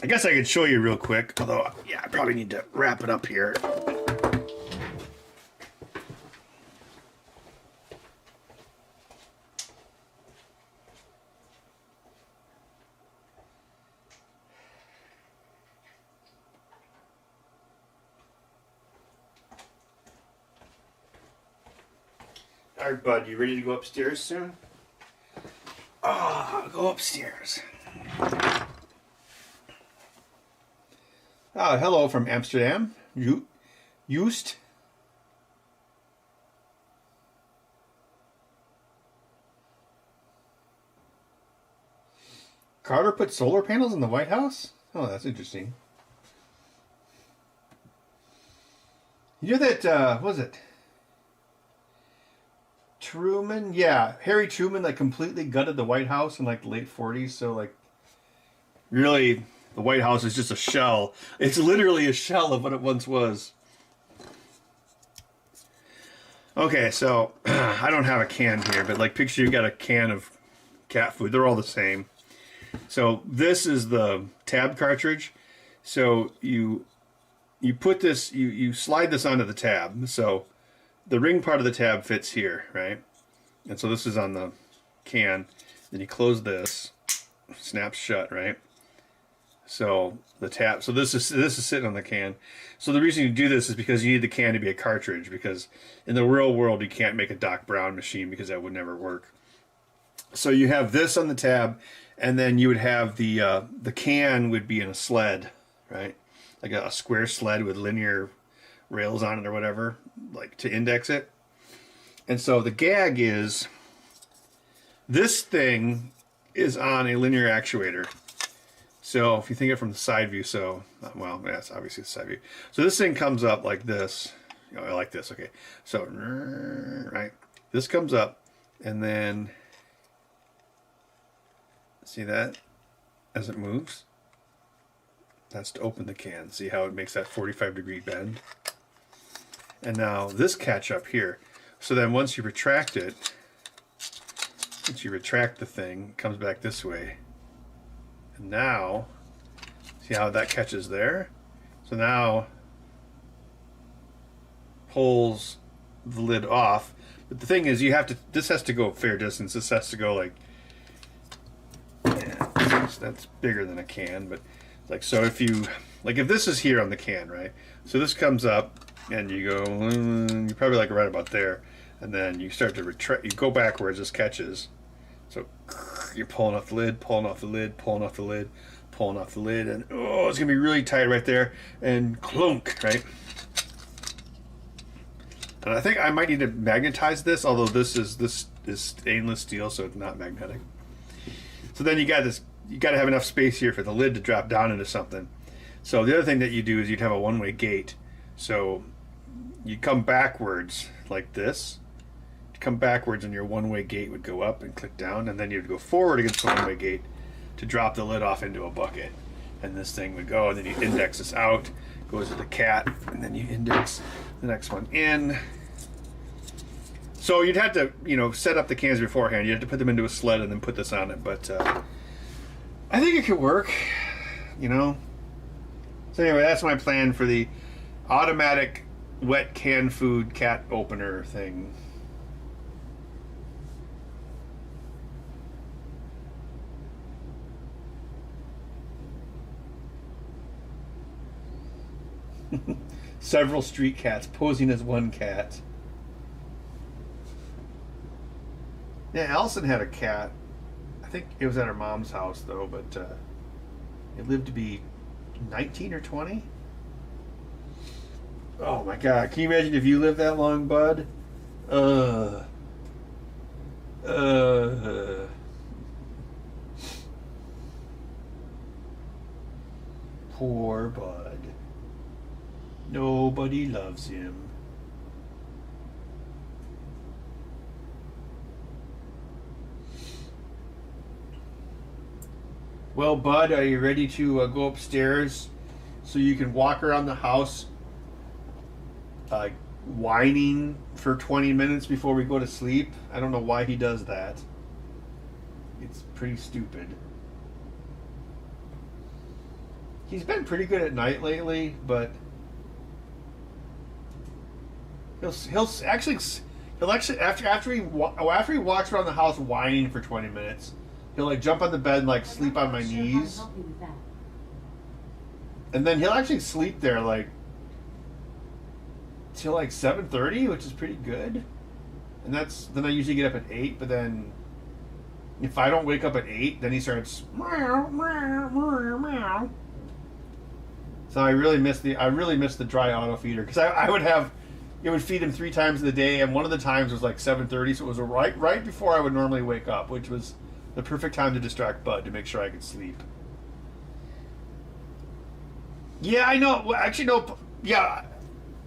I guess I could show you real quick, although yeah, I probably need to wrap it up here. All right, bud, you ready to go upstairs soon? Oh, go upstairs. Oh, hello from Amsterdam. Joost. Carter put solar panels in the White House? Oh, that's interesting. You know that, what was it? Truman? Yeah, Harry Truman, like, completely gutted the White House in, like, the late 40s. So, like, really, the White House is just a shell. It's literally a shell of what it once was. Okay, so, I don't have a can here, but, like, picture you got a can of cat food. They're all the same. So, this is the tab cartridge. So, you put this, you slide this onto the tab. So, the ring part of the tab fits here, right? And so this is on the can. Then you close this, snaps shut, right? So the tab, so this is sitting on the can. So the reason you do this is because you need the can to be a cartridge, because in the real world you can't make a Doc Brown machine because that would never work. So you have this on the tab, and then you would have the can would be in a sled, right? Like a square sled with linear rails on it or whatever, like to index it. And so the gag is, this thing is on a linear actuator. So if you think of it from the side view, so, well, that's obviously the side view. So this thing comes up like this, like this, okay. So, right, this comes up, and then, see that as it moves? That's to open the can. See how it makes that 45-degree bend? And now this catch up here. So then once you retract it, once you retract the thing, it comes back this way. And now, see how that catches there? So now, pulls the lid off. But the thing is, this has to go a fair distance. This has to go like, yeah, that's bigger than a can, but like, so if this is here on the can, right? So this comes up, and you go, you're probably like right about there, and then you start to retract, you go backwards, this catches. So you're pulling off the lid, pulling off the lid, pulling off the lid, pulling off the lid, and oh, it's gonna be really tight right there, and clunk, right? And I think I might need to magnetize this, although this is stainless steel, so it's not magnetic. So then you got to have enough space here for the lid to drop down into something. So the other thing that you do is you'd have a one-way gate. So you come backwards like this. You come backwards and your one-way gate would go up and click down, and then you'd go forward against the one-way gate to drop the lid off into a bucket. And this thing would go, and then you index this out, goes to the cat, and then you index the next one in. So you'd have to, set up the cans beforehand. You'd have to put them into a sled and then put this on it. But I think it could work, So anyway, that's my plan for the automatic wet canned food cat opener thing. Several street cats posing as one cat. Yeah, Allison had a cat. I think it was at her mom's house though, but it lived to be 19 or 20. Oh my god! Can you imagine if you lived that long, bud? Uh. Poor Bud. Nobody loves him. Well, Bud, are you ready to go upstairs so you can walk around the house whining for 20 minutes before we go to sleep? I don't know why he does that. It's pretty stupid. He's been pretty good at night lately, but he'll actually after he walks around the house whining for 20 minutes, he'll like jump on the bed and like sleep on my knees, and then he'll actually sleep there like till like 7:30, which is pretty good. And then I usually get up at 8, but then if I don't wake up at 8, then he starts meow, meow, meow, meow. So I really miss the dry auto feeder, because it would feed him 3 times in the day, and one of the times was like 7:30, so it was right before I would normally wake up, which was the perfect time to distract Bud to make sure I could sleep. Yeah, I know. Well, actually, no. Yeah,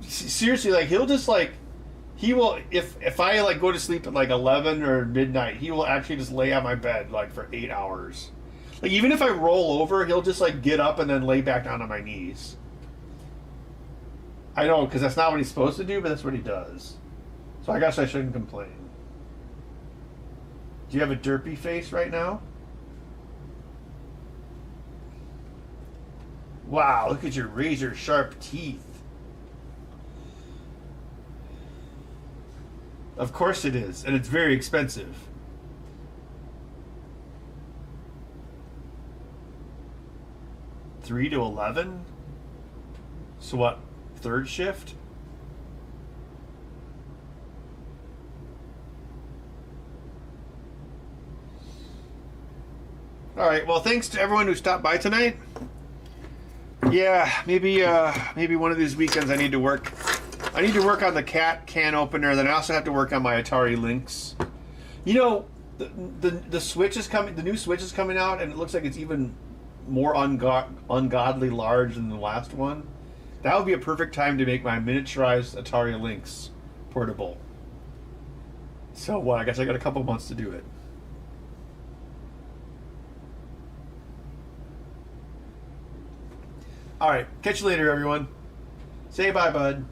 seriously, like he'll just like he will if I like go to sleep at like 11 or midnight, he will actually just lay on my bed like for 8 hours. Like even if I roll over, he'll just like get up and then lay back down on my knees. I know, because that's not what he's supposed to do, but that's what he does. So I guess I shouldn't complain. Do you have a derpy face right now? Wow, look at your razor sharp teeth. Of course it is, and it's very expensive. $3 to $11? So what, third shift? Alright, well thanks to everyone who stopped by tonight. Yeah, maybe one of these weekends I need to work on the cat can opener, then I also have to work on my Atari Lynx. You know, the Switch is coming, the new Switch is coming out, and it looks like it's even more ungodly large than the last one. That would be a perfect time to make my miniaturized Atari Lynx portable. So I guess I got a couple months to do it. Alright, catch you later everyone. Say bye, bud.